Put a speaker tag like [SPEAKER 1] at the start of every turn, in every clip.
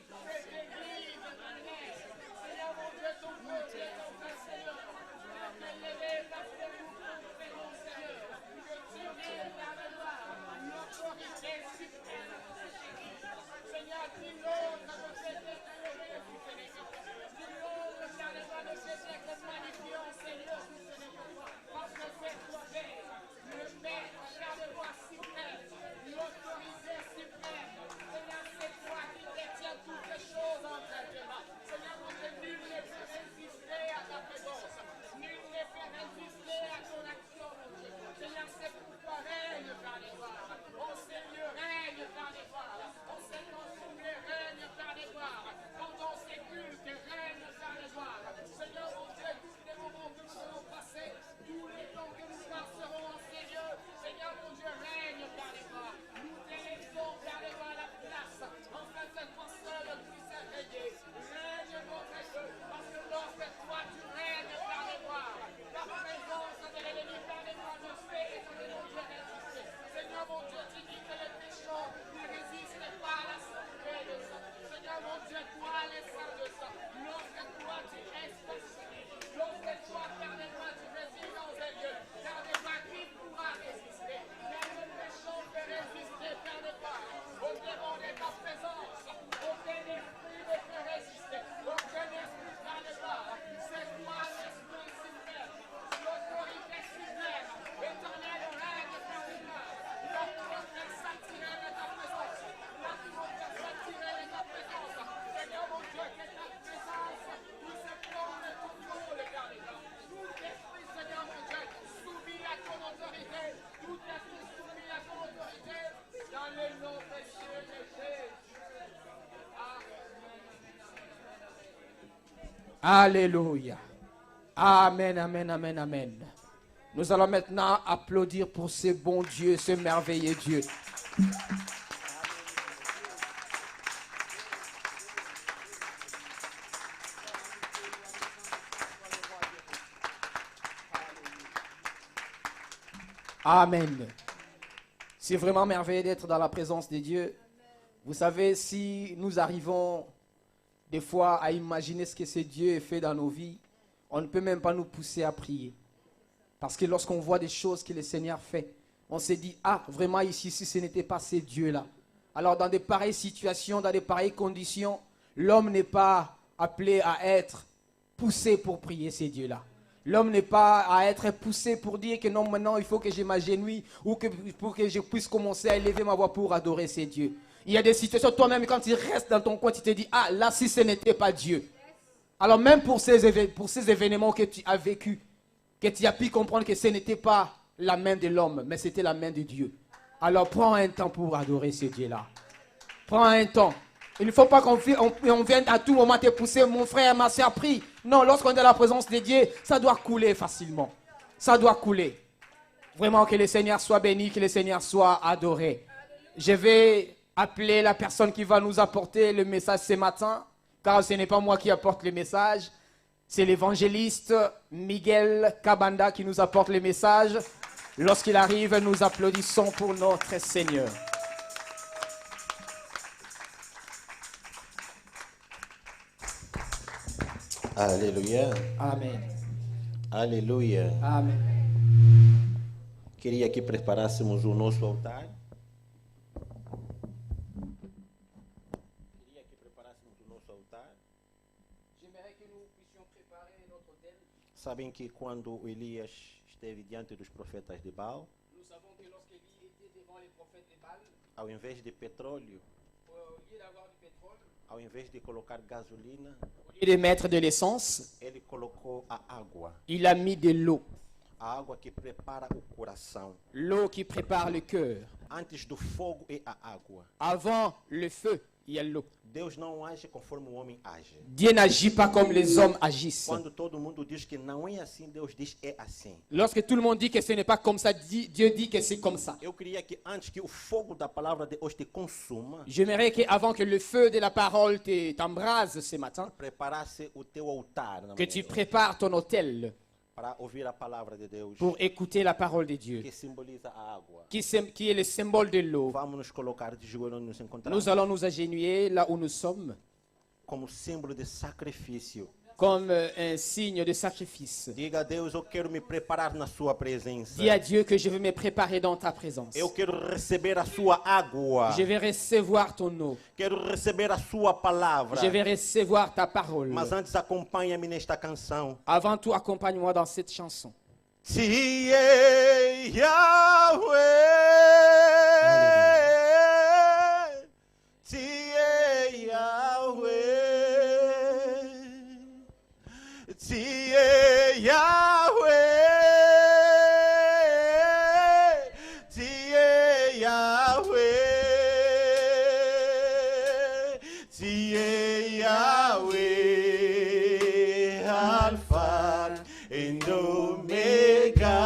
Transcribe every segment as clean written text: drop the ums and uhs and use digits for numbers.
[SPEAKER 1] cette église, Seigneur mon Dieu, ton projet, ton vrai Seigneur, Seigneur, que tu règnes par la gloire, l'autorité suprême de cette église. Seigneur, nul autre ne peut être élevé plus que les autres. Nul autre, car les doigts de cet être magnifié, Seigneur, plus que les autres. Parce que c'est toi, Père, le Père, car le roi suprême, l'autorité suprême. Seigneur, c'est toi qui détiens toutes les choses entre tes mains. Seigneur, mon Dieu, nul ne peut résister à ta présence. Nul ne peut résister à ton action, mon Dieu. Seigneur, c'est pourquoi règne par les gloires. Oh Seigneur, règne par les gloires. Oh Seigneur, souffle, règne par les gloires. Pendant ces cultes, règne par les gloires. Seigneur, mon Dieu, tous les moments que nous allons passer, tous les temps que nous passerons, Seigneur, Seigneur, mon Dieu, règne par les gloires. Nous délaissons par les gloires la place, afin que toi seul puisses régner. Règne, notre Dieu, parce que lorsque toi tu règnes par les gloires, la présence de l'ennemi par les gloires ne fait étonner mon Dieu résister. Seigneur, mon Dieu, tu dis que les pécheurs ne résistent pas à la santé de ça. Seigneur, mon Dieu, toi, les saints de ça, lorsque toi tu es stationné, lorsque toi, par les gloires, tu résides dans les lieux, par les gloires, qui pourra résister? Mais le pécheur peut résister par les gloires. Au démon de ta présence, aucun esprit ne peut résister, aucun esprit par les gloires. C'est toi l'esprit suprême, l'autorité suprême, éternel règne par les gloires. La promesse s'attirer de ta présence, la promesse s'attirer de ta présence. Seigneur mon Dieu, que ta présence puisse prendre le contrôle par les gloires. Tout esprit, Seigneur mon Dieu, soumis à ton autorité, tout esprit soumis à ton autorité, dans le nom précieux de Jésus.
[SPEAKER 2] Alléluia. Amen, amen, amen, amen. Nous allons maintenant applaudir pour ce bon Dieu, ce merveilleux Dieu. Amen. C'est vraiment merveilleux d'être dans la présence de Dieu. Vous savez, si nous arrivons des fois à imaginer ce que ce Dieu fait dans nos vies, on ne peut même pas nous pousser à prier. Parce que lorsqu'on voit des choses que le Seigneur fait, on se dit, ah, vraiment ici, si ce n'était pas ce Dieu-là. Alors dans de pareilles situations, dans de pareilles conditions, l'homme n'est pas appelé à être poussé pour prier ce Dieu-là. L'homme n'est pas à être poussé pour dire que non, maintenant il faut que je m'agenouille ou que, pour que je puisse commencer à élever ma voix pour adorer ces dieux. Il y a des situations, toi-même, quand tu restes dans ton coin, tu te dis, ah, là, si ce n'était pas Dieu. Alors même pour ces événements que tu as vécus, que tu as pu comprendre que ce n'était pas la main de l'homme, mais c'était la main de Dieu. Alors prends un temps pour adorer ce Dieu-là. Prends un temps. Il ne faut pas qu'on vienne à tout moment te pousser, mon frère, ma soeur, prie. Non, lorsqu'on est dans la présence de Dieu, ça doit couler facilement. Ça doit couler. Vraiment que le Seigneur soit béni, que le Seigneur soit adoré. Je vais appeler la personne qui va nous apporter le message ce matin, car ce n'est pas moi qui apporte le message. C'est l'évangéliste Miguel Cabanda qui nous apporte le message. Lorsqu'il arrive, nous applaudissons pour notre Seigneur.
[SPEAKER 3] Aleluia.
[SPEAKER 2] Amen.
[SPEAKER 3] Aleluia.
[SPEAKER 2] Amen.
[SPEAKER 3] Queria que preparássemos o nosso altar.
[SPEAKER 2] J'aimerais que nous puissions préparer notre autel.
[SPEAKER 3] Sabem que quando Elias esteve diante dos profetas de Baal,
[SPEAKER 2] Nous savons que lorsqu'Élie était devant les prophètes de Baal,
[SPEAKER 3] ao invés de petróleo,
[SPEAKER 2] au lieu d'avoir du pétrole,
[SPEAKER 3] ao invés de colocar gasolina,
[SPEAKER 2] au lieu de mettre de l'essence,
[SPEAKER 3] ele colocou a água.
[SPEAKER 2] il a mis de l'eau.
[SPEAKER 3] A água que prepara o coração.
[SPEAKER 2] L'eau qui prépare le cœur.
[SPEAKER 3] Antes do fogo é a água.
[SPEAKER 2] Avant le feu, il y a l'eau.
[SPEAKER 3] Deus não age conforme o homem age.
[SPEAKER 2] Dieu n'agit pas comme les hommes agissent.
[SPEAKER 3] Quando todo mundo diz que não é assim, Deus diz é assim.
[SPEAKER 2] Lorsque tout le monde dit que ce n'est pas comme ça, Dieu dit que c'est comme ça.
[SPEAKER 3] Eu queria que antes que o fogo da palavra de Deus te consuma,
[SPEAKER 2] J'aimerais qu'avant que le feu de la parole t'embrase ce matin,
[SPEAKER 3] preparasse o teu altar na
[SPEAKER 2] que tu
[SPEAKER 3] manhã
[SPEAKER 2] prépares ton autel
[SPEAKER 3] para ouvir a palavra de Deus,
[SPEAKER 2] pour écouter la parole de Dieu,
[SPEAKER 3] que simboliza a água.
[SPEAKER 2] qui est le symbole de l'eau.
[SPEAKER 3] Vamos nos colocar de joelho onde nos encontramos.
[SPEAKER 2] Nous allons nous agenouiller là où nous sommes.
[SPEAKER 3] como símbolo de sacrifício.
[SPEAKER 2] comme un signe de sacrifice.
[SPEAKER 3] Diga a Deus, eu quero me preparar na sua presença.
[SPEAKER 2] Dis à Dieu que je veux me préparer dans ta présence.
[SPEAKER 3] Eu quero receber a sua água.
[SPEAKER 2] Je vais recevoir ton eau.
[SPEAKER 3] Quero receber a sua palavra.
[SPEAKER 2] Je vais recevoir ta parole.
[SPEAKER 3] Mas antes acompanha-me nesta canção.
[SPEAKER 2] Avant tout, accompagne-moi dans cette chanson.
[SPEAKER 3] Tie Yahweh, Tie Yahweh, Tie Yahweh, Tie Yahweh, Tie Yahweh, Alpha and Omega,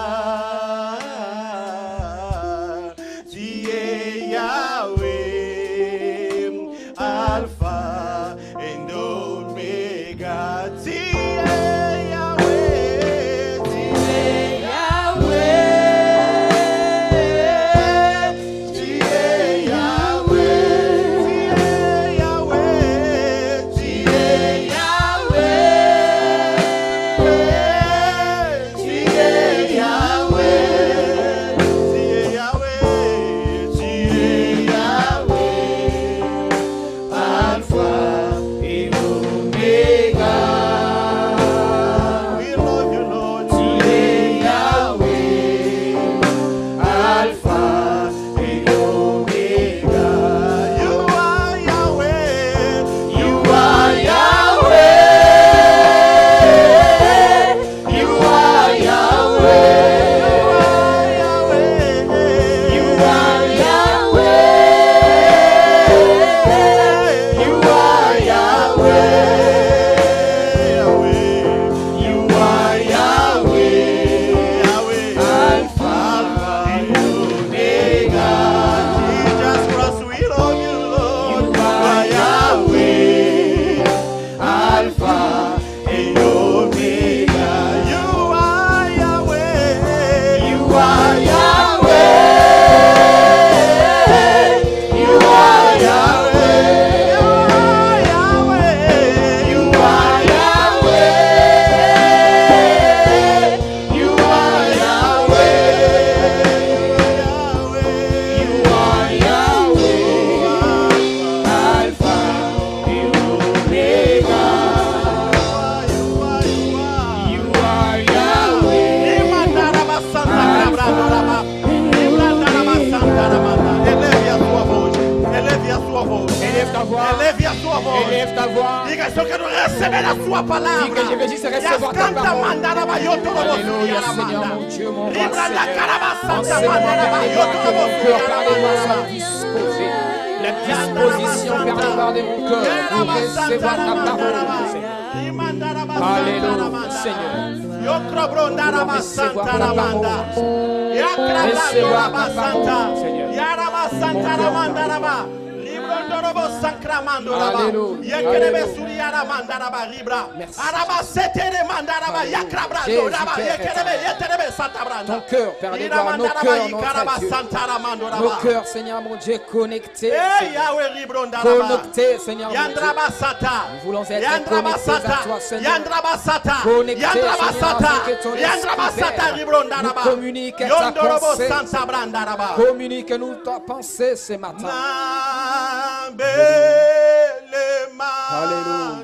[SPEAKER 3] Tie Yahweh, Alpha and Omega, Tie Yahweh, Tie Yahweh, Tie Yahweh, Tie Yahweh, Tie
[SPEAKER 2] Élève ta voix.
[SPEAKER 3] Diga, eu quero receber a sua palavra.
[SPEAKER 2] Dis que je veux juste recevoir ta parole. Alléluia, Seigneur, mon Dieu, mon roi, Seigneur. Enseigne-moi, permets-moi que mon cœur, pardonne-moi, soit disposé. La disposition, pardonne de mon cœur pour recevoir ta parole, Seigneur. Alléluia, Seigneur. Recevoir ta parole, recevoir ta parole, Seigneur. Alléluia. Ton cœur, Père de gloire, nos cœurs, notre Dieu. Nos cœurs, Seigneur mon Dieu, connectés, Seigneur. Connectés, Seigneur mon Dieu. Nous voulons être connectés à toi, Seigneur. Connectés, Seigneur, afin que ton esprit nous communique ta pensée. Communique-nous ta pensée ce matin. Alléluia.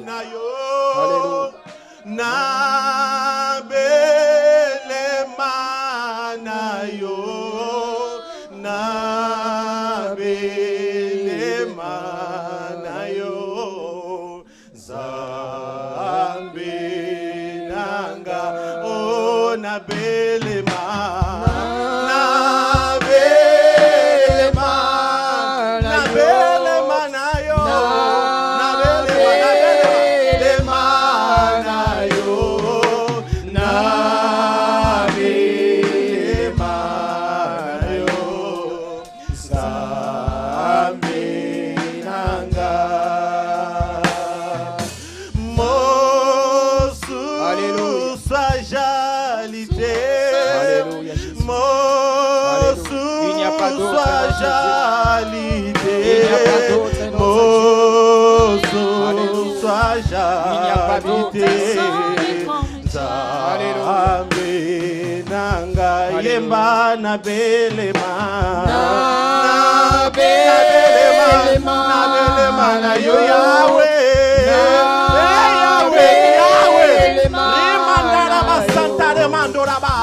[SPEAKER 3] jabite zambe nanga yemba na belema na yo Yahweh rimandara basanta remandoraba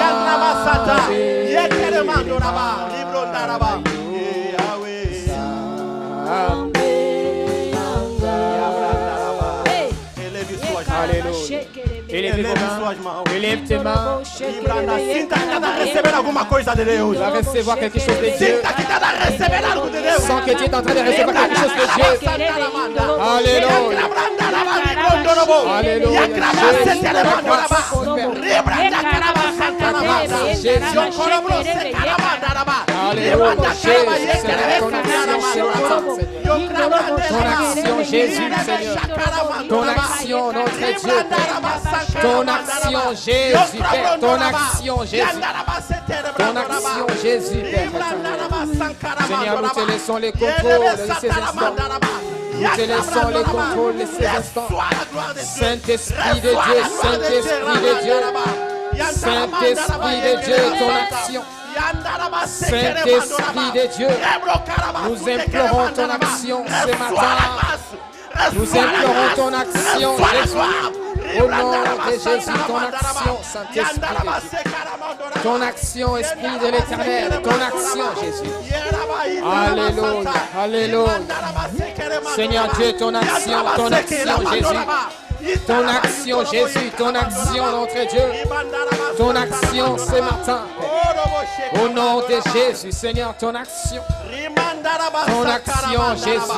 [SPEAKER 3] yandraba santa yekere mandoraba librondaraba
[SPEAKER 2] Élève tes mains. Tu vas recevoir quelque chose de Dieu. Sans que tu es en train de recevoir quelque chose de Dieu. Alléluia. Alléluia. Ton action, Jésus, Seigneur. Ton action, notre Dieu. Ton action, Jésus, Père. Ton action, Jésus. Ton action, Jésus, Père. Seigneur, nous te laissons les contrôles de ces instants. Nous te laissons les contrôles de ces instants. Saint-Esprit de Dieu, Saint-Esprit de Dieu. Saint-Esprit de Dieu, ton action. Saint-Esprit de Dieu, nous implorons ton action ce matin. Nous implorons ton action, Jésus. Au nom de Jésus, ton action, Saint-Esprit de Dieu. Ton action, Esprit de l'Éternel. Ton action, Jésus. Alléluia, Alléluia. Seigneur Dieu, ton action, Jésus. Ton action, Jésus, ton action, notre Dieu. Ton action ce matin. Au nom de Jésus, Seigneur, ton action. Ton action, Jésus.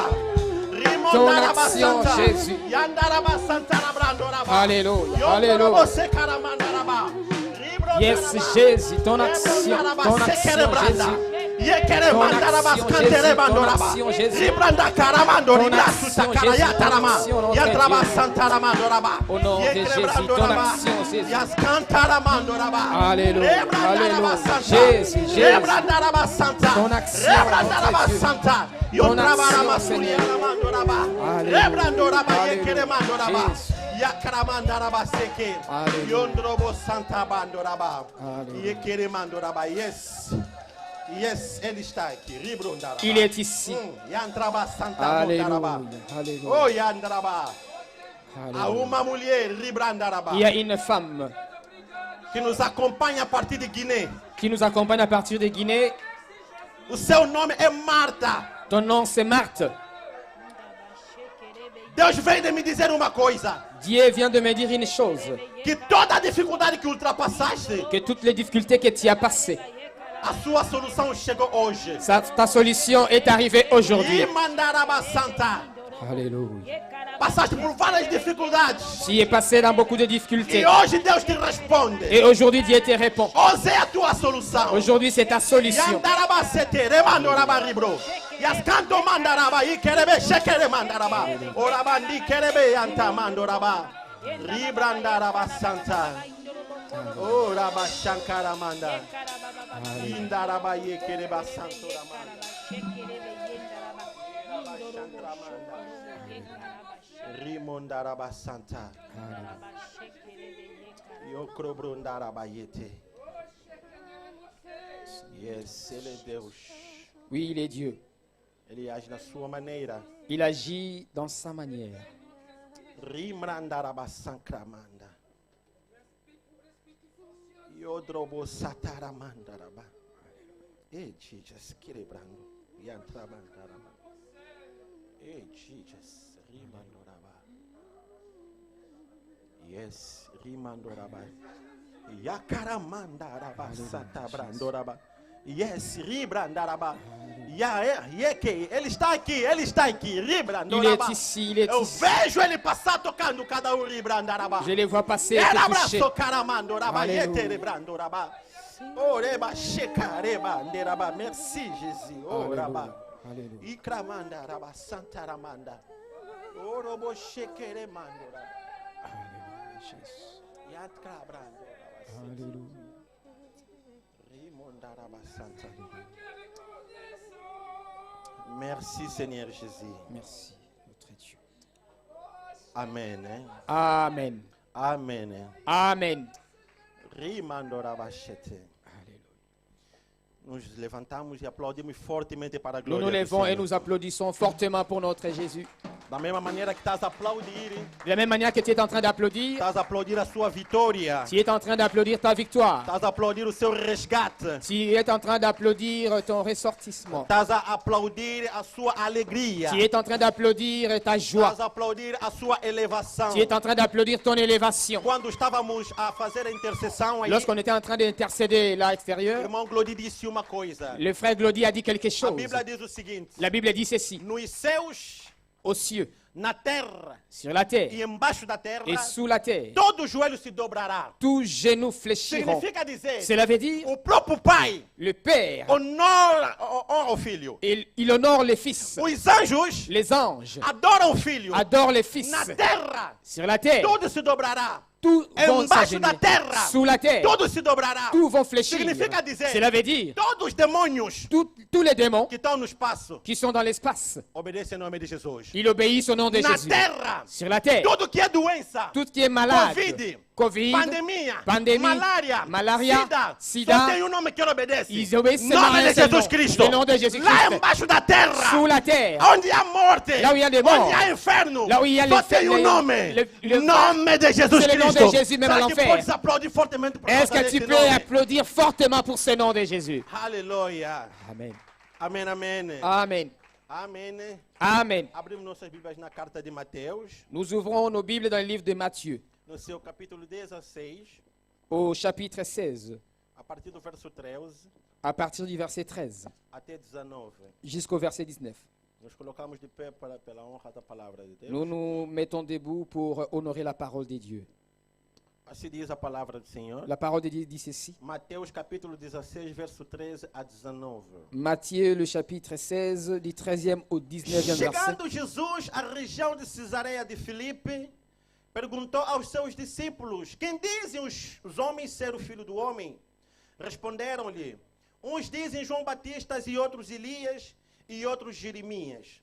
[SPEAKER 2] Ton action, Jésus. Alléluia, Alléluia. Yes, Jésus, ton action, Jésus. Ton action, Jésus. Au nom de Jésus, ton action, Jésus. Alléluia, Alléluia. Jésus, Jésus. Ton action, notre Dieu. Ton action, Seigneur.
[SPEAKER 3] Yes, ele está aqui.
[SPEAKER 2] Il est ici. Alléluia.
[SPEAKER 3] Oh, yandraba.
[SPEAKER 2] Il y a une femme
[SPEAKER 3] qui nous accompagne à partir de Guinée. O seu nome é Marta.
[SPEAKER 2] Ton nom c'est Marthe.
[SPEAKER 3] Deus vem de me dizer uma coisa.
[SPEAKER 2] Dieu vient de me dire une chose.
[SPEAKER 3] Que toda a dificuldade que ultrapassaste.
[SPEAKER 2] Que toutes les difficultés que tu as passées.
[SPEAKER 3] A sua solução chegou hoje.
[SPEAKER 2] Ta solution est arrivée aujourd'hui.
[SPEAKER 3] Alléluia. Passaste por várias dificuldades.
[SPEAKER 2] Tu es passé dans beaucoup de difficultés.
[SPEAKER 3] E hoje Deus te responde.
[SPEAKER 2] Et aujourd'hui Dieu te répond.
[SPEAKER 3] Hoje é a tua solução.
[SPEAKER 2] Aujourd'hui c'est ta solution.
[SPEAKER 3] Yas canto mandaraba y kerebe shekere mandaraba. Orabandi kerebe anta mandoraba. Ribrandaraba santa. Oraba shankara manda. Indaraba ye kereba santo ramanda. Rimondaraba santa. Yokrobrondaraba yete. Yes, ele é Deus.
[SPEAKER 2] Oui, il est Dieu.
[SPEAKER 3] Ele age na sua maneira.
[SPEAKER 2] Il agit dans sa manière.
[SPEAKER 3] Rimrandaraba sankramanda. Yodrobo sataramandaraba. Jesus, kirebrando. Yantramandaraba. Jesus, rimandoraba. Yes, rimandoraba. Yakaramandaraba satabrandoraba. Yes, ribrandaraba. Ele está aqui,
[SPEAKER 2] Il est ici, il est
[SPEAKER 3] eu
[SPEAKER 2] ici.
[SPEAKER 3] vejo ele passar tocando cada ribrandaraba.
[SPEAKER 2] Je les vois passer et te toucher.
[SPEAKER 3] Oreba shekareba nderaba. Merci Jésus. Oraba.
[SPEAKER 2] Alléluia.
[SPEAKER 3] Ikramanda raba santaramanda. Orobo shekere mandora.
[SPEAKER 2] Alléluia, Jésus.
[SPEAKER 3] Yatkrabrando.
[SPEAKER 2] Alléluia.
[SPEAKER 3] Merci Seigneur Jésus.
[SPEAKER 2] Merci, notre Dieu.
[SPEAKER 3] Amém.
[SPEAKER 2] Amen.
[SPEAKER 3] Amém.
[SPEAKER 2] Amen.
[SPEAKER 3] Rimandorabachete. Nos levantamos e aplaudimos fortemente para a
[SPEAKER 2] Nous
[SPEAKER 3] glória
[SPEAKER 2] nous
[SPEAKER 3] do
[SPEAKER 2] levons et
[SPEAKER 3] Senhor.
[SPEAKER 2] nous applaudissons fortement pour notre Jésus.
[SPEAKER 3] Da mesma maneira que estás a aplaudir,
[SPEAKER 2] De la même manière que tu es en train d'applaudir,
[SPEAKER 3] estás a aplaudir a sua vitória.
[SPEAKER 2] tu es en train d'applaudir ta victoire.
[SPEAKER 3] Estás a aplaudir o seu resgate.
[SPEAKER 2] Tu es en train d'applaudir ton ressortissement.
[SPEAKER 3] Estás a aplaudir a sua alegria.
[SPEAKER 2] Tu es en train d'applaudir ta joie.
[SPEAKER 3] Estás a aplaudir a sua elevação.
[SPEAKER 2] Tu es en train d'applaudir ton élévation.
[SPEAKER 3] Quando estávamos a fazer a intercessão aí,
[SPEAKER 2] Lorsqu'on était en train d'intercéder là
[SPEAKER 3] o
[SPEAKER 2] extérieur,
[SPEAKER 3] irmão Glody disse uma coisa.
[SPEAKER 2] le frère Glody a dit quelque
[SPEAKER 3] A
[SPEAKER 2] chose.
[SPEAKER 3] Bíblia diz o seguinte:
[SPEAKER 2] La Bible dit ceci.
[SPEAKER 3] nos céus,
[SPEAKER 2] Aux cieux,
[SPEAKER 3] na terra
[SPEAKER 2] sur la terre
[SPEAKER 3] e embaixo da terra,
[SPEAKER 2] et sous la terre,
[SPEAKER 3] todo joelho se dobrará.
[SPEAKER 2] tous genoux fléchiront.
[SPEAKER 3] Significa dizer,
[SPEAKER 2] Cela veut dire
[SPEAKER 3] o próprio Pai
[SPEAKER 2] le Père,
[SPEAKER 3] honra o Filho.
[SPEAKER 2] il honore les fils.
[SPEAKER 3] Os anjos
[SPEAKER 2] Les anges
[SPEAKER 3] adoram o Filho.
[SPEAKER 2] adorent les fils.
[SPEAKER 3] Na terra,
[SPEAKER 2] Sur la terre,
[SPEAKER 3] tudo se dobrará.
[SPEAKER 2] tous vont
[SPEAKER 3] Embaixo da
[SPEAKER 2] s'agenouiller.
[SPEAKER 3] terra,
[SPEAKER 2] Sous la terre,
[SPEAKER 3] tudo se dobrará.
[SPEAKER 2] tous vont fléchir.
[SPEAKER 3] Significa dizer,
[SPEAKER 2] Cela veut dire
[SPEAKER 3] todos os demônios
[SPEAKER 2] tous les démons
[SPEAKER 3] que estão no espaço
[SPEAKER 2] qui sont dans l'espace,
[SPEAKER 3] obedecem em nome de Jesus.
[SPEAKER 2] ils obéissent au nom de
[SPEAKER 3] Na
[SPEAKER 2] Jésus.
[SPEAKER 3] terra,
[SPEAKER 2] Sur la terre,
[SPEAKER 3] tudo que é doença,
[SPEAKER 2] tout qui est malade,
[SPEAKER 3] Covid,
[SPEAKER 2] Covid,
[SPEAKER 3] pandemia,
[SPEAKER 2] malaria,
[SPEAKER 3] sida, só tem um nome que obedece.
[SPEAKER 2] ils obéissent
[SPEAKER 3] Nome
[SPEAKER 2] seulement à un
[SPEAKER 3] de
[SPEAKER 2] seul
[SPEAKER 3] Jesus
[SPEAKER 2] nom,
[SPEAKER 3] Cristo.
[SPEAKER 2] le nom de Jésus
[SPEAKER 3] Lá
[SPEAKER 2] Christ.
[SPEAKER 3] embaixo da terra,
[SPEAKER 2] Sous la terre,
[SPEAKER 3] onde há morte,
[SPEAKER 2] là où il y a des morts,
[SPEAKER 3] onde há inferno,
[SPEAKER 2] là où il y a
[SPEAKER 3] só tem
[SPEAKER 2] l'infernal,
[SPEAKER 3] nome.
[SPEAKER 2] le-
[SPEAKER 3] Nome de Jesus
[SPEAKER 2] c'est le nom de
[SPEAKER 3] Cristo.
[SPEAKER 2] Jésus même à
[SPEAKER 3] Será que
[SPEAKER 2] l'enfer.
[SPEAKER 3] podes aplaudir fortemente por
[SPEAKER 2] est-ce
[SPEAKER 3] causa
[SPEAKER 2] que tu
[SPEAKER 3] desse
[SPEAKER 2] peux
[SPEAKER 3] nome?
[SPEAKER 2] applaudir fortement pour ce nom de Jésus?
[SPEAKER 3] Aleluia.
[SPEAKER 2] Amen.
[SPEAKER 3] Amém, amém.
[SPEAKER 2] Amen.
[SPEAKER 3] Amém.
[SPEAKER 2] Amen.
[SPEAKER 3] Abrimos nossas Bíblias na carta de Mateus,
[SPEAKER 2] Nous ouvrons nos Bibles dans le livre de Matthieu,
[SPEAKER 3] no seu capítulo 16,
[SPEAKER 2] au chapitre 16,
[SPEAKER 3] a partir do verso 13
[SPEAKER 2] à partir du verset 13
[SPEAKER 3] até 19.
[SPEAKER 2] jusqu'au verset 19.
[SPEAKER 3] Nos colocamos de pé pela honra da palavra de Deus.
[SPEAKER 2] Nous nous mettons debout pour honorer la parole de Dieu.
[SPEAKER 3] Assim diz a palavra do Senhor.
[SPEAKER 2] La parole de Dieu dit ceci.
[SPEAKER 3] Mateus capítulo 16, verso 13 a 19.
[SPEAKER 2] Matthieu, le chapitre 16, du 13e au 19e verset.
[SPEAKER 3] Chegando Jesus à região de Cesareia de Filipe, perguntou aos seus discípulos: quem dizem os homens ser o filho do homem? Responderam-lhe: uns dizem João Batista e outros Elias e outros Jeremias,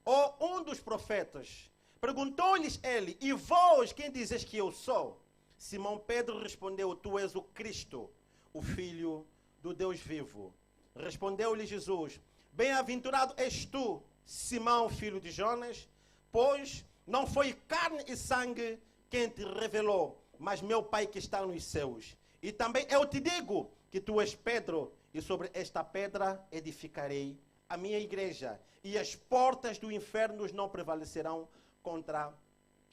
[SPEAKER 3] ou um dos profetas. Perguntou-lhes ele: e vós, quem dizes que eu sou? Simão Pedro respondeu: tu és o Cristo, o Filho do Deus vivo. Respondeu-lhe Jesus: bem-aventurado és tu, Simão, filho de Jonas, pois não foi carne e sangue quem te revelou, mas meu Pai que está nos céus. E também eu te digo que tu és Pedro, e sobre esta pedra edificarei a minha igreja, e as portas do inferno não prevalecerão contra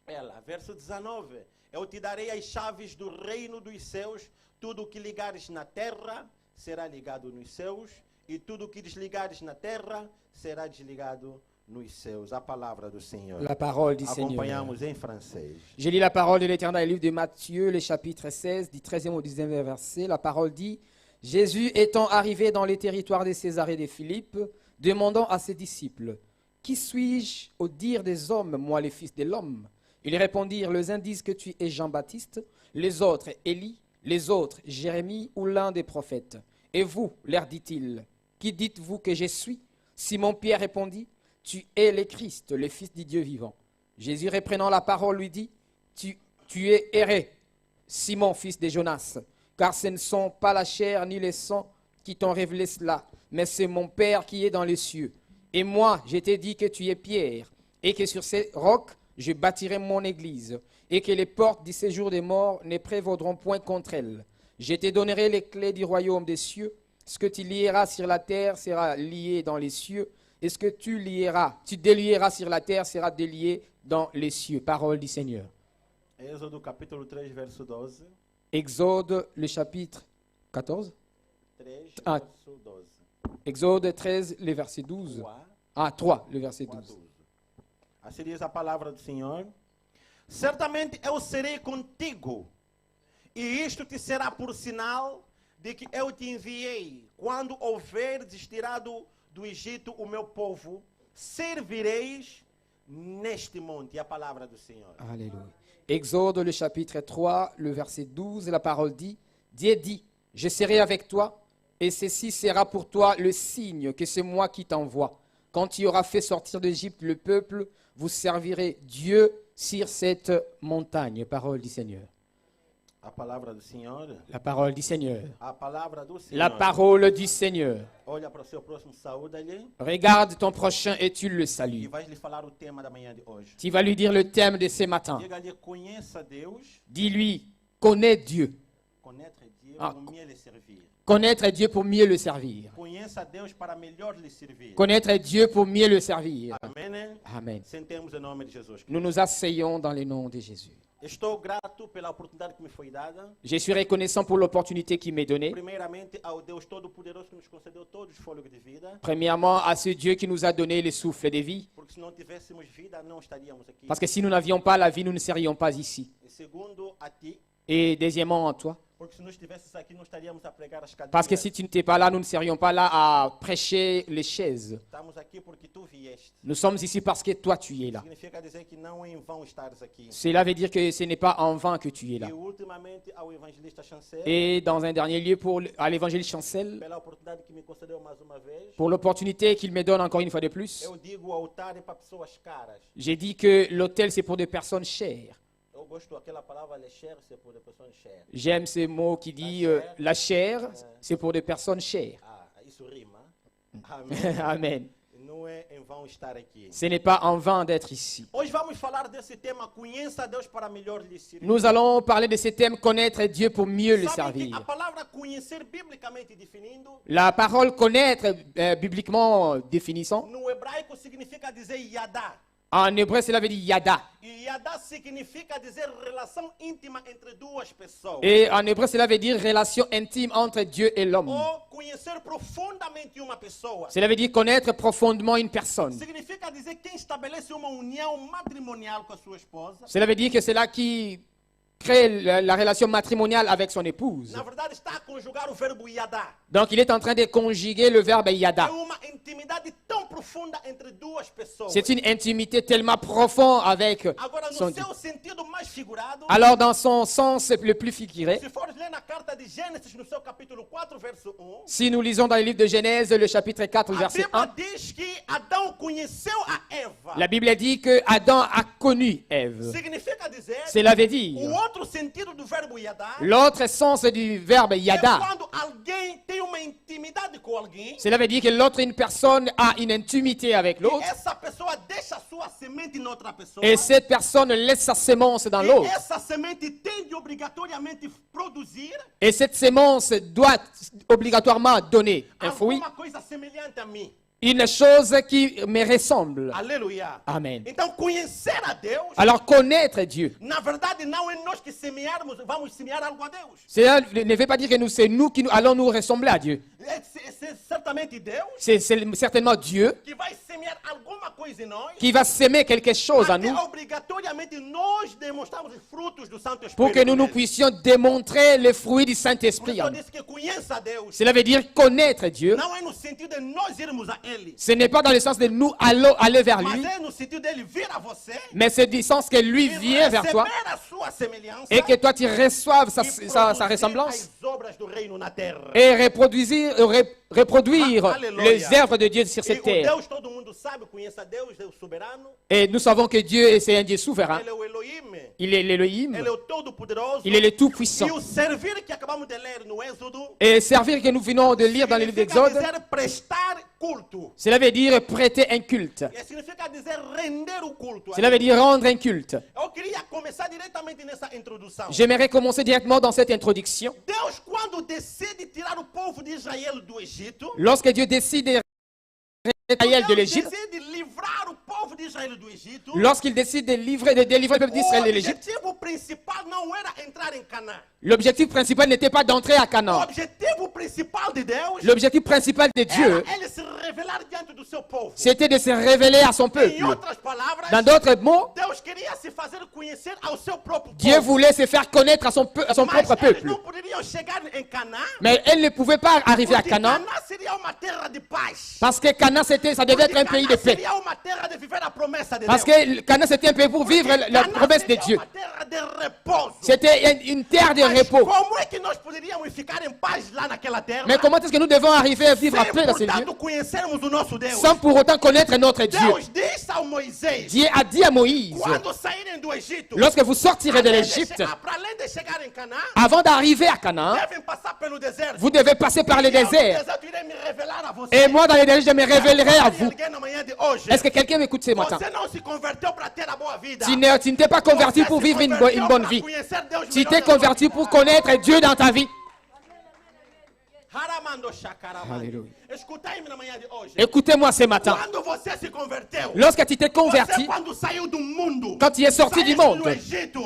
[SPEAKER 3] ela. Verso 19. Eu te darei as chaves do reino dos céus. Tudo o que ligares na terra será ligado nos céus, e tudo o que desligares na terra será desligado nos céus. A palavra do Senhor.
[SPEAKER 2] La parole du Seigneur.
[SPEAKER 3] Acompanhamos em francês.
[SPEAKER 2] Je lis la parole de l'Éternel dans le livre de Matthieu, le chapitre 16, du 13e au 19e verset. La parole dit: Jésus étant arrivé dans les territoires de Césarée de Philippe, demandant à ses disciples: qui suis-je au dire des hommes, moi le Fils de l'homme? Ils répondirent: les uns disent que tu es Jean-Baptiste, les autres Élie, les autres Jérémie ou l'un des prophètes. Et vous, leur dit-il, qui dites-vous que je suis? Simon-Pierre répondit: tu es le Christ, le Fils du Dieu vivant. Jésus reprenant la parole lui dit: tu es erré, Simon, fils de Jonas, car ce ne sont pas la chair ni le sang qui t'ont révélé cela, mais c'est mon Père qui est dans les cieux. Et moi, je t'ai dit que tu es Pierre, et que sur ces rocs, je bâtirai mon église, et que les portes du séjour des morts ne prévaudront point contre elle. Je te donnerai les clés du royaume des cieux. Ce que tu lieras sur la terre sera lié dans les cieux, et ce que tu délieras sur la terre sera délié dans les cieux. Parole du Seigneur.
[SPEAKER 3] Êxodo capítulo 3, verso 12.
[SPEAKER 2] Exode, le chapitre 14.
[SPEAKER 3] 3,
[SPEAKER 2] Ah.
[SPEAKER 3] verso 12.
[SPEAKER 2] Exode 13, le verset 12. Ah, 3, le verset 12.
[SPEAKER 3] Assim diz a palavra do Senhor. Certamente eu serei contigo, e isto te será por sinal de que eu te enviei. Quando houveres tirado do Egito o meu povo, servireis neste monte. A palavra do Senhor.
[SPEAKER 2] Alléluia. Exode, le chapitre 3, le verset 12, la parole dit: Dieu dit, je serai avec toi, et ceci sera pour toi le signe que c'est moi qui t'envoie. Quand tu auras fait sortir d'Égypte le peuple, vous servirez Dieu sur cette montagne. Parole du Seigneur.
[SPEAKER 3] A palavra do Senhor.
[SPEAKER 2] La parole du Seigneur.
[SPEAKER 3] A palavra do Senhor.
[SPEAKER 2] La parole du Seigneur.
[SPEAKER 3] Olha para o seu próximo, saúde-lhe.
[SPEAKER 2] Regarde ton prochain et tu le
[SPEAKER 3] E
[SPEAKER 2] salues.
[SPEAKER 3] vais lhe falar o tema da manhã de hoje.
[SPEAKER 2] Tu vas lui dire le thème de ce matin.
[SPEAKER 3] Diga-lhe, conheça Deus.
[SPEAKER 2] Dis-lui, connais Dieu.
[SPEAKER 3] Connaître Dieu
[SPEAKER 2] Ah,
[SPEAKER 3] pour mieux lhe servir.
[SPEAKER 2] Connaître Dieu pour mieux le servir.
[SPEAKER 3] Conheça Deus para melhor lhe servir.
[SPEAKER 2] Connaître Dieu pour mieux le servir.
[SPEAKER 3] Amém?
[SPEAKER 2] Amen.
[SPEAKER 3] Sentemos em nome de Jesus.
[SPEAKER 2] Nous nous asseyons dans le nom de Jésus.
[SPEAKER 3] Estou grato pela oportunidade que me foi dada.
[SPEAKER 2] Je suis reconnaissant pour l'opportunité qui m'est donnée.
[SPEAKER 3] Primeiramente ao Deus Todo-Poderoso que nos concedeu todos os fôlegos de vida.
[SPEAKER 2] Premièrement, à ce Dieu qui nous a donné le souffle de vie.
[SPEAKER 3] Porque se não tivéssemos vida, não estaríamos aqui.
[SPEAKER 2] Parce que si nous n'avions pas la vie, nous ne serions pas ici.
[SPEAKER 3] E segundo, a ti.
[SPEAKER 2] Et deuxièmement, en toi.
[SPEAKER 3] Porque se não estivesses aqui, não estaríamos a pregar as cadeiras.
[SPEAKER 2] Parce que si tu n'étais pas là, nous ne serions pas là à prêcher les chaises.
[SPEAKER 3] Estamos aqui porque tu vieste.
[SPEAKER 2] Nous sommes ici parce que toi, tu es là.
[SPEAKER 3] Significa dizer que não é em vão estares aqui.
[SPEAKER 2] Cela veut dire que ce n'est pas en vain que tu es là.
[SPEAKER 3] E ultimamente ao evangelista Chancel,
[SPEAKER 2] Et dans un dernier lieu, à l'évangile Chancel,
[SPEAKER 3] pela oportunidade que me concedeu mais uma vez,
[SPEAKER 2] pour l'opportunité qu'il me donne encore une fois de plus,
[SPEAKER 3] eu digo o altar é para pessoas caras.
[SPEAKER 2] j'ai dit que l'autel, c'est pour des personnes chères.
[SPEAKER 3] Eu gosto daquela palavra lecher, c'est pour des personnes chères.
[SPEAKER 2] J'aime ce mot qui dit la chair, c'est pour des personnes chères.
[SPEAKER 3] Ah, isso rima. Amém.
[SPEAKER 2] Amen.
[SPEAKER 3] Não é em vão estar aqui.
[SPEAKER 2] Ce n'est pas en vain d'être ici.
[SPEAKER 3] Hoje vamos falar desse tema, conheça Deus para melhor lhe servir.
[SPEAKER 2] Nous allons parler de ce thème, connaître Dieu pour mieux le
[SPEAKER 3] Sabem que a
[SPEAKER 2] servir.
[SPEAKER 3] palavra conhecer, biblicamente definindo,
[SPEAKER 2] La parole connaître, bibliquement définissant,
[SPEAKER 3] no hebraico significa dizer yada.
[SPEAKER 2] en hébreu, cela veut dire yada.
[SPEAKER 3] E yada significa dizer relação íntima entre duas pessoas.
[SPEAKER 2] Et en hébreu, cela veut dire relation intime entre Dieu et l'homme.
[SPEAKER 3] Ou conhecer profundamente uma pessoa.
[SPEAKER 2] Cela veut dire connaître profondément une personne.
[SPEAKER 3] Significa dizer quem estabelece uma união matrimonial com a sua esposa.
[SPEAKER 2] Cela veut dire que c'est là qui crée la relation matrimoniale avec son épouse.
[SPEAKER 3] Na verdade, está a conjugar o verbo yada.
[SPEAKER 2] Donc, il est en train de conjuguer le verbe
[SPEAKER 3] É
[SPEAKER 2] yada.
[SPEAKER 3] uma intimidade tão profunda entre duas pessoas.
[SPEAKER 2] C'est une intimité tellement profonde avec
[SPEAKER 3] Agora,
[SPEAKER 2] son
[SPEAKER 3] no
[SPEAKER 2] Dieu.
[SPEAKER 3] seu sentido mais figurado,
[SPEAKER 2] Alors, dans son sens le plus figuré,
[SPEAKER 3] se fores ler na carta de Gênesis, no seu capítulo 4, verso 1,
[SPEAKER 2] si nous lisons dans le livre de Genèse, le chapitre 4,
[SPEAKER 3] a
[SPEAKER 2] verset
[SPEAKER 3] Bíblia
[SPEAKER 2] 1,
[SPEAKER 3] diz que Adão conheceu a Eva.
[SPEAKER 2] la Bible dit que Adam a connu Ève.
[SPEAKER 3] Significa dizer,
[SPEAKER 2] Cela veut
[SPEAKER 3] o
[SPEAKER 2] dire,
[SPEAKER 3] outro sentido do verbo yada
[SPEAKER 2] l'autre sens du verbe
[SPEAKER 3] é
[SPEAKER 2] yada,
[SPEAKER 3] quando alguém tem uma intimidade com alguém
[SPEAKER 2] cela veut dire que l'autre, une personne a une intimité avec
[SPEAKER 3] e
[SPEAKER 2] l'autre,
[SPEAKER 3] essa pessoa deixa sua semente em outra pessoa.
[SPEAKER 2] et cette personne laisse sa sémence dans
[SPEAKER 3] E
[SPEAKER 2] l'autre.
[SPEAKER 3] essa semente tem de obrigatoriamente produzir
[SPEAKER 2] Et cette sémence doit obligatoirement donner un fruit,
[SPEAKER 3] alguma coisa semelhante a mim.
[SPEAKER 2] une chose qui me ressemble.
[SPEAKER 3] Aleluia.
[SPEAKER 2] Amen.
[SPEAKER 3] Então, conhecer a Deus,
[SPEAKER 2] Alors, connaître Dieu,
[SPEAKER 3] na verdade, não é nós que semearmos, vamos semear algo a Deus.
[SPEAKER 2] cela ne veut pas dire que c'est nous qui allons nous ressembler à Dieu.
[SPEAKER 3] É certamente Deus
[SPEAKER 2] C'est certainement Dieu
[SPEAKER 3] que vai semear alguma coisa em nós.
[SPEAKER 2] qui va semer quelque chose en
[SPEAKER 3] Até
[SPEAKER 2] nous
[SPEAKER 3] obrigatoriamente nós demonstramos os frutos do Santo Espírito.
[SPEAKER 2] pour que nous
[SPEAKER 3] nele.
[SPEAKER 2] puissions démontrer les fruits du
[SPEAKER 3] Por
[SPEAKER 2] Saint-Esprit
[SPEAKER 3] isso
[SPEAKER 2] en
[SPEAKER 3] eu
[SPEAKER 2] nous.
[SPEAKER 3] disse que conheça a Deus.
[SPEAKER 2] Cela veut dire connaître Dieu.
[SPEAKER 3] Não é no sentido de nós irmos a Ele,
[SPEAKER 2] Ce n'est pas dans le sens de nous aller vers
[SPEAKER 3] mas
[SPEAKER 2] lui,
[SPEAKER 3] é no sentido dele vir a você
[SPEAKER 2] mais c'est du sens que lui
[SPEAKER 3] e
[SPEAKER 2] vient vers toi
[SPEAKER 3] receber a sua semelhança
[SPEAKER 2] et que toi tu reçoives sa
[SPEAKER 3] e
[SPEAKER 2] sa
[SPEAKER 3] produzir
[SPEAKER 2] ressemblance
[SPEAKER 3] as obras do reino na terra.
[SPEAKER 2] et reproduire
[SPEAKER 3] Alléluia.
[SPEAKER 2] les œuvres de Dieu sur
[SPEAKER 3] E
[SPEAKER 2] cette
[SPEAKER 3] o
[SPEAKER 2] terre.
[SPEAKER 3] Deus, todo mundo sabe, conheça Deus, é o soberano.
[SPEAKER 2] Et nous savons que Dieu, c'est un Dieu souverain.
[SPEAKER 3] Ele é o Elohim.
[SPEAKER 2] Il est l'Élohim,
[SPEAKER 3] Ele é o Todo-Poderoso.
[SPEAKER 2] il est le
[SPEAKER 3] E
[SPEAKER 2] Tout-Puissant.
[SPEAKER 3] o servir que acabamos de ler no Êxodo
[SPEAKER 2] Et servir que nous venons de lire dans le livre
[SPEAKER 3] significa
[SPEAKER 2] d'Exode,
[SPEAKER 3] dizer prestar culto.
[SPEAKER 2] cela veut dire prêter un culte.
[SPEAKER 3] E significa dizer render o culto.
[SPEAKER 2] Cela veut dire rendre un culte.
[SPEAKER 3] Eu queria começar diretamente nessa introdução.
[SPEAKER 2] J'aimerais commencer directement dans cette introduction.
[SPEAKER 3] Deus, quando decide tirar o povo de Israel do Egito,
[SPEAKER 2] Lorsque Dieu décide de Israël de
[SPEAKER 3] Deus
[SPEAKER 2] l'Égypte,
[SPEAKER 3] decide livrar o povo de Israel do Egito,
[SPEAKER 2] lorsqu'il décide de délivrer le peuple d'Israël de
[SPEAKER 3] o
[SPEAKER 2] l'Égypte,
[SPEAKER 3] objetivo principal não era entrar em Canaã.
[SPEAKER 2] l'objectif principal n'était pas d'entrer à
[SPEAKER 3] O
[SPEAKER 2] Canaan.
[SPEAKER 3] objetivo principal de Deus
[SPEAKER 2] L'objectif principal de Dieu,
[SPEAKER 3] era ele se revelar diante do seu povo.
[SPEAKER 2] c'était de se révéler à son
[SPEAKER 3] Em
[SPEAKER 2] peuple.
[SPEAKER 3] outras palavras,
[SPEAKER 2] Dans d'autres mots,
[SPEAKER 3] Deus queria se fazer conhecer ao seu próprio
[SPEAKER 2] Dieu
[SPEAKER 3] povo.
[SPEAKER 2] voulait se faire connaître à son
[SPEAKER 3] Mas
[SPEAKER 2] propre
[SPEAKER 3] eles
[SPEAKER 2] peuple.
[SPEAKER 3] não poderiam chegar em Canaã,
[SPEAKER 2] Mais elle ne pouvait pas arriver à
[SPEAKER 3] porque
[SPEAKER 2] Canaan,
[SPEAKER 3] Canaã seria uma terra de paz.
[SPEAKER 2] Parce que Canaan, ça devait être un pays de paix.
[SPEAKER 3] Seria uma terra de viver a promessa de
[SPEAKER 2] Parce
[SPEAKER 3] Deus.
[SPEAKER 2] que Canaan, c'était un pays pour vivre la promesse de Dieu.
[SPEAKER 3] Uma terra de repouso.
[SPEAKER 2] C'était une terre de
[SPEAKER 3] Mas
[SPEAKER 2] repos.
[SPEAKER 3] como é que nós poderíamos ficar em paz lá naquela terra?
[SPEAKER 2] Mais comment est-ce que nous devons arriver à vivre en paix dans ce lieu
[SPEAKER 3] portanto, conhecermos o nosso Deus.
[SPEAKER 2] sans pour autant connaître notre Dieu?
[SPEAKER 3] Deus disse ao Moisés,
[SPEAKER 2] Dieu a dit à Moïse,
[SPEAKER 3] quando saírem do Egito,
[SPEAKER 2] lorsque vous sortirez de l'Égypte,
[SPEAKER 3] para além de chegar em Canaã,
[SPEAKER 2] avant d'arriver à Canaan,
[SPEAKER 3] devem passar pelo deserto.
[SPEAKER 2] vous devez passer par le
[SPEAKER 3] E eu no
[SPEAKER 2] désert.
[SPEAKER 3] deserto irei me revelar a você.
[SPEAKER 2] Et moi, dans le désert, je me révélerai à vous.
[SPEAKER 3] Alguém na manhã de hoje,
[SPEAKER 2] Est-ce que quelqu'un m'écoute ce matin?
[SPEAKER 3] você não se converteu para ter a boa vida.
[SPEAKER 2] Tu ne t'es pas converti pour vivre une bonne vie. Tu t'es converti pour connaître Dieu dans ta vie. Alléluia.
[SPEAKER 3] Escutai-me na manhã de hoje.
[SPEAKER 2] Écoutez-moi ce matin.
[SPEAKER 3] Quando você se converteu,
[SPEAKER 2] Lorsque tu t'es
[SPEAKER 3] você
[SPEAKER 2] converti,
[SPEAKER 3] quando saiu do mundo,
[SPEAKER 2] quand tu es sorti du monde,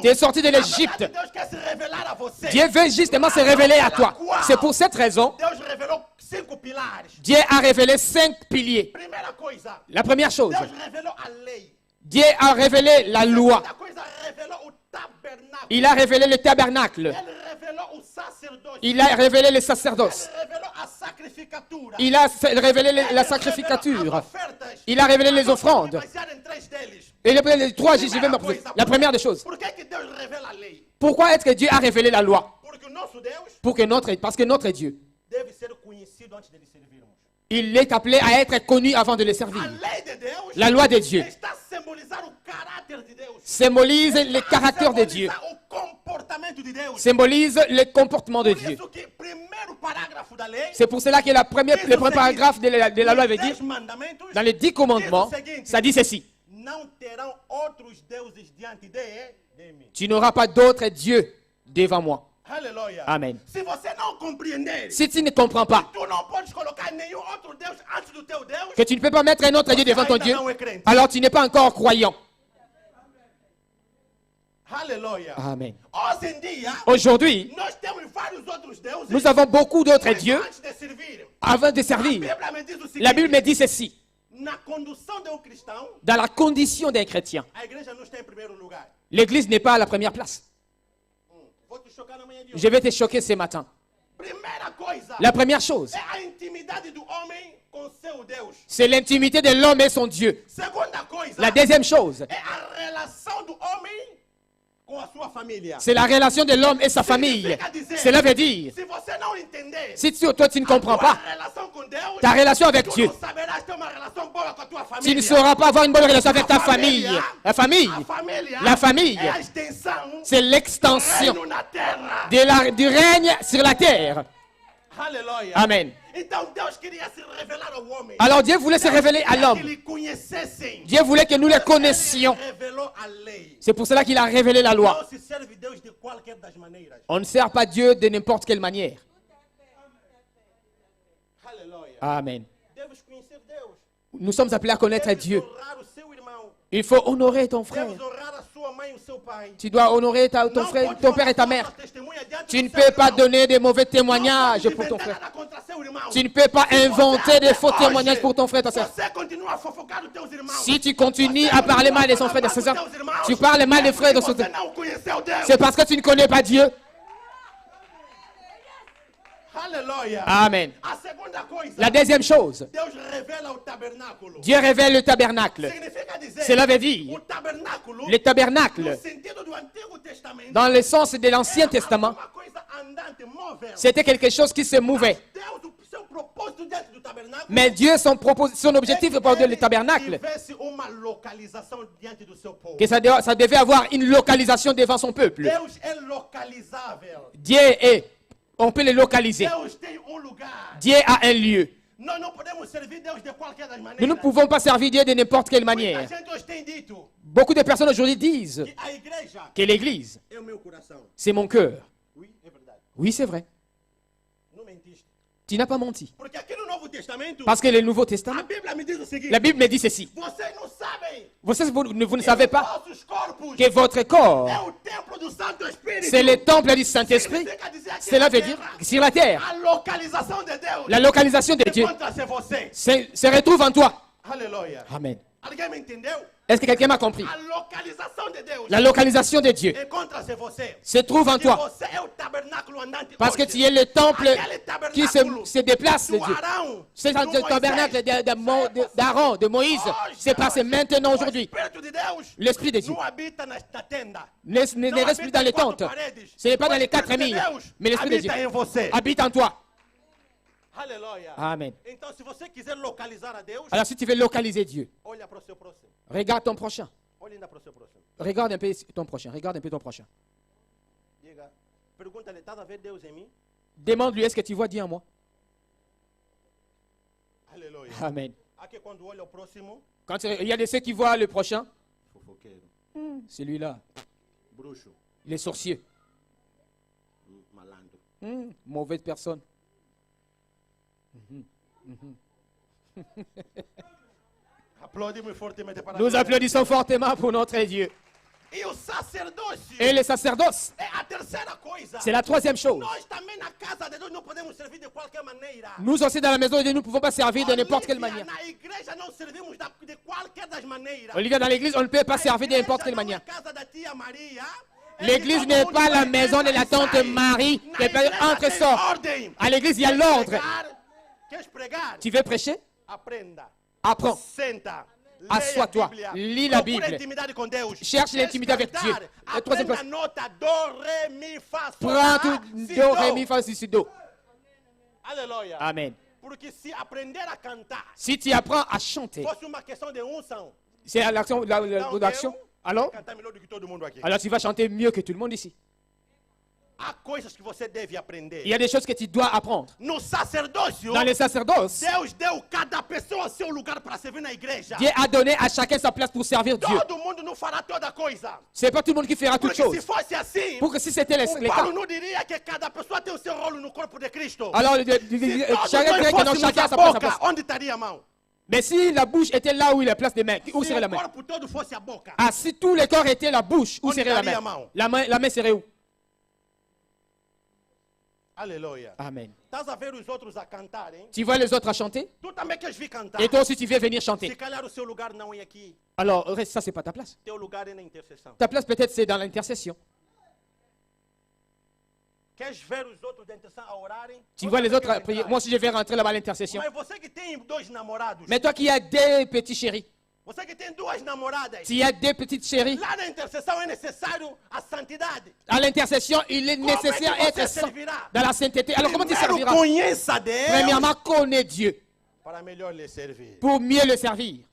[SPEAKER 2] tu es sorti de
[SPEAKER 3] na
[SPEAKER 2] l'Égypte,
[SPEAKER 3] verdade, Deus quer se revelar a você.
[SPEAKER 2] Dieu veut justement se révéler à toi. C'est pour cette raison,
[SPEAKER 3] Deus revelou 5 pilares.
[SPEAKER 2] Dieu a révélé 5 piliers.
[SPEAKER 3] Primeira coisa,
[SPEAKER 2] La première chose,
[SPEAKER 3] Deus revelou a lei.
[SPEAKER 2] Dieu a révélé la loi.
[SPEAKER 3] Segunda coisa, revelou o tabernáculo.
[SPEAKER 2] Il a révélé le tabernacle.
[SPEAKER 3] Ele revelou o sacerdócio.
[SPEAKER 2] Il a révélé le sacerdoce.
[SPEAKER 3] Ele revelou a sacrificatura.
[SPEAKER 2] Il a révélé la
[SPEAKER 3] Ele
[SPEAKER 2] sacrificature.
[SPEAKER 3] revelou as ofertas.
[SPEAKER 2] Il a révélé les offrandes.
[SPEAKER 3] Baseado em 3 deles.
[SPEAKER 2] Et les trois, j'y vais m'appeler. La première des choses.
[SPEAKER 3] Por que Deus revela a lei?
[SPEAKER 2] Pourquoi est-ce que Dieu a révélé la loi?
[SPEAKER 3] Porque o nosso Deus
[SPEAKER 2] Parce que notre Dieu,
[SPEAKER 3] deve ser conhecido antes de lhe servirmos.
[SPEAKER 2] il est appelé à être connu avant de le
[SPEAKER 3] A
[SPEAKER 2] servir.
[SPEAKER 3] lei de Deus
[SPEAKER 2] La loi de Dieu
[SPEAKER 3] está a simbolizar o caráter de Deus.
[SPEAKER 2] symbolise le caractère de Dieu,
[SPEAKER 3] Simbolizar o comportamento de Deus.
[SPEAKER 2] symbolise le comportement de
[SPEAKER 3] Por
[SPEAKER 2] Dieu.
[SPEAKER 3] isso que primeiro parágrafo da lei,
[SPEAKER 2] C'est pour cela que le premier paragraphe de la loi veut dire,
[SPEAKER 3] os 10 mandamentos,
[SPEAKER 2] dans les 10 commandements, ça dit ceci:
[SPEAKER 3] não terão outros deuses diante de mim.
[SPEAKER 2] tu n'auras pas d'autre Dieu devant moi.
[SPEAKER 3] Aleluia.
[SPEAKER 2] Amen.
[SPEAKER 3] Se você não compreender,
[SPEAKER 2] Si tu ne comprends pas
[SPEAKER 3] tu não podes colocar nenhum outro Deus antes do teu Deus,
[SPEAKER 2] que tu ne peux pas mettre un autre Dieu devant ton Dieu, alors tu n'es pas encore croyant.
[SPEAKER 3] aleluia.
[SPEAKER 2] Amen.
[SPEAKER 3] Hoje em dia,
[SPEAKER 2] Aujourd'hui,
[SPEAKER 3] nós temos vários outros deuses.
[SPEAKER 2] nous avons beaucoup d'autres
[SPEAKER 3] mas
[SPEAKER 2] dieux
[SPEAKER 3] antes de servir,
[SPEAKER 2] avant de
[SPEAKER 3] a
[SPEAKER 2] servir.
[SPEAKER 3] Bíblia me diz o seguinte,
[SPEAKER 2] La Bible me dit ceci:
[SPEAKER 3] na condução de cristão,
[SPEAKER 2] dans la condition d'un chrétien,
[SPEAKER 3] a igreja não está em primeiro lugar.
[SPEAKER 2] l'Église n'est pas à la première place.
[SPEAKER 3] Vou te chocar na manhã de hoje.
[SPEAKER 2] Je vais te choquer ce matin.
[SPEAKER 3] Primeira coisa
[SPEAKER 2] La première chose,
[SPEAKER 3] é a intimidade do homem com seu Deus.
[SPEAKER 2] c'est l'intimité de l'homme et son Dieu.
[SPEAKER 3] Segunda coisa
[SPEAKER 2] La deuxième chose,
[SPEAKER 3] é a relação do homem com a sua família.
[SPEAKER 2] c'est la relation de l'homme et sa famille. Cela veut dire,
[SPEAKER 3] Se você não entender
[SPEAKER 2] si toi tu ne comprends
[SPEAKER 3] tua
[SPEAKER 2] pas
[SPEAKER 3] relação com Deus,
[SPEAKER 2] ta relation avec
[SPEAKER 3] tu
[SPEAKER 2] Dieu,
[SPEAKER 3] não saberás ter uma relação boa com a tua
[SPEAKER 2] tu
[SPEAKER 3] família.
[SPEAKER 2] ne sauras pas avoir une bonne relation avec ta famille. La famille,
[SPEAKER 3] A família
[SPEAKER 2] La famille,
[SPEAKER 3] é a extensão
[SPEAKER 2] c'est
[SPEAKER 3] do
[SPEAKER 2] l'extension
[SPEAKER 3] reino na terra.
[SPEAKER 2] du règne sur la terre.
[SPEAKER 3] Aleluia.
[SPEAKER 2] Amen.
[SPEAKER 3] Então Deus queria se revelar ao homem.
[SPEAKER 2] Alors Dieu voulait se révéler à
[SPEAKER 3] Que
[SPEAKER 2] l'homme.
[SPEAKER 3] ele conhecessem.
[SPEAKER 2] Dieu voulait que nous les connaissions.
[SPEAKER 3] Ele revelou a lei.
[SPEAKER 2] C'est pour cela qu'il a révélé la loi.
[SPEAKER 3] Não se serve Deus de qualquer das maneiras.
[SPEAKER 2] On ne sert pas Dieu de n'importe quelle manière.
[SPEAKER 3] Aleluia.
[SPEAKER 2] Amen.
[SPEAKER 3] Deves conhecer Deus.
[SPEAKER 2] Nous sommes appelés à connaître
[SPEAKER 3] Deves
[SPEAKER 2] Dieu.
[SPEAKER 3] honrar o seu irmão.
[SPEAKER 2] Il faut honorer ton frère.
[SPEAKER 3] Deves honrar a sua mãe e o seu pai.
[SPEAKER 2] Tu dois honorer ton
[SPEAKER 3] Não
[SPEAKER 2] frère,
[SPEAKER 3] pode
[SPEAKER 2] ton père et ta
[SPEAKER 3] falar
[SPEAKER 2] mère.
[SPEAKER 3] falsa testemunha diante
[SPEAKER 2] Tu
[SPEAKER 3] do
[SPEAKER 2] ne
[SPEAKER 3] seu
[SPEAKER 2] peux pas
[SPEAKER 3] irmão.
[SPEAKER 2] donner de mauvais témoignages
[SPEAKER 3] Não pode
[SPEAKER 2] pour ton
[SPEAKER 3] inventar
[SPEAKER 2] frère.
[SPEAKER 3] nada contra seu irmão.
[SPEAKER 2] Tu ne peux pas inventer des faux
[SPEAKER 3] Hoje,
[SPEAKER 2] témoignages pour ton frère et ta soeur.
[SPEAKER 3] Você continua a fofocar dos teus irmãos.
[SPEAKER 2] Si tu continues à parler mal de son frère et de ses soeurs, tu parles mal des frères et de ses
[SPEAKER 3] Você
[SPEAKER 2] soeurs.
[SPEAKER 3] não conheceu Deus.
[SPEAKER 2] C'est parce que tu ne connais pas Dieu.
[SPEAKER 3] Aleluia.
[SPEAKER 2] Amen.
[SPEAKER 3] A segunda coisa.
[SPEAKER 2] La deuxième chose,
[SPEAKER 3] Deus revela o tabernáculo.
[SPEAKER 2] Dieu révèle le tabernacle.
[SPEAKER 3] Significa dizer,
[SPEAKER 2] Cela veut dire,
[SPEAKER 3] o tabernáculo,
[SPEAKER 2] le tabernacle,
[SPEAKER 3] no sentido do Antigo Testamento,
[SPEAKER 2] dans le sens de l'Ancien Testament,
[SPEAKER 3] uma coisa andante, móvel.
[SPEAKER 2] c'était quelque chose qui se mouvait.
[SPEAKER 3] Deus, o seu propósito dentro do tabernáculo,
[SPEAKER 2] Mais Dieu, son objectif pour le tabernacle,
[SPEAKER 3] tivesse uma localização diante do seu povo.
[SPEAKER 2] que ça devait avoir une localisation devant son peuple.
[SPEAKER 3] Deus é localizável.
[SPEAKER 2] Dieu est, on peut le localiser.
[SPEAKER 3] Deus tem lugar.
[SPEAKER 2] Dieu a un lieu.
[SPEAKER 3] Nós não podemos servir Deus de qualquer das maneiras.
[SPEAKER 2] Nous ne pouvons pas servir Dieu de n'importe quelle manière.
[SPEAKER 3] Muita gente hoje tem dito
[SPEAKER 2] Beaucoup de personnes aujourd'hui disent
[SPEAKER 3] que a igreja
[SPEAKER 2] que l'Église,
[SPEAKER 3] é o meu coração.
[SPEAKER 2] c'est mon cœur.
[SPEAKER 3] Oui, é verdade.
[SPEAKER 2] Oui, c'est vrai.
[SPEAKER 3] Não mentiste.
[SPEAKER 2] Tu n'as pas menti.
[SPEAKER 3] Porque aqui no Novo Testamento,
[SPEAKER 2] Parce que le Nouveau
[SPEAKER 3] a
[SPEAKER 2] Testament,
[SPEAKER 3] Bíblia me diz o seguinte.
[SPEAKER 2] la Bible me dit ceci.
[SPEAKER 3] Vocês não sabem
[SPEAKER 2] Vous ne savez pas
[SPEAKER 3] que os corpos
[SPEAKER 2] que votre corps,
[SPEAKER 3] é o templo do Santo Espírito.
[SPEAKER 2] c'est le temple du Saint-Esprit.
[SPEAKER 3] Significa dizer aqui
[SPEAKER 2] Cela
[SPEAKER 3] na
[SPEAKER 2] veut
[SPEAKER 3] terra,
[SPEAKER 2] dire, sur la terre,
[SPEAKER 3] a localização de Deus
[SPEAKER 2] la localisation de Dieu
[SPEAKER 3] encontra-se você.
[SPEAKER 2] se retrouve en toi.
[SPEAKER 3] Aleluia.
[SPEAKER 2] Amen.
[SPEAKER 3] Alguém me entendeu?
[SPEAKER 2] Est-ce que quelqu'un m'a compris?
[SPEAKER 3] A localização de Deus
[SPEAKER 2] La localisation de Dieu
[SPEAKER 3] encontra-se em você.
[SPEAKER 2] se trouve en
[SPEAKER 3] Que
[SPEAKER 2] toi.
[SPEAKER 3] você é o tabernáculo andante
[SPEAKER 2] Parce que
[SPEAKER 3] hoje.
[SPEAKER 2] tu es le temple
[SPEAKER 3] Aquele
[SPEAKER 2] qui
[SPEAKER 3] tabernáculo
[SPEAKER 2] se déplace de
[SPEAKER 3] do
[SPEAKER 2] Dieu.
[SPEAKER 3] Arão,
[SPEAKER 2] C'est
[SPEAKER 3] do
[SPEAKER 2] le tabernacle d'Aaron, de Moïse. C'est passé maintenant, aujourd'hui.
[SPEAKER 3] O Espírito de Deus
[SPEAKER 2] L'Esprit de Dieu
[SPEAKER 3] não habita na tenda.
[SPEAKER 2] ne reste plus dans les tentes. Ce n'est pas dans les quatre
[SPEAKER 3] Espírito de
[SPEAKER 2] milles,
[SPEAKER 3] Deus
[SPEAKER 2] mais l'Esprit de Dieu
[SPEAKER 3] habita em você.
[SPEAKER 2] habite en toi.
[SPEAKER 3] Aleluia.
[SPEAKER 2] Amen.
[SPEAKER 3] Então, se você quiser localizar a Deus,
[SPEAKER 2] Alors si tu veux localiser Dieu,
[SPEAKER 3] olha para o seu próximo.
[SPEAKER 2] regarde ton prochain.
[SPEAKER 3] Olha ainda para o seu próximo.
[SPEAKER 2] Regarde un peu ton prochain. Regarde un peu ton prochain.
[SPEAKER 3] Diga, pergunta-lhe, estás a ver Deus em mim?
[SPEAKER 2] Demande-lui, est-ce que tu vois Dieu en moi?
[SPEAKER 3] Aleluia.
[SPEAKER 2] Amen.
[SPEAKER 3] Aqui quando olha o próximo,
[SPEAKER 2] Quand il y a de ceux qui voient le prochain,
[SPEAKER 3] fofoqueiro,
[SPEAKER 2] celui-là,
[SPEAKER 3] bruxo,
[SPEAKER 2] il est sorcieux,
[SPEAKER 3] malandro.
[SPEAKER 2] mauvaise personne.
[SPEAKER 3] Aplaude-me fortemente para
[SPEAKER 2] Nous
[SPEAKER 3] Deus.
[SPEAKER 2] applaudissons fortement pour notre Dieu.
[SPEAKER 3] E o sacerdócio
[SPEAKER 2] Et le sacerdoce,
[SPEAKER 3] é a terceira coisa.
[SPEAKER 2] c'est la troisième chose.
[SPEAKER 3] Nós também na casa de Deus não podemos servir de qualquer maneira.
[SPEAKER 2] Nous aussi dans la maison de Dieu, nous ne pouvons pas servir de n'importe quelle
[SPEAKER 3] Olivia,
[SPEAKER 2] manière.
[SPEAKER 3] na igreja não servimos de qualquer das maneiras.
[SPEAKER 2] Olivia, dans l'église, on ne peut pas servir de n'importe quelle
[SPEAKER 3] A igreja
[SPEAKER 2] manière.
[SPEAKER 3] não é casa da tia Maria.
[SPEAKER 2] L'église n'est pas la maison de la tante Marie qui entre et sort. À l'église, il y a l'ordre.
[SPEAKER 3] Queres pregar?
[SPEAKER 2] Tu veux prêcher?
[SPEAKER 3] Aprenda.
[SPEAKER 2] Apprends.
[SPEAKER 3] Senta.
[SPEAKER 2] Assois-toi. Lis la
[SPEAKER 3] Procura
[SPEAKER 2] Bible.
[SPEAKER 3] intimidade com Deus.
[SPEAKER 2] Cherche l'intimité avec Dieu. La troisième
[SPEAKER 3] Aprenda a
[SPEAKER 2] place.
[SPEAKER 3] nota do, ré, mi, fá, sol,
[SPEAKER 2] Prends
[SPEAKER 3] lá,
[SPEAKER 2] tout
[SPEAKER 3] si,
[SPEAKER 2] do, ré, mi, fa, si, si, do.
[SPEAKER 3] Aleluia.
[SPEAKER 2] Amen.
[SPEAKER 3] Porque se aprender a cantar
[SPEAKER 2] Si tu apprends à chanter,
[SPEAKER 3] fosse uma questão de unção,
[SPEAKER 2] c'est l'action,
[SPEAKER 3] então
[SPEAKER 2] l'action.
[SPEAKER 3] eu
[SPEAKER 2] Alors,
[SPEAKER 3] cantar melhor do que todo mundo aqui.
[SPEAKER 2] alors tu vas chanter mieux que tout le monde ici.
[SPEAKER 3] Há coisas que você deve aprender.
[SPEAKER 2] Il y a des choses que tu dois apprendre.
[SPEAKER 3] No sacerdócio,
[SPEAKER 2] Dans les sacerdoces,
[SPEAKER 3] Deus deu cada pessoa seu lugar para servir na igreja.
[SPEAKER 2] Dieu a donné à chacun sa place pour servir Dieu.
[SPEAKER 3] Todo mundo não fará toda coisa.
[SPEAKER 2] C'est pas tout le monde qui fera toutes
[SPEAKER 3] Porque se
[SPEAKER 2] choses.
[SPEAKER 3] fosse assim,
[SPEAKER 2] Pour que si c'était les cas,
[SPEAKER 3] Paulo não diria que cada pessoa tem o seu rolo no corpo de Cristo.
[SPEAKER 2] alors
[SPEAKER 3] Se
[SPEAKER 2] chacun
[SPEAKER 3] todos
[SPEAKER 2] dirait que non,
[SPEAKER 3] nós
[SPEAKER 2] chacun a
[SPEAKER 3] fôssemos
[SPEAKER 2] sa
[SPEAKER 3] a
[SPEAKER 2] place, sa
[SPEAKER 3] boca,
[SPEAKER 2] place.
[SPEAKER 3] onde estaria a mão?
[SPEAKER 2] Mais si la bouche était là où il y a la place des mains, où
[SPEAKER 3] Se
[SPEAKER 2] serait la
[SPEAKER 3] o
[SPEAKER 2] main?
[SPEAKER 3] corpo todo fosse a boca,
[SPEAKER 2] Ah, si tous les corps étaient la bouche, où
[SPEAKER 3] On
[SPEAKER 2] serait la
[SPEAKER 3] estaria a
[SPEAKER 2] main?
[SPEAKER 3] mão.
[SPEAKER 2] La main serait où?
[SPEAKER 3] aleluia.
[SPEAKER 2] Amen.
[SPEAKER 3] Estás a ver os outros a cantarem?
[SPEAKER 2] Tu vois les autres à chanter?
[SPEAKER 3] Tu também queres vir cantar?
[SPEAKER 2] Et toi aussi tu viens venir
[SPEAKER 3] Se
[SPEAKER 2] chanter.
[SPEAKER 3] calhar o seu lugar não é aqui.
[SPEAKER 2] Alors, ça c'est pas ta place.
[SPEAKER 3] Teu lugar é na intercessão.
[SPEAKER 2] Ta place peut-être c'est dans l'intercession.
[SPEAKER 3] Queres ver os outros da intercessão a orarem?
[SPEAKER 2] Tu vois les autres à prier. Moi aussi je vais rentrer là-bas à l'intercession.
[SPEAKER 3] Mas você que tem dois namorados,
[SPEAKER 2] Mais toi qui as des petits chéris,
[SPEAKER 3] você que tem duas namoradas,
[SPEAKER 2] tu as des petites chéries,
[SPEAKER 3] lá na intercessão é necessário a santidade.
[SPEAKER 2] à l'intercession, il est nécessaire
[SPEAKER 3] Comment
[SPEAKER 2] d'être
[SPEAKER 3] você
[SPEAKER 2] saint
[SPEAKER 3] servirá?
[SPEAKER 2] dans la sainteté. Alors comment tu
[SPEAKER 3] Primeiro
[SPEAKER 2] serviras?
[SPEAKER 3] conheça Deus
[SPEAKER 2] Premièrement, connais Dieu
[SPEAKER 3] para melhor lhe servir.
[SPEAKER 2] pour mieux le servir.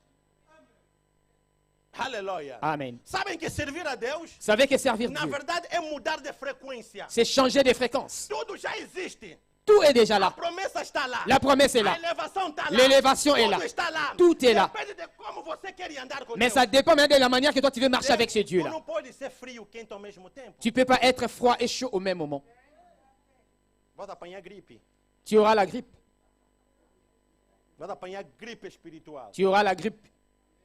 [SPEAKER 3] Aleluia.
[SPEAKER 2] Amen.
[SPEAKER 3] Sabem que servir a Deus,
[SPEAKER 2] Vous savez que servir
[SPEAKER 3] na
[SPEAKER 2] Dieu,
[SPEAKER 3] verdade, é mudar de frequência.
[SPEAKER 2] c'est changer de fréquence.
[SPEAKER 3] Tudo já existe.
[SPEAKER 2] Tout est déjà
[SPEAKER 3] A
[SPEAKER 2] là.
[SPEAKER 3] promessa está lá.
[SPEAKER 2] La promesse est
[SPEAKER 3] A
[SPEAKER 2] là.
[SPEAKER 3] elevação está lá.
[SPEAKER 2] L'élévation est
[SPEAKER 3] Tudo
[SPEAKER 2] là.
[SPEAKER 3] está lá.
[SPEAKER 2] Tout est là.
[SPEAKER 3] Depende de como você quer andar com
[SPEAKER 2] Mais
[SPEAKER 3] Deus.
[SPEAKER 2] ça dépend même de la manière que toi tu veux marcher avec ce
[SPEAKER 3] Tu
[SPEAKER 2] Dieu-là.
[SPEAKER 3] não pode ser frio e quente ao mesmo tempo.
[SPEAKER 2] Tu ne peux pas être froid et chaud au même moment.
[SPEAKER 3] Vai apanhar gripe.
[SPEAKER 2] Tu auras la grippe.
[SPEAKER 3] Vai apanhar gripe espiritual.
[SPEAKER 2] Tu auras la grippe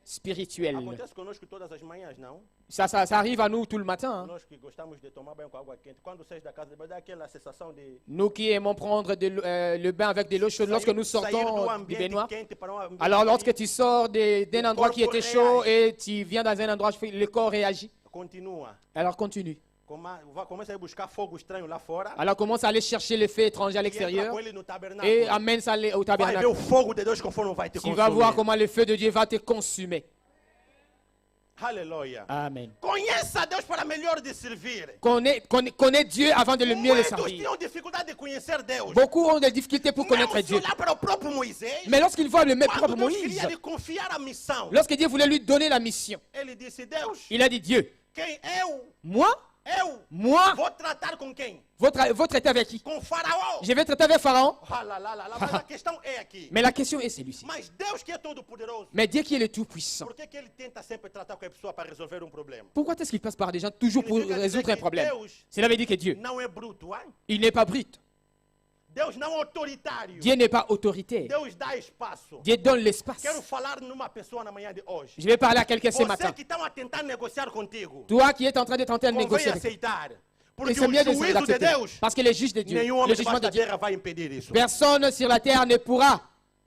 [SPEAKER 2] spirituelle.
[SPEAKER 3] Acontece conosco todas as manhãs, não?
[SPEAKER 2] Ça arrive à nous tout le matin. Hein.
[SPEAKER 3] Nós que gostamos de tomar banho com água quente. Quando sais da casa de banho, dá aquela sensação de
[SPEAKER 2] Nous qui aimons prendre le bain avec de l'eau chaude lorsque nous
[SPEAKER 3] sair do
[SPEAKER 2] sortons du
[SPEAKER 3] ambiente
[SPEAKER 2] baignoire.
[SPEAKER 3] quente para um ambiente
[SPEAKER 2] Alors lorsque
[SPEAKER 3] frio.
[SPEAKER 2] tu sors d'un endroit qui était chaud et tu viens dans un endroit frais, le corps réagit.
[SPEAKER 3] Continua.
[SPEAKER 2] Alors continue.
[SPEAKER 3] Começa a buscar fogo estranho lá fora.
[SPEAKER 2] Alors commence à aller chercher le feu étranger à
[SPEAKER 3] E entra
[SPEAKER 2] l'extérieur
[SPEAKER 3] com ele no tabernáculo.
[SPEAKER 2] et amène ça au
[SPEAKER 3] Vai ver
[SPEAKER 2] tabernacle.
[SPEAKER 3] o fogo de Deus conforme vai te
[SPEAKER 2] Tu vas voir
[SPEAKER 3] consumir.
[SPEAKER 2] comment le feu de Dieu va te consumer.
[SPEAKER 3] Aleluia.
[SPEAKER 2] Amen.
[SPEAKER 3] Conheça Deus para melhor de servir.
[SPEAKER 2] Connais Dieu avant de le mieux le
[SPEAKER 3] Muitos
[SPEAKER 2] servir.
[SPEAKER 3] tinham dificuldade de conhecer Deus.
[SPEAKER 2] Beaucoup ont des difficultés pour connaître
[SPEAKER 3] Mesmo se
[SPEAKER 2] Dieu.
[SPEAKER 3] olhar para o próprio Moisés,
[SPEAKER 2] Mais lorsqu'il voit le même propre
[SPEAKER 3] quando Deus
[SPEAKER 2] Moïse,
[SPEAKER 3] queria lhe confiar a missão,
[SPEAKER 2] lorsque Dieu voulait lui donner la mission,
[SPEAKER 3] ele disse: Deus,
[SPEAKER 2] il a dit Dieu,
[SPEAKER 3] quem
[SPEAKER 2] moi,
[SPEAKER 3] eu vou tratar com quem?
[SPEAKER 2] vou traiter avec qui?
[SPEAKER 3] Com Faraó.
[SPEAKER 2] Je vais traiter avec Pharaon.
[SPEAKER 3] Ah, lá, lá, lá, lá. Mas a questão é aqui.
[SPEAKER 2] Mais la question est celui-ci.
[SPEAKER 3] Mas Deus que é todo poderoso,
[SPEAKER 2] Mais Dieu qui est le Tout-Puissant,
[SPEAKER 3] por que ele tenta sempre tratar com a pessoa para resolver um problema?
[SPEAKER 2] pourquoi est-ce qu'il passe par des gens toujours pour résoudre un problème? Cela veut dire que Dieu,
[SPEAKER 3] Não é bruto, hein?
[SPEAKER 2] il n'est pas brut.
[SPEAKER 3] Deus não é autoritário.
[SPEAKER 2] Dieu n'est pas autoritaire.
[SPEAKER 3] Deus dá espaço.
[SPEAKER 2] Dieu donne l'espace.
[SPEAKER 3] Quero falar numa pessoa na manhã de hoje.
[SPEAKER 2] Je vais parler à quelqu'un ce
[SPEAKER 3] Você
[SPEAKER 2] matin.
[SPEAKER 3] que estão a tentar negociar contigo,
[SPEAKER 2] Toi qui es en train de tenter de
[SPEAKER 3] convém
[SPEAKER 2] négocier avec
[SPEAKER 3] aceitar.
[SPEAKER 2] Et
[SPEAKER 3] Porque
[SPEAKER 2] c'est
[SPEAKER 3] o
[SPEAKER 2] mieux de
[SPEAKER 3] juízo de
[SPEAKER 2] l'accepter.
[SPEAKER 3] Deus,
[SPEAKER 2] Parce que le juge de Dieu,
[SPEAKER 3] nenhum
[SPEAKER 2] le
[SPEAKER 3] homem
[SPEAKER 2] jugement
[SPEAKER 3] debaixo
[SPEAKER 2] de
[SPEAKER 3] da
[SPEAKER 2] Dieu,
[SPEAKER 3] terra vai impedir isso.
[SPEAKER 2] personne sur la terre ne pourra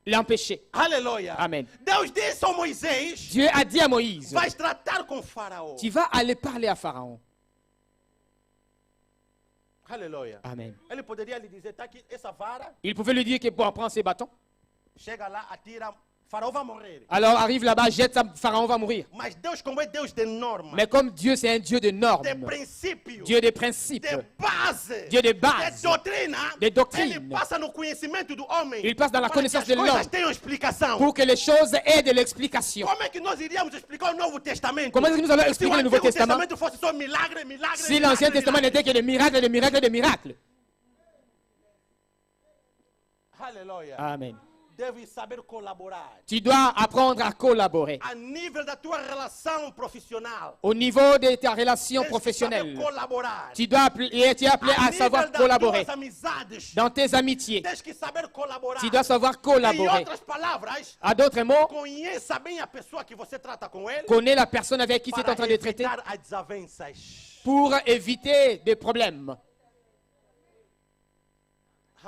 [SPEAKER 2] l'empêcher.
[SPEAKER 3] Aleluia.
[SPEAKER 2] Amen.
[SPEAKER 3] Deus disse ao Moisés:
[SPEAKER 2] Dieu a dit à Moïse,
[SPEAKER 3] vais tratar com Faraó.
[SPEAKER 2] tu vas aller parler à Pharaon.
[SPEAKER 3] Aleluia.
[SPEAKER 2] Amen.
[SPEAKER 3] Ele poderia lhe dizer: tá aqui essa vara,
[SPEAKER 2] Il pouvait lui dire que bon, prends ses bâtons.
[SPEAKER 3] chega lá, atira, Faraó vai morrer.
[SPEAKER 2] Alors arrive là-bas, jette ça, Pharaon va mourir.
[SPEAKER 3] Mas Deus, como é Deus de norma,
[SPEAKER 2] Mais comme Dieu, c'est un Dieu de normes,
[SPEAKER 3] de princípio,
[SPEAKER 2] Dieu de principes,
[SPEAKER 3] de base,
[SPEAKER 2] Dieu de
[SPEAKER 3] de
[SPEAKER 2] base,
[SPEAKER 3] doutrina,
[SPEAKER 2] de doctrine.
[SPEAKER 3] ele passa no conhecimento do homem.
[SPEAKER 2] Il passe dans la
[SPEAKER 3] para que
[SPEAKER 2] connaissance
[SPEAKER 3] as
[SPEAKER 2] de
[SPEAKER 3] coisas
[SPEAKER 2] l'homme
[SPEAKER 3] tenham explicação.
[SPEAKER 2] pour que les choses aient de l'explication.
[SPEAKER 3] Como é que nós iríamos explicar o Novo Testamento?
[SPEAKER 2] Comment est-ce que nous allons
[SPEAKER 3] Se o
[SPEAKER 2] expliquer le Nouveau
[SPEAKER 3] Antigo
[SPEAKER 2] Testament
[SPEAKER 3] Testamento fosse só milagre, milagre,
[SPEAKER 2] si l'Ancien
[SPEAKER 3] milagre,
[SPEAKER 2] Testament
[SPEAKER 3] milagre.
[SPEAKER 2] n'était que des miracles, des miracles, des miracles?
[SPEAKER 3] Aleluia.
[SPEAKER 2] Amen.
[SPEAKER 3] Deve saber colaborar.
[SPEAKER 2] Tu dois apprendre à collaborer.
[SPEAKER 3] A nível da tua relação profissional.
[SPEAKER 2] Au niveau de ta relation
[SPEAKER 3] Tens que
[SPEAKER 2] professionnelle,
[SPEAKER 3] saber colaborar.
[SPEAKER 2] tu es appelé
[SPEAKER 3] A
[SPEAKER 2] à savoir
[SPEAKER 3] nível das
[SPEAKER 2] collaborer.
[SPEAKER 3] tuas amizades.
[SPEAKER 2] Dans tes amitiés,
[SPEAKER 3] Tens que saber colaborar.
[SPEAKER 2] tu dois savoir
[SPEAKER 3] Em
[SPEAKER 2] collaborer.
[SPEAKER 3] outras palavras,
[SPEAKER 2] À d'autres mots,
[SPEAKER 3] conheça bem a pessoa que você trata com ele
[SPEAKER 2] connais la personne avec qui tu es en
[SPEAKER 3] para
[SPEAKER 2] train de traiter
[SPEAKER 3] evitar as desavenças.
[SPEAKER 2] pour éviter des problèmes.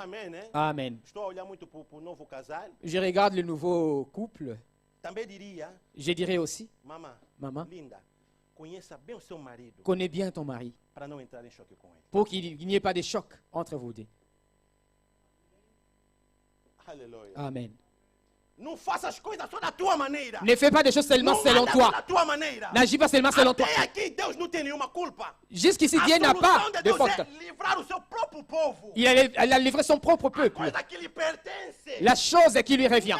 [SPEAKER 3] Amém, né?
[SPEAKER 2] Amen.
[SPEAKER 3] Estou a olhar muito para o novo casal.
[SPEAKER 2] Je regarde le nouveau couple.
[SPEAKER 3] Também diria,
[SPEAKER 2] Je dirais aussi,
[SPEAKER 3] mamãe,
[SPEAKER 2] maman,
[SPEAKER 3] linda, conheça bem o seu marido
[SPEAKER 2] connais bien ton mari
[SPEAKER 3] para não entrar em choque com ele.
[SPEAKER 2] pour qu'il n'y ait pas de choc entre vous deux.
[SPEAKER 3] Aleluia.
[SPEAKER 2] Amen.
[SPEAKER 3] Não faça as coisas só da tua maneira.
[SPEAKER 2] Ne fais pas des choses seulement
[SPEAKER 3] Não
[SPEAKER 2] selon
[SPEAKER 3] anda
[SPEAKER 2] toi.
[SPEAKER 3] da tua maneira.
[SPEAKER 2] N'agis pas seulement selon toi.
[SPEAKER 3] Até aqui Deus não tem nenhuma culpa.
[SPEAKER 2] Jusqu'ici,
[SPEAKER 3] A
[SPEAKER 2] Dieu n'a pas
[SPEAKER 3] solução de
[SPEAKER 2] de
[SPEAKER 3] Deus
[SPEAKER 2] faute.
[SPEAKER 3] é livrar o seu próprio povo.
[SPEAKER 2] Elle a livré son propre peuple.
[SPEAKER 3] Coisa que lhe pertence.
[SPEAKER 2] La chose qui lui revient.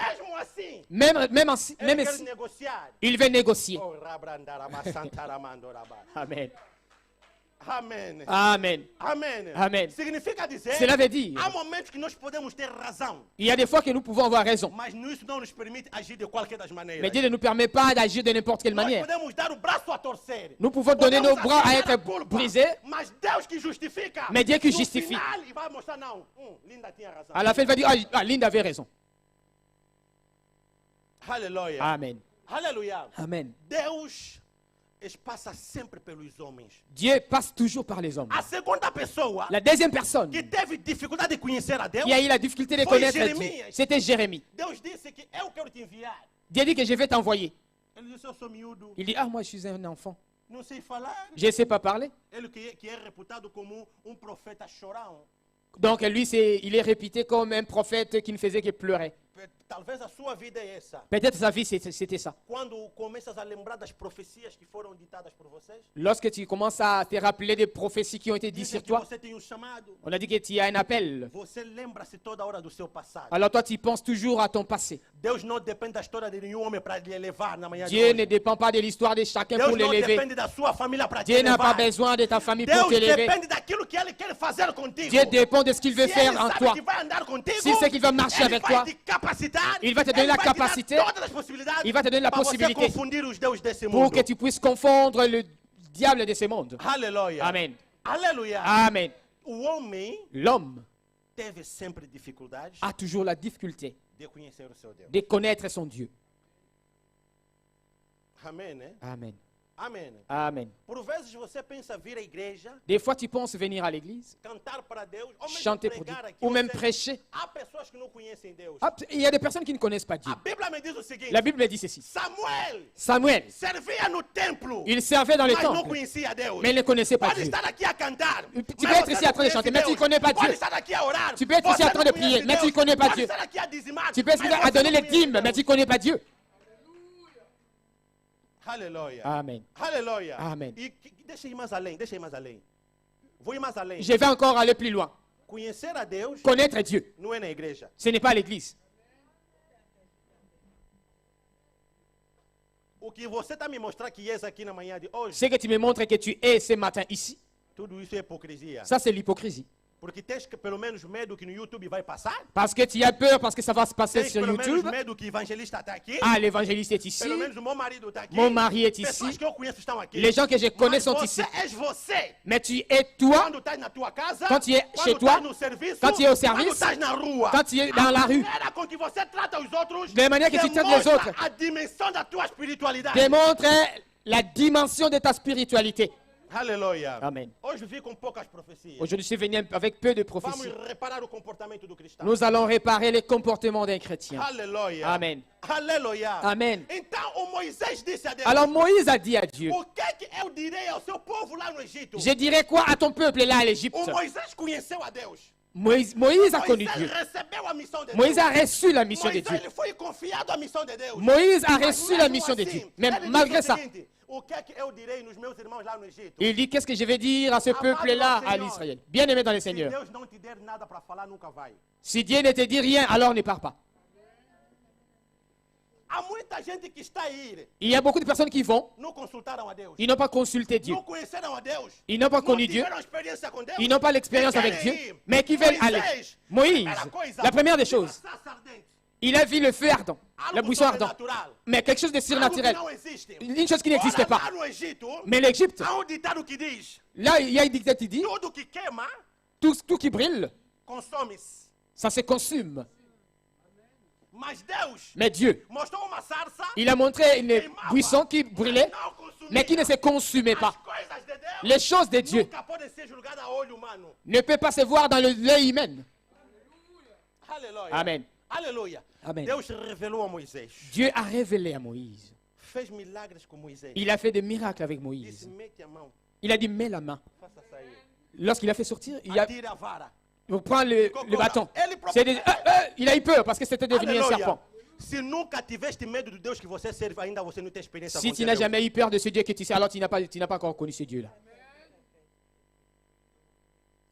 [SPEAKER 3] Mesmo assim,
[SPEAKER 2] Même
[SPEAKER 3] ele
[SPEAKER 2] ainsi,
[SPEAKER 3] quer negociar.
[SPEAKER 2] il veut négocier.
[SPEAKER 3] Oh, rabrandaraba, santaramandoraba.
[SPEAKER 2] Amen.
[SPEAKER 3] Amém.
[SPEAKER 2] Amen.
[SPEAKER 3] Amém.
[SPEAKER 2] Amém.
[SPEAKER 3] Significa dizer,
[SPEAKER 2] Cela veut dire,
[SPEAKER 3] há momentos que nós podemos ter razão,
[SPEAKER 2] il y a des fois que nous pouvons avoir raison.
[SPEAKER 3] mas isso não nos permite agir de qualquer das maneiras.
[SPEAKER 2] Mais Dieu ne nous permet pas d'agir de n'importe quelle
[SPEAKER 3] Nós
[SPEAKER 2] manière.
[SPEAKER 3] podemos dar o braço a torcer.
[SPEAKER 2] Nous pouvons donner nos
[SPEAKER 3] Podemos
[SPEAKER 2] bras à
[SPEAKER 3] aceitar
[SPEAKER 2] être
[SPEAKER 3] a culpa,
[SPEAKER 2] brisés.
[SPEAKER 3] Mas Deus que justifica.
[SPEAKER 2] Mais Dieu que
[SPEAKER 3] no
[SPEAKER 2] justifie.
[SPEAKER 3] final, e vai mostrar, não, Linda tinha razão.
[SPEAKER 2] À la fin, il va dire, ah, Linda avait raison.
[SPEAKER 3] Aleluia.
[SPEAKER 2] Amen.
[SPEAKER 3] Aleluia.
[SPEAKER 2] Amen.
[SPEAKER 3] Deus passa sempre pelos homens.
[SPEAKER 2] Dieu passe toujours par les hommes.
[SPEAKER 3] A segunda pessoa
[SPEAKER 2] La deuxième personne
[SPEAKER 3] que teve dificuldade de conhecer a Deus,
[SPEAKER 2] qui a eu la difficulté de
[SPEAKER 3] Foi
[SPEAKER 2] connaître Dieu,
[SPEAKER 3] Jérémie.
[SPEAKER 2] c'était Jérémie.
[SPEAKER 3] Deus disse que eu quero te enviar.
[SPEAKER 2] Dieu dit que je vais t'envoyer.
[SPEAKER 3] Ele disse, eu sou miúdo,
[SPEAKER 2] Il dit, ah, moi je suis un enfant.
[SPEAKER 3] não sei falar.
[SPEAKER 2] Je ne sais pas parler.
[SPEAKER 3] Ele que é reputado como profeta chorão.
[SPEAKER 2] Donc lui, il est réputé comme un prophète qui ne faisait que pleurer.
[SPEAKER 3] Talvez a sua vida é essa.
[SPEAKER 2] Peut-être sa vie, c'était ça.
[SPEAKER 3] Quando começas a lembrar das profecias que foram ditadas por vocês,
[SPEAKER 2] Lorsque tu commences à te rappeler des prophéties qui ont été dites
[SPEAKER 3] dizem
[SPEAKER 2] sur
[SPEAKER 3] que
[SPEAKER 2] toi,
[SPEAKER 3] você tem chamado.
[SPEAKER 2] on a dit que tu as un appel.
[SPEAKER 3] Você lembra-se toda hora do seu passado.
[SPEAKER 2] Alors toi, tu penses toujours à ton passé.
[SPEAKER 3] Deus não depende da história de nenhum homem para lhe elevar na manhã de
[SPEAKER 2] Dieu
[SPEAKER 3] hoje.
[SPEAKER 2] ne dépend pas de l'histoire de chacun
[SPEAKER 3] Deus
[SPEAKER 2] pour
[SPEAKER 3] não
[SPEAKER 2] l'élever.
[SPEAKER 3] depende da sua família para te
[SPEAKER 2] Dieu n'a pas
[SPEAKER 3] elevar.
[SPEAKER 2] besoin de ta famille pour
[SPEAKER 3] Deus
[SPEAKER 2] t'élever.
[SPEAKER 3] depende daquilo que Ele quer fazer contigo.
[SPEAKER 2] Dieu dépend de ce qu'il veut
[SPEAKER 3] Se
[SPEAKER 2] faire
[SPEAKER 3] Ele
[SPEAKER 2] en
[SPEAKER 3] sabe
[SPEAKER 2] toi.
[SPEAKER 3] que vai andar contigo,
[SPEAKER 2] S'il sait qu'il va marcher
[SPEAKER 3] Ele
[SPEAKER 2] avec
[SPEAKER 3] vai
[SPEAKER 2] toi,
[SPEAKER 3] te capacitar,
[SPEAKER 2] il va te donner
[SPEAKER 3] Ele
[SPEAKER 2] la
[SPEAKER 3] vai te dar
[SPEAKER 2] capacité,
[SPEAKER 3] todas as possibilidades
[SPEAKER 2] il va te donner la
[SPEAKER 3] para você
[SPEAKER 2] possibilité
[SPEAKER 3] confundir os deuses desse
[SPEAKER 2] pour
[SPEAKER 3] mundo.
[SPEAKER 2] que tu puisses confondre le diable de ce monde.
[SPEAKER 3] Aleluia.
[SPEAKER 2] Amen.
[SPEAKER 3] Aleluia.
[SPEAKER 2] Amen.
[SPEAKER 3] O homem
[SPEAKER 2] L'homme
[SPEAKER 3] teve sempre dificuldades
[SPEAKER 2] a toujours la difficulté
[SPEAKER 3] de conhecer o seu Deus.
[SPEAKER 2] de connaître son Dieu.
[SPEAKER 3] Amém, né?
[SPEAKER 2] Amen.
[SPEAKER 3] Amém.
[SPEAKER 2] Amen.
[SPEAKER 3] Por vezes você pensa vir à igreja,
[SPEAKER 2] Des fois, tu penses venir à l'église,
[SPEAKER 3] cantar para Deus, ou mesmo
[SPEAKER 2] chanter pour Dieu,
[SPEAKER 3] pregar aqui.
[SPEAKER 2] ou même
[SPEAKER 3] Você-
[SPEAKER 2] prêcher.
[SPEAKER 3] Há pessoas que não conhecem Deus.
[SPEAKER 2] Ah, il y a des personnes qui ne connaissent pas Dieu.
[SPEAKER 3] A Bíblia me diz o seguinte:
[SPEAKER 2] La Bible dit ceci.
[SPEAKER 3] Samuel
[SPEAKER 2] Samuel,
[SPEAKER 3] servia no templo,
[SPEAKER 2] il servait dans le
[SPEAKER 3] mas não
[SPEAKER 2] temple,
[SPEAKER 3] conhecia Deus.
[SPEAKER 2] mais il ne connaissait pas
[SPEAKER 3] Pode
[SPEAKER 2] Dieu.
[SPEAKER 3] estar aqui a cantar.
[SPEAKER 2] Tu
[SPEAKER 3] mas
[SPEAKER 2] peux être
[SPEAKER 3] você
[SPEAKER 2] ici
[SPEAKER 3] não
[SPEAKER 2] en train de
[SPEAKER 3] conhece
[SPEAKER 2] chanter, mais tu
[SPEAKER 3] Deus.
[SPEAKER 2] ne connais pas
[SPEAKER 3] Pode
[SPEAKER 2] Dieu.
[SPEAKER 3] estar aqui a orar.
[SPEAKER 2] Tu peux être ici
[SPEAKER 3] você
[SPEAKER 2] en train de
[SPEAKER 3] não
[SPEAKER 2] prier,
[SPEAKER 3] conhece
[SPEAKER 2] mais tu
[SPEAKER 3] Deus.
[SPEAKER 2] ne connais pas
[SPEAKER 3] Pode
[SPEAKER 2] Dieu.
[SPEAKER 3] estar aqui a dizimar,
[SPEAKER 2] Tu peux être
[SPEAKER 3] mas
[SPEAKER 2] à
[SPEAKER 3] você
[SPEAKER 2] donner
[SPEAKER 3] não
[SPEAKER 2] les
[SPEAKER 3] conhece
[SPEAKER 2] dîmes,
[SPEAKER 3] Deus.
[SPEAKER 2] mais tu ne connais pas Dieu.
[SPEAKER 3] Aleluia.
[SPEAKER 2] Amen.
[SPEAKER 3] Aleluia.
[SPEAKER 2] Amém.
[SPEAKER 3] E deixa eu ir mais além, deixa eu ir mais além. Vou ir mais além.
[SPEAKER 2] Je vais encore aller plus loin.
[SPEAKER 3] Conhecer a Deus
[SPEAKER 2] Connaître Dieu,
[SPEAKER 3] não é na igreja.
[SPEAKER 2] ce n'est pas à l'église.
[SPEAKER 3] O que você está me mostrando que és aqui na manhã de hoje,
[SPEAKER 2] Ce que tu me montres que tu es ce matin ici,
[SPEAKER 3] tudo isso é hipocrisia.
[SPEAKER 2] ça c'est l'hypocrisie.
[SPEAKER 3] Porque tens que pelo menos medo que no YouTube vai passar.
[SPEAKER 2] Parce que tu as peur, parce que ça va se passer
[SPEAKER 3] Tens
[SPEAKER 2] sur
[SPEAKER 3] pelo menos
[SPEAKER 2] YouTube.
[SPEAKER 3] medo que evangelista está aqui.
[SPEAKER 2] Ah, l'évangéliste est ici.
[SPEAKER 3] Pelo menos o meu marido está aqui.
[SPEAKER 2] Mon mari est
[SPEAKER 3] Pessoas
[SPEAKER 2] ici.
[SPEAKER 3] que eu conheço estão aqui.
[SPEAKER 2] Les gens que je connais
[SPEAKER 3] Mas
[SPEAKER 2] sont
[SPEAKER 3] você
[SPEAKER 2] ici.
[SPEAKER 3] és você.
[SPEAKER 2] Mais tu es toi,
[SPEAKER 3] Quando estás na tua casa,
[SPEAKER 2] Quand tu es
[SPEAKER 3] quando
[SPEAKER 2] chez toi,
[SPEAKER 3] estás no serviço,
[SPEAKER 2] quand tu es au
[SPEAKER 3] quando
[SPEAKER 2] service,
[SPEAKER 3] estás na rua.
[SPEAKER 2] quand tu es dans la rue.
[SPEAKER 3] A maneira com que você trata os outros,
[SPEAKER 2] De manière que tu traites les
[SPEAKER 3] demonstra
[SPEAKER 2] autres.
[SPEAKER 3] a dimensão da tua espiritualidade.
[SPEAKER 2] Démontre la dimension de ta spiritualité.
[SPEAKER 3] Aleluia.
[SPEAKER 2] Amen.
[SPEAKER 3] Hoje vi com poucas profecias.
[SPEAKER 2] Aujourd'hui, je suis venu avec peu de
[SPEAKER 3] Vamos
[SPEAKER 2] prophéties.
[SPEAKER 3] reparar o comportamento do cristão.
[SPEAKER 2] Nous allons réparer les comportements d'un chrétien.
[SPEAKER 3] Aleluia.
[SPEAKER 2] Amen.
[SPEAKER 3] Aleluia.
[SPEAKER 2] Amen.
[SPEAKER 3] Então o Moisés disse a Deus:
[SPEAKER 2] Alors Moïse a dit à Dieu,
[SPEAKER 3] o que é que eu direi ao seu povo lá no Egito?
[SPEAKER 2] je dirai quoi à ton peuple là à l'Égypte?
[SPEAKER 3] O Moisés conheceu a Deus.
[SPEAKER 2] Moïse a connu
[SPEAKER 3] Moisés
[SPEAKER 2] Dieu.
[SPEAKER 3] recebeu a missão de
[SPEAKER 2] Moïse
[SPEAKER 3] Deus.
[SPEAKER 2] a reçu la mission de
[SPEAKER 3] Moisés
[SPEAKER 2] Dieu.
[SPEAKER 3] ele foi confiado a missão de Deus.
[SPEAKER 2] Moïse a
[SPEAKER 3] Mas
[SPEAKER 2] reçu la
[SPEAKER 3] mesmo
[SPEAKER 2] mission de
[SPEAKER 3] assim,
[SPEAKER 2] Dieu. Mais
[SPEAKER 3] ele disse
[SPEAKER 2] malgré
[SPEAKER 3] o
[SPEAKER 2] ça,
[SPEAKER 3] seguinte, o que é que eu direi nos meus irmãos lá no Egito?
[SPEAKER 2] il dit, qu'est-ce que je vais dire à ce peuple-là, à l'Israël? Bien-aimé dans le
[SPEAKER 3] Se
[SPEAKER 2] Seigneur,
[SPEAKER 3] Deus não te der nada para falar, nunca vai.
[SPEAKER 2] si Dieu ne te dit rien, alors ne pars pas.
[SPEAKER 3] Há muita gente que está aí,
[SPEAKER 2] Il y a beaucoup de personnes qui vont,
[SPEAKER 3] não consultaram a Deus.
[SPEAKER 2] ils n'ont pas consulté Dieu.
[SPEAKER 3] Não conheceram a Deus.
[SPEAKER 2] Ils n'ont pas
[SPEAKER 3] Não
[SPEAKER 2] connu Dieu.
[SPEAKER 3] tiveram experiência com Deus.
[SPEAKER 2] Ils n'ont pas l'expérience
[SPEAKER 3] Eles
[SPEAKER 2] avec Dieu,
[SPEAKER 3] querem ir.
[SPEAKER 2] mais qui veulent aller. Moïse,
[SPEAKER 3] primeira coisa,
[SPEAKER 2] la première des
[SPEAKER 3] viu a
[SPEAKER 2] choses,
[SPEAKER 3] sarça ardente.
[SPEAKER 2] il a vu le feu ardent, la
[SPEAKER 3] Algo
[SPEAKER 2] buisson ardent,
[SPEAKER 3] sobrenatural.
[SPEAKER 2] mais quelque chose de
[SPEAKER 3] Algo que
[SPEAKER 2] surnaturel,
[SPEAKER 3] não existe.
[SPEAKER 2] une chose qui n'existe
[SPEAKER 3] Olha,
[SPEAKER 2] pas.
[SPEAKER 3] lá no Egito,
[SPEAKER 2] Mais l'Égypte,
[SPEAKER 3] há um ditado que diz:
[SPEAKER 2] là, il y a une dictature qui dit,
[SPEAKER 3] tudo que queima,
[SPEAKER 2] tout qui brille,
[SPEAKER 3] consome-se.
[SPEAKER 2] ça se consume.
[SPEAKER 3] Mas Deus
[SPEAKER 2] Mais Dieu,
[SPEAKER 3] mostrou uma sarça
[SPEAKER 2] il a montré une
[SPEAKER 3] queimava,
[SPEAKER 2] buisson qui brillait,
[SPEAKER 3] não consumia.
[SPEAKER 2] mais qui ne se consumait
[SPEAKER 3] As
[SPEAKER 2] pas.
[SPEAKER 3] coisas de Deus
[SPEAKER 2] Les choses de Dieu
[SPEAKER 3] nunca podem ser julgadas a olho humano.
[SPEAKER 2] ne peuvent pas se voir dans l'œil humain.
[SPEAKER 3] Aleluia.
[SPEAKER 2] Amen.
[SPEAKER 3] Aleluia.
[SPEAKER 2] Amen.
[SPEAKER 3] Deus revelou a Moisés.
[SPEAKER 2] Dieu a révélé à Moïse.
[SPEAKER 3] Fez milagres com Moisés.
[SPEAKER 2] Il a fait des miracles avec
[SPEAKER 3] Disse:
[SPEAKER 2] Moïse.
[SPEAKER 3] mete a mão,
[SPEAKER 2] Il a dit, mets la main.
[SPEAKER 3] faça sair.
[SPEAKER 2] Lorsqu'il a fait sortir, il a
[SPEAKER 3] Atire a vara.
[SPEAKER 2] prend le bâton. Il a eu peur parce que c'était devenu un
[SPEAKER 3] Aleluia.
[SPEAKER 2] serpent.
[SPEAKER 3] Se nunca tiveste medo do Deus que você serve, ainda você não tem experiência
[SPEAKER 2] Si
[SPEAKER 3] com
[SPEAKER 2] tu n'as
[SPEAKER 3] Deus.
[SPEAKER 2] jamais eu peur de ce Dieu que tu sais, alors tu n'as pas encore connu ce Dieu-là.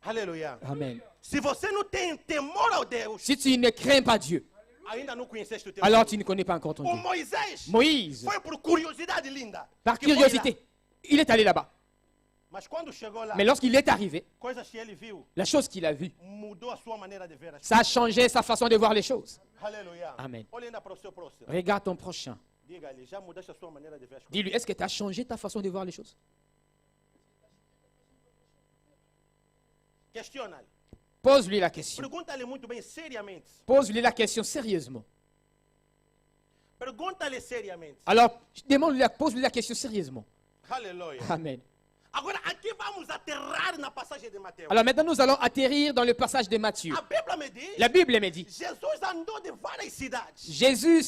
[SPEAKER 3] Aleluia.
[SPEAKER 2] Amen.
[SPEAKER 3] Se você não tem temor ao Deus,
[SPEAKER 2] Si tu ne crains pas Dieu,
[SPEAKER 3] ainda não conheceste o teu
[SPEAKER 2] alors
[SPEAKER 3] Deus.
[SPEAKER 2] tu ne connais pas encore ton
[SPEAKER 3] O
[SPEAKER 2] Dieu.
[SPEAKER 3] Moisés
[SPEAKER 2] Moïse,
[SPEAKER 3] foi por curiosidade linda.
[SPEAKER 2] par
[SPEAKER 3] que foi lá.
[SPEAKER 2] curiosité, il est allé là-bas.
[SPEAKER 3] Mas quando chegou lá,
[SPEAKER 2] Mais lorsqu'il est arrivé,
[SPEAKER 3] coisas que ele viu
[SPEAKER 2] la chose qu'il a vue,
[SPEAKER 3] mudou a sua maneira de ver as
[SPEAKER 2] ça a changé sa façon de voir les choses.
[SPEAKER 3] coisas. Aleluia.
[SPEAKER 2] Amen.
[SPEAKER 3] Olha ainda para o seu próximo.
[SPEAKER 2] Regarde ton prochain.
[SPEAKER 3] Diga-lhe, já mudaste a sua maneira de ver as coisas.
[SPEAKER 2] Dis-lui, est-ce que tu as changé ta façon de voir les choses?
[SPEAKER 3] Questiona-lhe.
[SPEAKER 2] Pose-lui la question.
[SPEAKER 3] Pergunta-lhe muito bem, seriamente.
[SPEAKER 2] Pose-lui la question sérieusement.
[SPEAKER 3] Pergunta-lhe seriamente.
[SPEAKER 2] Alors, pose-lui la question sérieusement.
[SPEAKER 3] Aleluia.
[SPEAKER 2] Amen.
[SPEAKER 3] Agora, aqui vamos aterrar na passagem de Mateus.
[SPEAKER 2] Alors maintenant, nous allons atterrir dans le passage de Matthieu.
[SPEAKER 3] A Bíblia me diz,
[SPEAKER 2] La Bible me dit,
[SPEAKER 3] Jesus andou de várias cidades.
[SPEAKER 2] Jésus,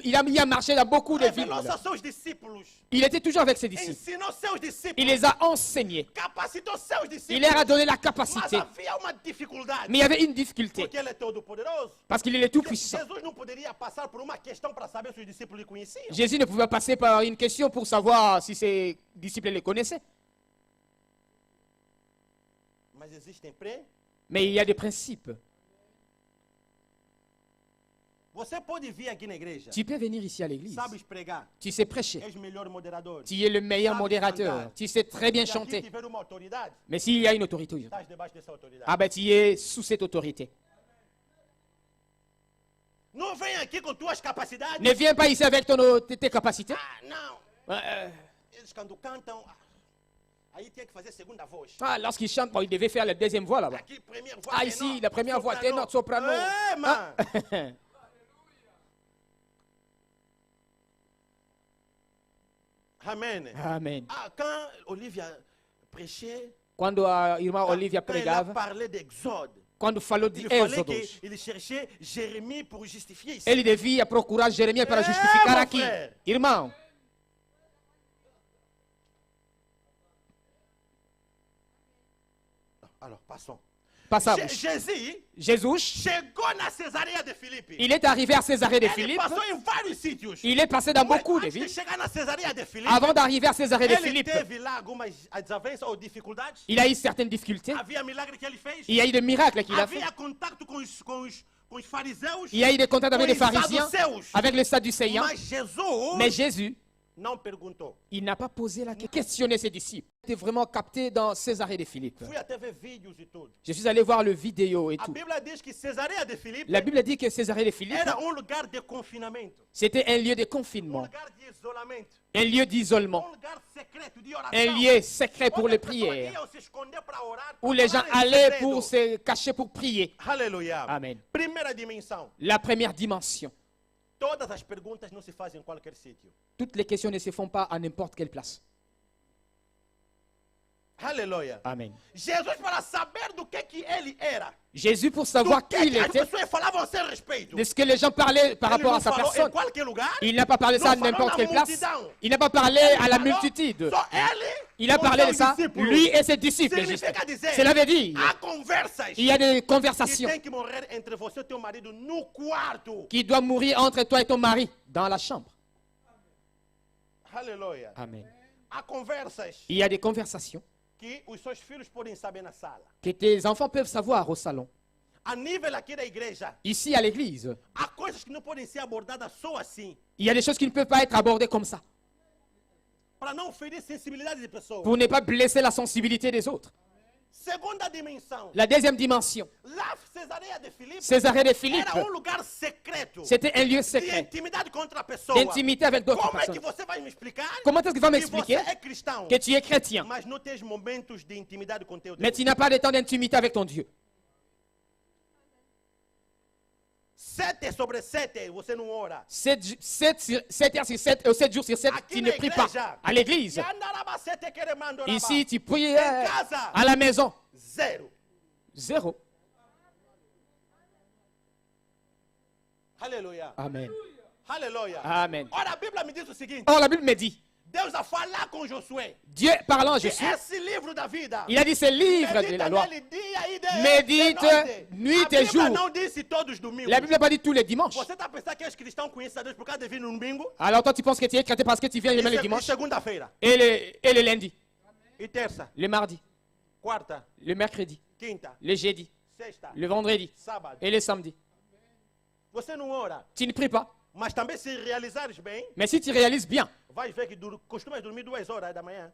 [SPEAKER 2] il a marché dans beaucoup de villes.
[SPEAKER 3] Revelou-se a seus discípulos.
[SPEAKER 2] Il était toujours avec ses disciples.
[SPEAKER 3] Ensinou seus discípulos.
[SPEAKER 2] Il les a enseignés.
[SPEAKER 3] Capacitou seus
[SPEAKER 2] Il
[SPEAKER 3] discípulos.
[SPEAKER 2] leur a donné la
[SPEAKER 3] Mas
[SPEAKER 2] capacité.
[SPEAKER 3] havia uma dificuldade.
[SPEAKER 2] Mais il y avait une difficulté.
[SPEAKER 3] Porque ele é todo poderoso.
[SPEAKER 2] Parce qu'il est le Tout-Puissant.
[SPEAKER 3] Jesus não poderia passar por uma questão para saber se os discípulos lhe conheciam.
[SPEAKER 2] Jésus ne pouvait pas passer par une question pour savoir si ses disciples les connaissaient.
[SPEAKER 3] Mas existem pré.
[SPEAKER 2] Mais il y a des principes.
[SPEAKER 3] Você pode vir aqui na igreja.
[SPEAKER 2] Tu peux venir ici à l'église.
[SPEAKER 3] Sabes pregar.
[SPEAKER 2] Tu sais prêcher.
[SPEAKER 3] És o melhor moderador.
[SPEAKER 2] Tu es le meilleur
[SPEAKER 3] Sabes
[SPEAKER 2] modérateur.
[SPEAKER 3] cantar.
[SPEAKER 2] Tu sais très bien
[SPEAKER 3] Se aqui
[SPEAKER 2] chanter.
[SPEAKER 3] tiver uma autoridade,
[SPEAKER 2] Mais s'il y a une autorité,
[SPEAKER 3] estás debaixo dessa autoridade.
[SPEAKER 2] ah ben tu es sous cette autorité.
[SPEAKER 3] Não vem aqui com tuas capacidades.
[SPEAKER 2] Ne viens pas ici avec tes capacités.
[SPEAKER 3] Ah, não. Eles quando cantam, aí tinha que fazer segunda voz.
[SPEAKER 2] Lorsqu'il chante, bon, il devait faire la deuxième voix là-bas.
[SPEAKER 3] Aqui, première voix.
[SPEAKER 2] Ah,
[SPEAKER 3] ténor,
[SPEAKER 2] ici, la première voix,
[SPEAKER 3] soprano.
[SPEAKER 2] ténor, soprano.
[SPEAKER 3] É, man. Amém.
[SPEAKER 2] Amen.
[SPEAKER 3] Ah, quand Olivia prêchait,
[SPEAKER 2] Quando a irmã Olivia
[SPEAKER 3] quand elle a
[SPEAKER 2] pregava,
[SPEAKER 3] parlé d'Exode,
[SPEAKER 2] quando falou de
[SPEAKER 3] il fallait
[SPEAKER 2] Êxodos,
[SPEAKER 3] qu'il cherchait Jérémie pour justifier ici.
[SPEAKER 2] ele devia procurar Jeremias para
[SPEAKER 3] É,
[SPEAKER 2] justificar
[SPEAKER 3] meu
[SPEAKER 2] aqui.
[SPEAKER 3] frère.
[SPEAKER 2] Irmão,
[SPEAKER 3] Alors, passons.
[SPEAKER 2] passamos.
[SPEAKER 3] Jesus
[SPEAKER 2] Jesus,
[SPEAKER 3] chegou na Cesareia de Filipe.
[SPEAKER 2] il est arrivé à Césarée de
[SPEAKER 3] Ele
[SPEAKER 2] Philippe.
[SPEAKER 3] passou em vários sítios.
[SPEAKER 2] Il est passé dans
[SPEAKER 3] Mas
[SPEAKER 2] beaucoup de
[SPEAKER 3] antes de
[SPEAKER 2] villes.
[SPEAKER 3] chegar na Cesareia de Filipe,
[SPEAKER 2] Avant d'arriver à Césarée de
[SPEAKER 3] ele
[SPEAKER 2] Philippe,
[SPEAKER 3] teve lá algumas desavenças ou dificuldades.
[SPEAKER 2] il a eu certaines difficultés.
[SPEAKER 3] Havia milagre que ele fez.
[SPEAKER 2] Il y a eu des miracles qu'il a fait.
[SPEAKER 3] Havia contato com os fariseus.
[SPEAKER 2] Il y a eu des contacts avec
[SPEAKER 3] com
[SPEAKER 2] les
[SPEAKER 3] os
[SPEAKER 2] pharisiens,
[SPEAKER 3] saduceus.
[SPEAKER 2] avec les sadducéens.
[SPEAKER 3] Mas Jesus
[SPEAKER 2] Mais Jésus,
[SPEAKER 3] não perguntou.
[SPEAKER 2] il n'a pas posé la question, questionné ses disciples. Il était vraiment capté dans Césarée de Philippe.
[SPEAKER 3] Fui até ver vídeos e tudo.
[SPEAKER 2] Je suis allé voir le vidéo et
[SPEAKER 3] A
[SPEAKER 2] tout.
[SPEAKER 3] Bíblia diz que Cesareia de Filipe
[SPEAKER 2] La Bible dit que Césarée de Philippe,
[SPEAKER 3] era lugar de confinamento.
[SPEAKER 2] c'était un lieu de confinement,
[SPEAKER 3] Lugar de isolamento.
[SPEAKER 2] un lieu d'isolement,
[SPEAKER 3] Lugar secreto de oração.
[SPEAKER 2] un lieu secret pour
[SPEAKER 3] onde
[SPEAKER 2] les
[SPEAKER 3] as pessoas
[SPEAKER 2] prières,
[SPEAKER 3] iam se esconder para orar,
[SPEAKER 2] où
[SPEAKER 3] para
[SPEAKER 2] les gens
[SPEAKER 3] falar em
[SPEAKER 2] allaient
[SPEAKER 3] segredo.
[SPEAKER 2] pour se cacher pour prier.
[SPEAKER 3] Aleluia.
[SPEAKER 2] Amen.
[SPEAKER 3] Primeira dimensão.
[SPEAKER 2] La première dimension.
[SPEAKER 3] Todas as perguntas não se fazem em qualquer sítio.
[SPEAKER 2] Toutes les questions ne se font pas à n'importe quelle place.
[SPEAKER 3] Aleluia.
[SPEAKER 2] Amen.
[SPEAKER 3] Jesus, para saber do que ele era,
[SPEAKER 2] Jésus, pour
[SPEAKER 3] do
[SPEAKER 2] savoir qui il
[SPEAKER 3] que as
[SPEAKER 2] était,
[SPEAKER 3] pessoas falavam a seu respeito,
[SPEAKER 2] de ce que les gens parlaient par
[SPEAKER 3] ele
[SPEAKER 2] rapport
[SPEAKER 3] não
[SPEAKER 2] à sa
[SPEAKER 3] falou em
[SPEAKER 2] personne,
[SPEAKER 3] qualquer lugar.
[SPEAKER 2] il n'a pas parlé de ça à
[SPEAKER 3] Não falou
[SPEAKER 2] n'importe
[SPEAKER 3] na
[SPEAKER 2] quelle place.
[SPEAKER 3] multidão.
[SPEAKER 2] Il n'a pas parlé à la
[SPEAKER 3] Falou
[SPEAKER 2] multitude.
[SPEAKER 3] só ele
[SPEAKER 2] Il a
[SPEAKER 3] com
[SPEAKER 2] parlé de
[SPEAKER 3] seus
[SPEAKER 2] ça,
[SPEAKER 3] discípulos.
[SPEAKER 2] lui et ses disciples.
[SPEAKER 3] Significa
[SPEAKER 2] juste.
[SPEAKER 3] dizer,
[SPEAKER 2] Cela veut dire,
[SPEAKER 3] há conversas
[SPEAKER 2] il y a des
[SPEAKER 3] que
[SPEAKER 2] conversations
[SPEAKER 3] tem que morrer entre você e teu marido no quarto.
[SPEAKER 2] qui doivent mourir entre toi et ton mari dans la chambre.
[SPEAKER 3] Aleluia.
[SPEAKER 2] Amen.
[SPEAKER 3] Há conversas
[SPEAKER 2] Il y a des conversations
[SPEAKER 3] que os seus filhos podem saber na sala.
[SPEAKER 2] que tes enfants peuvent savoir au salon.
[SPEAKER 3] A nível aqui da igreja,
[SPEAKER 2] Ici, à l'église,
[SPEAKER 3] há coisas que não podem ser abordadas só assim,
[SPEAKER 2] il y a des choses qui ne peuvent pas être abordées comme ça,
[SPEAKER 3] para não ferir sensibilidade de pessoas.
[SPEAKER 2] pour ne pas blesser la sensibilité des autres.
[SPEAKER 3] Segunda dimensão.
[SPEAKER 2] La deuxième dimension,
[SPEAKER 3] Lá, Cesareia de Filipe,
[SPEAKER 2] Césarée de Philippe,
[SPEAKER 3] era lugar secreto
[SPEAKER 2] c'était un lieu
[SPEAKER 3] de
[SPEAKER 2] secret
[SPEAKER 3] intimidade com outra pessoa.
[SPEAKER 2] d'intimité avec d'autres
[SPEAKER 3] Como é que
[SPEAKER 2] personnes.
[SPEAKER 3] você vai me explicar
[SPEAKER 2] Comment est-ce que tu vas
[SPEAKER 3] que
[SPEAKER 2] m'expliquer
[SPEAKER 3] você é cristão,
[SPEAKER 2] que tu es chrétien,
[SPEAKER 3] mas não tens momentos de intimidade com teu Deus?
[SPEAKER 2] mais tu n'as pas de temps d'intimité avec ton Dieu?
[SPEAKER 3] 7 sobre 7, você não ora.
[SPEAKER 2] 7 heures sur 7, 7 jours sur 7,
[SPEAKER 3] Aqui
[SPEAKER 2] tu
[SPEAKER 3] na
[SPEAKER 2] ne pries pas.
[SPEAKER 3] igreja,
[SPEAKER 2] À l'église,
[SPEAKER 3] Yandaraba sete queremando raba.
[SPEAKER 2] ici, tu pries
[SPEAKER 3] Em casa,
[SPEAKER 2] à la maison.
[SPEAKER 3] zero.
[SPEAKER 2] Zéro.
[SPEAKER 3] Aleluia.
[SPEAKER 2] Amen.
[SPEAKER 3] Aleluia.
[SPEAKER 2] Amen.
[SPEAKER 3] Ora, a Bíblia me diz o seguinte:
[SPEAKER 2] Or, la Bible me dit,
[SPEAKER 3] Deus a falar com Josué.
[SPEAKER 2] Dieu parlant à
[SPEAKER 3] Que
[SPEAKER 2] Jésus,
[SPEAKER 3] esse livro da vida,
[SPEAKER 2] il a dit, c'est le livre de
[SPEAKER 3] medita
[SPEAKER 2] la loi.
[SPEAKER 3] nele dia e de
[SPEAKER 2] Médite
[SPEAKER 3] de
[SPEAKER 2] nuit
[SPEAKER 3] noite.
[SPEAKER 2] et
[SPEAKER 3] A Bíblia
[SPEAKER 2] jour.
[SPEAKER 3] não disse todos os domingos.
[SPEAKER 2] La Bible n'a pas dit tous les dimanches.
[SPEAKER 3] Você está pensando que és cristão conhece a Deus por causa de vir no domingo?
[SPEAKER 2] Alors toi, tu penses que tu es chrétien parce que tu viens
[SPEAKER 3] E
[SPEAKER 2] le dimanche
[SPEAKER 3] segunda-feira.
[SPEAKER 2] et le lundi,
[SPEAKER 3] E terça.
[SPEAKER 2] le mardi,
[SPEAKER 3] Quarta.
[SPEAKER 2] le mercredi,
[SPEAKER 3] Quinta.
[SPEAKER 2] le jeudi,
[SPEAKER 3] Sexta.
[SPEAKER 2] le vendredi
[SPEAKER 3] Sábado.
[SPEAKER 2] et le samedi.
[SPEAKER 3] Você não ora.
[SPEAKER 2] Tu ne pries pas.
[SPEAKER 3] Mas também se realizares bem,
[SPEAKER 2] Mais si tu réalises bien,
[SPEAKER 3] vais ver que costumas dormir 2 horas da manhã.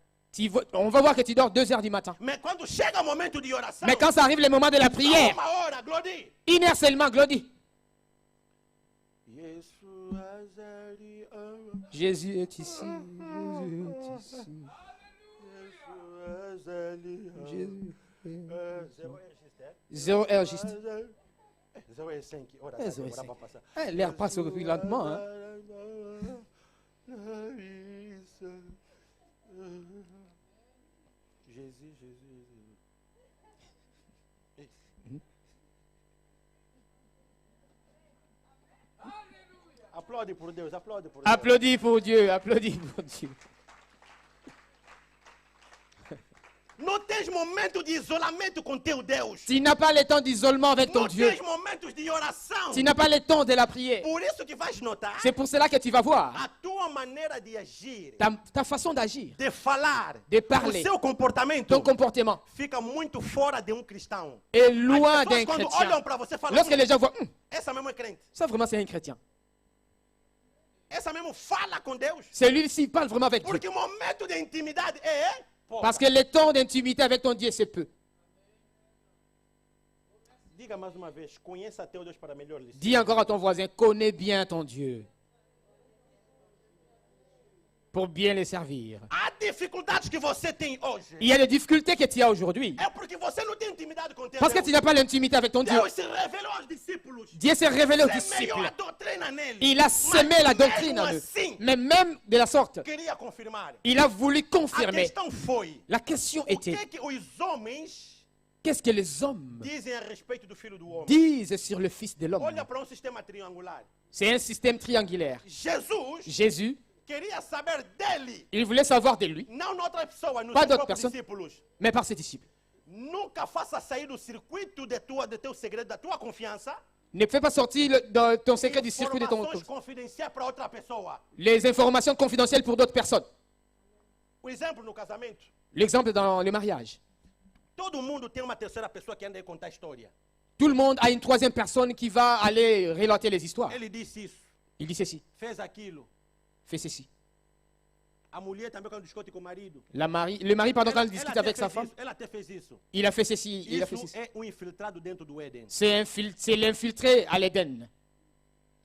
[SPEAKER 2] on va voir que tu dors 2 heures du matin.
[SPEAKER 3] Mas quando chega o momento de oração,
[SPEAKER 2] Mais quand ça arrive le moment de la prière,
[SPEAKER 3] uma hora, Glody.
[SPEAKER 2] 1 heure seulement, Glody. Jésus est ici. Jésus est ici. Jésus. 0 heure juste.
[SPEAKER 3] 0 é 5. Ora,
[SPEAKER 2] É 0 é
[SPEAKER 3] ora
[SPEAKER 2] 5.
[SPEAKER 3] para passar.
[SPEAKER 2] L'air passe plus lentement. Hein.
[SPEAKER 3] Jésus, Jésus. Aplaude por Deus, aplaude por Deus.
[SPEAKER 2] Applaudis pour Dieu, applaudis pour Dieu.
[SPEAKER 3] Não tens momento de isolamento com teu Deus.
[SPEAKER 2] Tu n'as pas le temps d'isolement avec ton
[SPEAKER 3] Não
[SPEAKER 2] Dieu.
[SPEAKER 3] tens momentos de oração.
[SPEAKER 2] Tu n'as pas le temps de la prière.
[SPEAKER 3] Por isso que vais notar
[SPEAKER 2] C'est pour cela que tu vas voir
[SPEAKER 3] a tua maneira de agir,
[SPEAKER 2] ta façon d'agir,
[SPEAKER 3] de falar,
[SPEAKER 2] de parler,
[SPEAKER 3] o seu comportamento
[SPEAKER 2] ton comportement
[SPEAKER 3] fica muito fora de cristão.
[SPEAKER 2] est loin
[SPEAKER 3] As
[SPEAKER 2] d'un
[SPEAKER 3] pessoas quando
[SPEAKER 2] chrétien.
[SPEAKER 3] olham para você falam,
[SPEAKER 2] Lorsque les gens voient,
[SPEAKER 3] essa mesmo é crente.
[SPEAKER 2] ça vraiment c'est un chrétien.
[SPEAKER 3] Essa mesmo fala com Deus.
[SPEAKER 2] Celui-ci parle vraiment avec Dieu.
[SPEAKER 3] Porque o momento de intimidade é pouco.
[SPEAKER 2] Parce que le temps d'intimité avec ton Dieu, c'est peu.
[SPEAKER 3] Diga mais uma vez, conheça teu Deus para melhor lhe servir.
[SPEAKER 2] Dis encore à ton voisin, connais bien ton Dieu. Pour bien les servir.
[SPEAKER 3] Há dificuldades que você tem hoje.
[SPEAKER 2] Il y a des difficultés que tu as aujourd'hui.
[SPEAKER 3] É porque você não tem intimidade com Deus.
[SPEAKER 2] Parce que tu n'as pas l'intimité avec ton Dieu.
[SPEAKER 3] Deus se revelou aos discípulos.
[SPEAKER 2] Dieu s'est révélé aux
[SPEAKER 3] Semeou a
[SPEAKER 2] disciples.
[SPEAKER 3] doutrina nele.
[SPEAKER 2] Il a semé
[SPEAKER 3] Mas
[SPEAKER 2] la doctrine
[SPEAKER 3] mesmo
[SPEAKER 2] en eux.
[SPEAKER 3] assim,
[SPEAKER 2] Mais même de la sorte,
[SPEAKER 3] queria confirmar.
[SPEAKER 2] il a voulu
[SPEAKER 3] A
[SPEAKER 2] confirmer.
[SPEAKER 3] questão foi,
[SPEAKER 2] La question
[SPEAKER 3] o que
[SPEAKER 2] était,
[SPEAKER 3] é que os homens
[SPEAKER 2] qu'est-ce que les hommes
[SPEAKER 3] dizem a respeito do Filho do Homem?
[SPEAKER 2] disent sur le Fils de l'homme?
[SPEAKER 3] Olha para sistema triangular.
[SPEAKER 2] C'est un système triangulaire.
[SPEAKER 3] Jesus
[SPEAKER 2] Jésus,
[SPEAKER 3] queria saber dele,
[SPEAKER 2] il voulait savoir de lui,
[SPEAKER 3] não noutra pessoa, nos
[SPEAKER 2] Pas
[SPEAKER 3] seus
[SPEAKER 2] d'autres
[SPEAKER 3] próprios
[SPEAKER 2] personnes.
[SPEAKER 3] discípulos.
[SPEAKER 2] mais par ses disciples.
[SPEAKER 3] Nunca faça sair do circuito de teu segredo, da tua confiança,
[SPEAKER 2] Ne fais pas sortir ton secret du circuit de ton...
[SPEAKER 3] informações confidenciais para outra pessoa.
[SPEAKER 2] Les informations confidentielles pour d'autres personnes.
[SPEAKER 3] Por exemplo, no casamento,
[SPEAKER 2] L'exemple dans le mariage.
[SPEAKER 3] todo mundo tem uma terceira pessoa que anda a contar a história.
[SPEAKER 2] Tout le monde a une troisième personne qui va aller relater les histoires.
[SPEAKER 3] Ele disse isso,
[SPEAKER 2] Il dit ceci,
[SPEAKER 3] fez aquilo.
[SPEAKER 2] fais ceci.
[SPEAKER 3] A mulher também quando discute com o marido.
[SPEAKER 2] Le mari, pendant
[SPEAKER 3] Ela
[SPEAKER 2] qu'il discute
[SPEAKER 3] até
[SPEAKER 2] avec
[SPEAKER 3] fez
[SPEAKER 2] sa femme,
[SPEAKER 3] isso, ela até fez isso.
[SPEAKER 2] il a fait ceci, il a fait
[SPEAKER 3] Isso
[SPEAKER 2] ceci.
[SPEAKER 3] é infiltrado dentro do Éden.
[SPEAKER 2] C'est l'infiltré à l'Éden.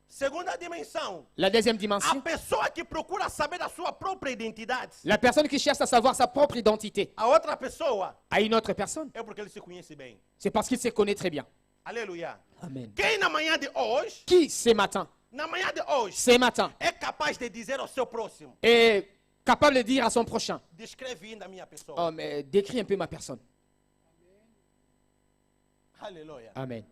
[SPEAKER 3] Segunda dimensão,
[SPEAKER 2] La deuxième
[SPEAKER 3] a
[SPEAKER 2] dimension,
[SPEAKER 3] pessoa que procura saber da sua própria identidade.
[SPEAKER 2] la personne qui cherche à savoir sa propre identité
[SPEAKER 3] A outra pessoa
[SPEAKER 2] à une autre personne,
[SPEAKER 3] é porque ele se conhece bem.
[SPEAKER 2] c'est parce qu'il se connaît très bien.
[SPEAKER 3] Aleluia.
[SPEAKER 2] Amen.
[SPEAKER 3] Quem na manhã de hoje,
[SPEAKER 2] Qui, ce matin,
[SPEAKER 3] na manhã de hoje,
[SPEAKER 2] ce matin,
[SPEAKER 3] é capaz de dizer ao seu próximo:
[SPEAKER 2] est capable de dire à son prochain,
[SPEAKER 3] descreve ainda a minha pessoa.
[SPEAKER 2] oh, mais décris un peu ma personne.
[SPEAKER 3] Aleluia.
[SPEAKER 2] Amen.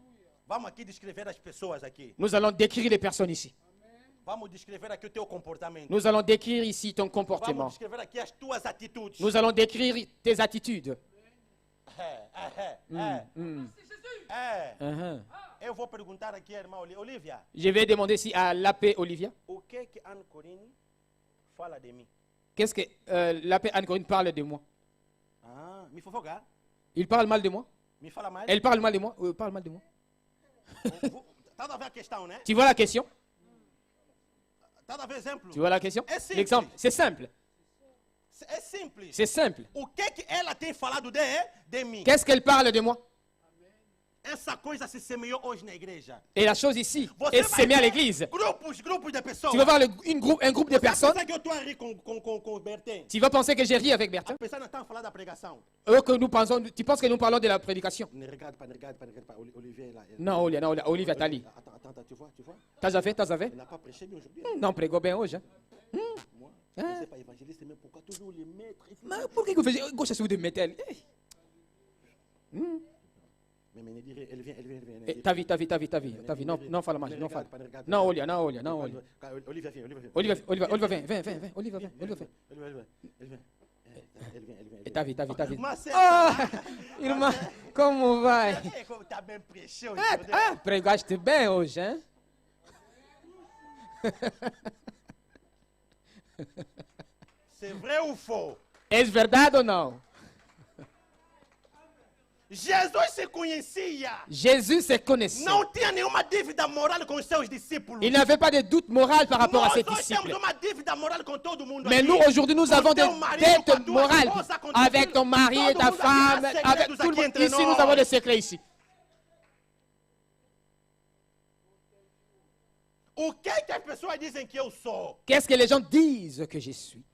[SPEAKER 3] Vamos aqui descrever as pessoas aqui.
[SPEAKER 2] Nous allons décrire les personnes ici.
[SPEAKER 3] Vamos descrever aqui o teu comportamento.
[SPEAKER 2] Nous allons décrire ici ton
[SPEAKER 3] Vamos
[SPEAKER 2] comportement.
[SPEAKER 3] descrever aqui as tuas atitudes.
[SPEAKER 2] Nous allons décrire tes attitudes. Uh-huh.
[SPEAKER 3] Eu vou perguntar aqui à irmã Olivia.
[SPEAKER 2] Je vais demander si à l'AP Olivia,
[SPEAKER 3] O que Anne Corine fala de mim?
[SPEAKER 2] qu'est-ce que l'AP Anne-Corinne parle de moi?
[SPEAKER 3] Ah, me fofocar?
[SPEAKER 2] Il parle mal de moi?
[SPEAKER 3] Me fala mais?
[SPEAKER 2] Elle parle mal de moi? Oui, parle mal de moi.
[SPEAKER 3] Tá a ver a questão, né?
[SPEAKER 2] Tu vois la question?
[SPEAKER 3] Tá a ver exemplo?
[SPEAKER 2] Tu vois la question?
[SPEAKER 3] É simples.
[SPEAKER 2] L'exemple, c'est simple.
[SPEAKER 3] É simples.
[SPEAKER 2] C'est simple.
[SPEAKER 3] O que ela tem falado de mim?
[SPEAKER 2] Qu'est-ce qu'elle parle de moi?
[SPEAKER 3] Essa coisa se semeou hoje na igreja.
[SPEAKER 2] Et la chose ici
[SPEAKER 3] Você
[SPEAKER 2] est
[SPEAKER 3] vai
[SPEAKER 2] sémée à
[SPEAKER 3] ver
[SPEAKER 2] l'église.
[SPEAKER 3] grupos de pessoas.
[SPEAKER 2] Tu vas voir un groupe de
[SPEAKER 3] Você
[SPEAKER 2] personnes.
[SPEAKER 3] pensa que eu estou a rir com o Bertin?
[SPEAKER 2] Tu vas penser que j'ai ri avec Bertin.
[SPEAKER 3] A pessoa não está a falar da pregação.
[SPEAKER 2] Que nous pensons, tu penses que nous parlons de la prédication?
[SPEAKER 3] Regarde, Olivier là.
[SPEAKER 2] Non, Olivia Tali.
[SPEAKER 3] Attends, tu vois?
[SPEAKER 2] T'as fait?
[SPEAKER 3] Il n'a pas prêché bien aujourd'hui.
[SPEAKER 2] Non, prego bien hoje.
[SPEAKER 3] Moi, je ne sais pas évangéliste, mais pourquoi toujours les mettre et tout.
[SPEAKER 2] Mais por que vous faites gauche à de mettre elle?
[SPEAKER 3] Mais il dit, elle vient.
[SPEAKER 2] Ta vie. Non, fala mais, non fala. Non, Olha.
[SPEAKER 3] Olivia vient.
[SPEAKER 2] Olivia, vem. Olivia, vem.
[SPEAKER 3] Elle vient.
[SPEAKER 2] Et ta vie.
[SPEAKER 3] Mas
[SPEAKER 2] Oh, irmã, como vai?
[SPEAKER 3] tá bem prêché aujourd'hui.
[SPEAKER 2] Pregaste bem hoje, hein?
[SPEAKER 3] C'est vrai ou faux?
[SPEAKER 2] É verdade ou não?
[SPEAKER 3] Jesus se conhecia.
[SPEAKER 2] Jésus se connaissait.
[SPEAKER 3] Não tinha nenhuma dívida moral com os seus discípulos.
[SPEAKER 2] Il n'avait pas de doute moral par rapport à ses
[SPEAKER 3] Nós
[SPEAKER 2] disciples.
[SPEAKER 3] temos uma dívida moral com todo mundo.
[SPEAKER 2] Mais
[SPEAKER 3] aqui.
[SPEAKER 2] nous, aujourd'hui, nous
[SPEAKER 3] Com
[SPEAKER 2] avons des
[SPEAKER 3] teu marido, com a
[SPEAKER 2] dettes
[SPEAKER 3] tua
[SPEAKER 2] morales
[SPEAKER 3] esposa, com
[SPEAKER 2] avec
[SPEAKER 3] teu
[SPEAKER 2] ton mari et
[SPEAKER 3] todo
[SPEAKER 2] ta
[SPEAKER 3] mundo aqui.
[SPEAKER 2] femme.
[SPEAKER 3] Há
[SPEAKER 2] Avec
[SPEAKER 3] segredos
[SPEAKER 2] tout le
[SPEAKER 3] aqui
[SPEAKER 2] monde.
[SPEAKER 3] entre
[SPEAKER 2] Ici, nous
[SPEAKER 3] nós.
[SPEAKER 2] avons des secrets ici.
[SPEAKER 3] O que as pessoas dizem que eu sou?
[SPEAKER 2] Qu'est-ce que les gens disent que je suis?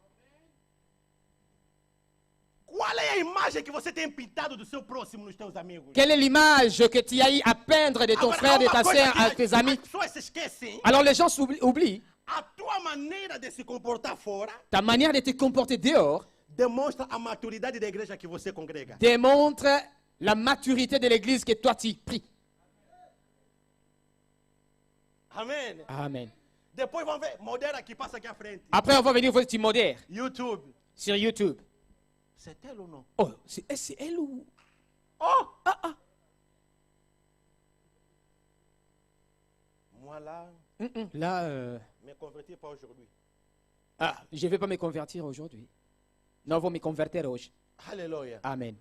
[SPEAKER 3] Qual é a imagem que você tem pintado do seu próximo nos teus amigos?
[SPEAKER 2] Quelle est l'image que tu as eu à peindre de ton
[SPEAKER 3] Agora,
[SPEAKER 2] frère,
[SPEAKER 3] há
[SPEAKER 2] de
[SPEAKER 3] uma
[SPEAKER 2] ta
[SPEAKER 3] coisa
[SPEAKER 2] sœur,
[SPEAKER 3] que
[SPEAKER 2] à tes amis?
[SPEAKER 3] as pessoas se esquecem.
[SPEAKER 2] Alors les gens oublient.
[SPEAKER 3] A tua maneira de se comportar fora
[SPEAKER 2] Ta manière de te comporter dehors
[SPEAKER 3] demonstra a maturidade da igreja que você congrega.
[SPEAKER 2] démontre la maturité de l'église que toi tu pries.
[SPEAKER 3] Amém.
[SPEAKER 2] Amen.
[SPEAKER 3] Depois vamos ver. Modera aqui, passa aqui à frente.
[SPEAKER 2] Après, on va venir voir tu modères
[SPEAKER 3] YouTube.
[SPEAKER 2] sur YouTube.
[SPEAKER 3] C'est elle ou não?
[SPEAKER 2] Oh, c'est elle ou...
[SPEAKER 3] Oh! Moi là,
[SPEAKER 2] Là,
[SPEAKER 3] me converti pas aujourd'hui.
[SPEAKER 2] je ne vais pas me convertir aujourd'hui. Non, vou me converter hoje.
[SPEAKER 3] Aleluia.
[SPEAKER 2] Amen.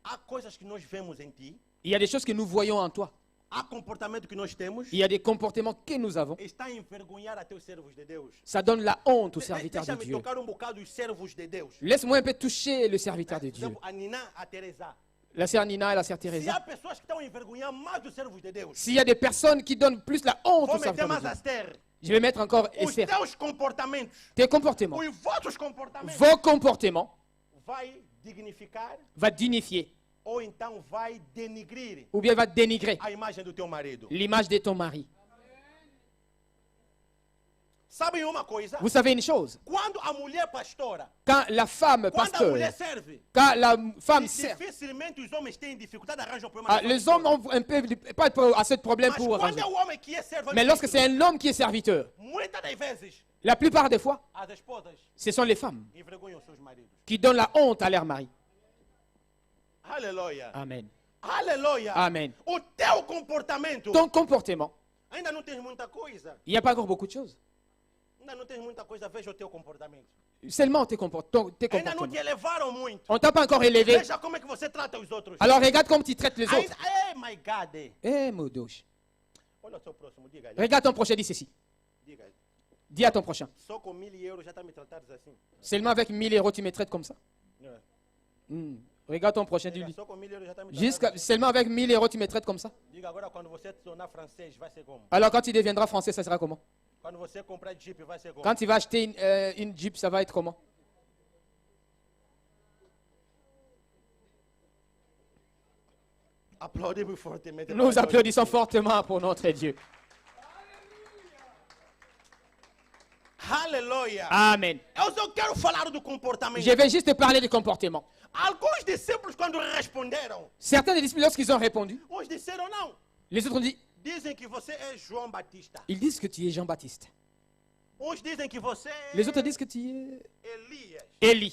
[SPEAKER 3] Há coisas que nós vemos em ti.
[SPEAKER 2] Il y a des choses que nous voyons en toi.
[SPEAKER 3] Há comportamento que nós temos.
[SPEAKER 2] Il y a des comportements que nous avons.
[SPEAKER 3] Está a envergonhar até os servos de Deus.
[SPEAKER 2] Ça donne la honte aux serviteurs de
[SPEAKER 3] Deixa-me
[SPEAKER 2] Dieu.
[SPEAKER 3] tocar bocado os servos de Deus.
[SPEAKER 2] Laisse-moi un peu toucher le serviteur de
[SPEAKER 3] Por
[SPEAKER 2] Dieu.
[SPEAKER 3] exemplo, a Nina, a Teresa.
[SPEAKER 2] La sœur Nina et la sœur
[SPEAKER 3] Se há
[SPEAKER 2] Teresa.
[SPEAKER 3] pessoas que estão a envergonhar mais os servos de Deus,
[SPEAKER 2] S'il y a des personnes qui donnent plus la honte
[SPEAKER 3] vou
[SPEAKER 2] aux
[SPEAKER 3] meter
[SPEAKER 2] serviteurs de
[SPEAKER 3] mais
[SPEAKER 2] Dieu,
[SPEAKER 3] a Esther.
[SPEAKER 2] je vais mettre encore
[SPEAKER 3] Os
[SPEAKER 2] Esther.
[SPEAKER 3] teus comportamentos,
[SPEAKER 2] Tes comportements,
[SPEAKER 3] os vossos comportamentos,
[SPEAKER 2] vos comportements
[SPEAKER 3] vai dignificar
[SPEAKER 2] va dignifier
[SPEAKER 3] ou então vai denigrir
[SPEAKER 2] ou bien va dénigrer
[SPEAKER 3] a imagem do teu marido.
[SPEAKER 2] l'image de ton mari.
[SPEAKER 3] Sabem uma coisa?
[SPEAKER 2] Vous savez une chose,
[SPEAKER 3] Quando a mulher pastora,
[SPEAKER 2] quand la femme
[SPEAKER 3] quando a
[SPEAKER 2] pasteur,
[SPEAKER 3] mulher serve,
[SPEAKER 2] quand la femme sert,
[SPEAKER 3] dificilmente os homens têm dificuldade de arranjar o problema.
[SPEAKER 2] les hommes ont un peu, pas assez de problèmes
[SPEAKER 3] Mas
[SPEAKER 2] pour
[SPEAKER 3] quando
[SPEAKER 2] arranger.
[SPEAKER 3] é o homem que é servo,
[SPEAKER 2] Mais lorsque c'est un homme qui est serviteur,
[SPEAKER 3] muitas das vezes
[SPEAKER 2] la plupart des fois,
[SPEAKER 3] as esposas
[SPEAKER 2] ce sont les femmes
[SPEAKER 3] envergonham seus maridos.
[SPEAKER 2] qui donnent la honte à leur mari.
[SPEAKER 3] Aleluia.
[SPEAKER 2] Amen.
[SPEAKER 3] Aleluia.
[SPEAKER 2] Amen.
[SPEAKER 3] O teu comportamento.
[SPEAKER 2] Ton comportement,
[SPEAKER 3] Ainda não tens muita coisa.
[SPEAKER 2] il n'y a pas encore beaucoup de choses.
[SPEAKER 3] Ainda não tens muita coisa. Veja o teu comportamento.
[SPEAKER 2] Seulement tes
[SPEAKER 3] Ainda não
[SPEAKER 2] comportements.
[SPEAKER 3] te elevaram muito.
[SPEAKER 2] On t'a pas encore élevé.
[SPEAKER 3] Veja como é que você trata os outros.
[SPEAKER 2] Alors regarde comment tu traites les autres.
[SPEAKER 3] My God.
[SPEAKER 2] Eh, mon Dieu.
[SPEAKER 3] Olha o seu próximo. Diga ele.
[SPEAKER 2] Regarde ton prochain, dis ceci.
[SPEAKER 3] Diga ele.
[SPEAKER 2] Dis à ton prochain.
[SPEAKER 3] Só com 1000 euros já está me tratando assim.
[SPEAKER 2] Seulement avec 1000 euros, tu me traites comme ça.
[SPEAKER 3] É.
[SPEAKER 2] Regarde ton prochain, dis-lui.
[SPEAKER 3] Só com 1000 euros já está me tratando.
[SPEAKER 2] Seulement avec 1000 euros, tu me traites comme ça.
[SPEAKER 3] Diga agora quando você se tornar francês vai ser como?
[SPEAKER 2] Alors quand tu deviendras français, ça sera comment?
[SPEAKER 3] Quando você comprar Jeep vai ser como?
[SPEAKER 2] Quand tu vas acheter une Jeep, ça va être comment?
[SPEAKER 3] Applaudez-vous fortement.
[SPEAKER 2] Nous applaudissons fortement pour notre Dieu.
[SPEAKER 3] Aleluia. Aleluia.
[SPEAKER 2] Amen.
[SPEAKER 3] Eu só quero falar do comportamento.
[SPEAKER 2] Je vais juste te parler du comportement.
[SPEAKER 3] Alguns discípulos, quando responderam,
[SPEAKER 2] Certains des disciples, lorsqu'ils ont répondu,
[SPEAKER 3] uns disseram não.
[SPEAKER 2] les autres ont dit,
[SPEAKER 3] Dizem que você é João Batista.
[SPEAKER 2] ils disent que tu es Jean-Baptiste.
[SPEAKER 3] Uns dizem que você
[SPEAKER 2] Les autres
[SPEAKER 3] é
[SPEAKER 2] disent que tu es
[SPEAKER 3] Elias.
[SPEAKER 2] Élie.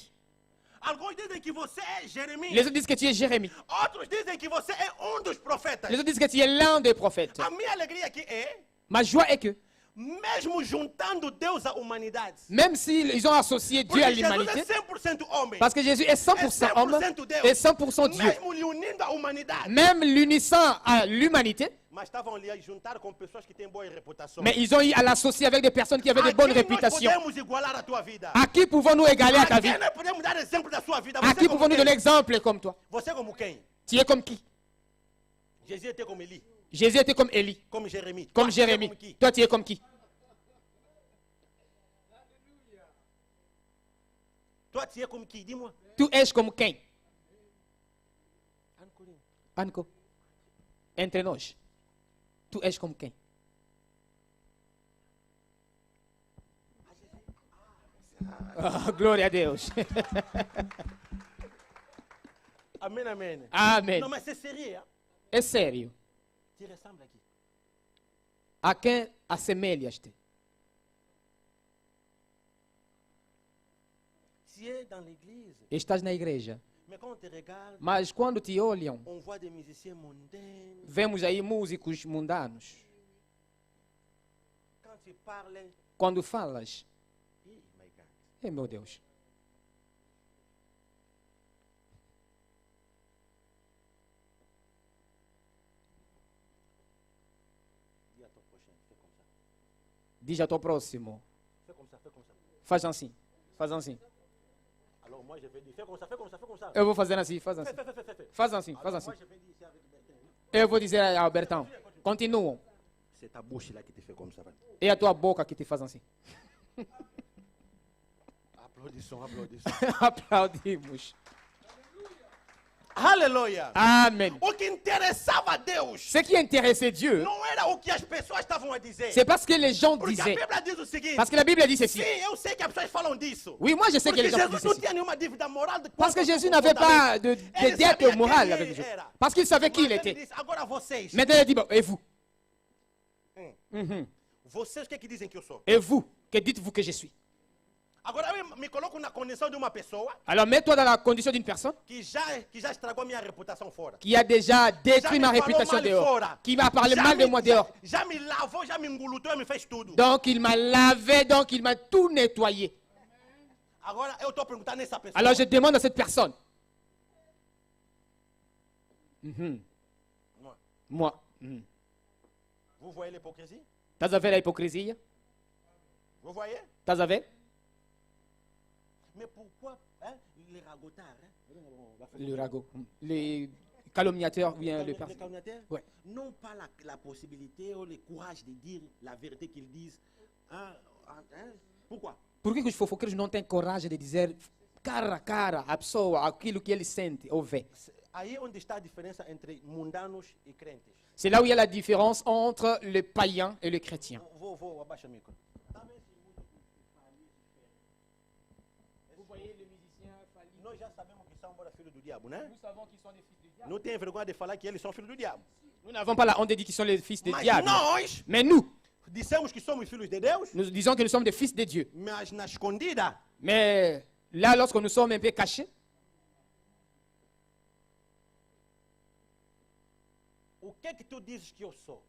[SPEAKER 3] Alguns dizem que você é Jeremias.
[SPEAKER 2] Les autres disent que tu es Jérémie.
[SPEAKER 3] Outros dizem que você é dos profetas.
[SPEAKER 2] Les autres disent que tu es l'un des prophètes.
[SPEAKER 3] A minha alegria aqui é,
[SPEAKER 2] Ma joie est que,
[SPEAKER 3] mesmo juntando Deus à humanidade,
[SPEAKER 2] même s'ils ont associé Dieu à
[SPEAKER 3] porque Jesus
[SPEAKER 2] l'humanité,
[SPEAKER 3] é 100% homem,
[SPEAKER 2] parce que Jésus est 100% homme et 100% Dieu,
[SPEAKER 3] mesmo lhe unindo à humanidade,
[SPEAKER 2] même l'unissant à l'humanité,
[SPEAKER 3] mas estavam ali a juntar com pessoas que têm boa reputação.
[SPEAKER 2] mais ils ont eu à l'associer avec des personnes qui avaient de bonnes
[SPEAKER 3] A quem nós
[SPEAKER 2] réputations.
[SPEAKER 3] podemos igualar a tua vida?
[SPEAKER 2] À qui pouvons-nous égaler à ta
[SPEAKER 3] A
[SPEAKER 2] vie?
[SPEAKER 3] quem nós podemos dar exemplo da sua vida?
[SPEAKER 2] À qui pouvons-nous donner exemple comme toi?
[SPEAKER 3] Você como quem?
[SPEAKER 2] Tu es comme qui?
[SPEAKER 3] Jesus était como Eli,
[SPEAKER 2] Jésus était comme Élie,
[SPEAKER 3] como Jeremias.
[SPEAKER 2] comme
[SPEAKER 3] Toi, tu es
[SPEAKER 2] Jérémie.
[SPEAKER 3] como qui?
[SPEAKER 2] Toi, tu es comme qui?
[SPEAKER 3] Toi, tu es como qui? Dis-moi.
[SPEAKER 2] Tu es comme quem?
[SPEAKER 3] Anne Corinne.
[SPEAKER 2] Anko. Entre nós. Tu és como quem? Ah, glória a Deus.
[SPEAKER 3] Amém, amém.
[SPEAKER 2] Amém.
[SPEAKER 3] Não, mas c'est sérieux. Hein?
[SPEAKER 2] É sério.
[SPEAKER 3] Tu ressembles à qui?
[SPEAKER 2] A quem assemelhas-te?
[SPEAKER 3] Tu es dans l'église,
[SPEAKER 2] Estás na igreja.
[SPEAKER 3] mais quand on te regarde,
[SPEAKER 2] Mas quando te olham,
[SPEAKER 3] on voit des musiciens mondains.
[SPEAKER 2] vemos aí músicos mundanos.
[SPEAKER 3] Quand tu parles,
[SPEAKER 2] Quando falas,
[SPEAKER 3] oh my God.
[SPEAKER 2] meu Deus.
[SPEAKER 3] Dis à ton prochain, fais comme ça.
[SPEAKER 2] Diz ao teu próximo.
[SPEAKER 3] Fais comme ça, fais comme ça.
[SPEAKER 2] Faz assim. Faz assim.
[SPEAKER 3] Alors moi je vais dire, fais comme ça, fais comme ça, fais comme ça.
[SPEAKER 2] Eu vou fazer assim, faz assim.
[SPEAKER 3] Fais.
[SPEAKER 2] Faz assim, faz
[SPEAKER 3] Alors
[SPEAKER 2] assim.
[SPEAKER 3] moi je vais dire ici avec Bertin.
[SPEAKER 2] Eu vou dizer a Albertão. Continuam.
[SPEAKER 3] C'est ta bouche là qui te fait comme ça.
[SPEAKER 2] É a tua boca que te faz assim.
[SPEAKER 3] Applaudissons, applaudissons.
[SPEAKER 2] Aplaudimos.
[SPEAKER 3] Aleluia.
[SPEAKER 2] Amém.
[SPEAKER 3] O que interessava a Deus
[SPEAKER 2] Ce qui intéressait Dieu,
[SPEAKER 3] não era o que as pessoas estavam a dizer.
[SPEAKER 2] c'est parce que les gens
[SPEAKER 3] Porque a
[SPEAKER 2] disaient.
[SPEAKER 3] Bíblia diz o seguinte.
[SPEAKER 2] Parce que la Bible dit ceci.
[SPEAKER 3] Sim, eu sei que as pessoas falam disso.
[SPEAKER 2] Oui, moi je sais que
[SPEAKER 3] Porque
[SPEAKER 2] les gens
[SPEAKER 3] Jesus
[SPEAKER 2] disent
[SPEAKER 3] não
[SPEAKER 2] ceci.
[SPEAKER 3] tinha nenhuma dívida moral.
[SPEAKER 2] Parce que
[SPEAKER 3] quanto ao
[SPEAKER 2] Jésus n'avait pas de
[SPEAKER 3] Ele
[SPEAKER 2] dette
[SPEAKER 3] sabia
[SPEAKER 2] morale
[SPEAKER 3] quem
[SPEAKER 2] avec
[SPEAKER 3] ele
[SPEAKER 2] Dieu.
[SPEAKER 3] era.
[SPEAKER 2] Parce qu'il savait qui il
[SPEAKER 3] Mas
[SPEAKER 2] était.
[SPEAKER 3] ele disse, agora vocês.
[SPEAKER 2] Maintenant il dit, bon, et vous?
[SPEAKER 3] Vocês o que, que dizem que eu sou?
[SPEAKER 2] Et vous? Que dites-vous que je suis?
[SPEAKER 3] Agora eu me coloco na condição de uma pessoa
[SPEAKER 2] Alors mets-toi dans la condition d'une personne
[SPEAKER 3] que já estragou minha reputação fora.
[SPEAKER 2] qui a déjà détruit ma
[SPEAKER 3] me falou
[SPEAKER 2] réputation
[SPEAKER 3] mal
[SPEAKER 2] dehors.
[SPEAKER 3] fora.
[SPEAKER 2] Qui m'a parlé
[SPEAKER 3] Já
[SPEAKER 2] mal de
[SPEAKER 3] me-
[SPEAKER 2] moi dehors.
[SPEAKER 3] Já me lavou, já me engulutou e me fez tudo.
[SPEAKER 2] Donc il m'a lavé, donc il m'a tout nettoyé.
[SPEAKER 3] Agora eu estou perguntando nessa pessoa.
[SPEAKER 2] Alors je demande à cette personne. Moi.
[SPEAKER 3] Vous voyez l'hypocrisie?
[SPEAKER 2] Estás a ver a hipocrisia?
[SPEAKER 3] Vous voyez?
[SPEAKER 2] Estás a ver?
[SPEAKER 3] Mais pourquoi les ragotards
[SPEAKER 2] Le ragot. Les calomniateurs, ou bien
[SPEAKER 3] les
[SPEAKER 2] le personne.
[SPEAKER 3] calomniateurs
[SPEAKER 2] Ouais.
[SPEAKER 3] n'ont pas la possibilité ou le courage de dire la vérité qu'ils disent. Pourquoi?
[SPEAKER 2] Por que os fofoqueiros não têm coragem de dizer cara a cara a pessoa aquilo que ele sente ou vê?
[SPEAKER 3] Aí onde está a diferença entre mundanos e crentes.
[SPEAKER 2] C'est là où il y a la différence entre le païen et le chrétien.
[SPEAKER 3] Vou, abaixa o micro. Nós já sabemos que são embora filhos do diabo, né? Não tem vergonha de falar que eles são filhos do diabo.
[SPEAKER 2] Nous n'avons pas la honte de dire qu'ils sont les fils de
[SPEAKER 3] Mas
[SPEAKER 2] diable.
[SPEAKER 3] nós
[SPEAKER 2] Mais nous,
[SPEAKER 3] dissemos que somos filhos de Deus,
[SPEAKER 2] nous disons que nous sommes des fils de Dieu.
[SPEAKER 3] mas na escondida,
[SPEAKER 2] Mais là, lorsque nous sommes un peu cachés,
[SPEAKER 3] o que tu dizes que eu sou?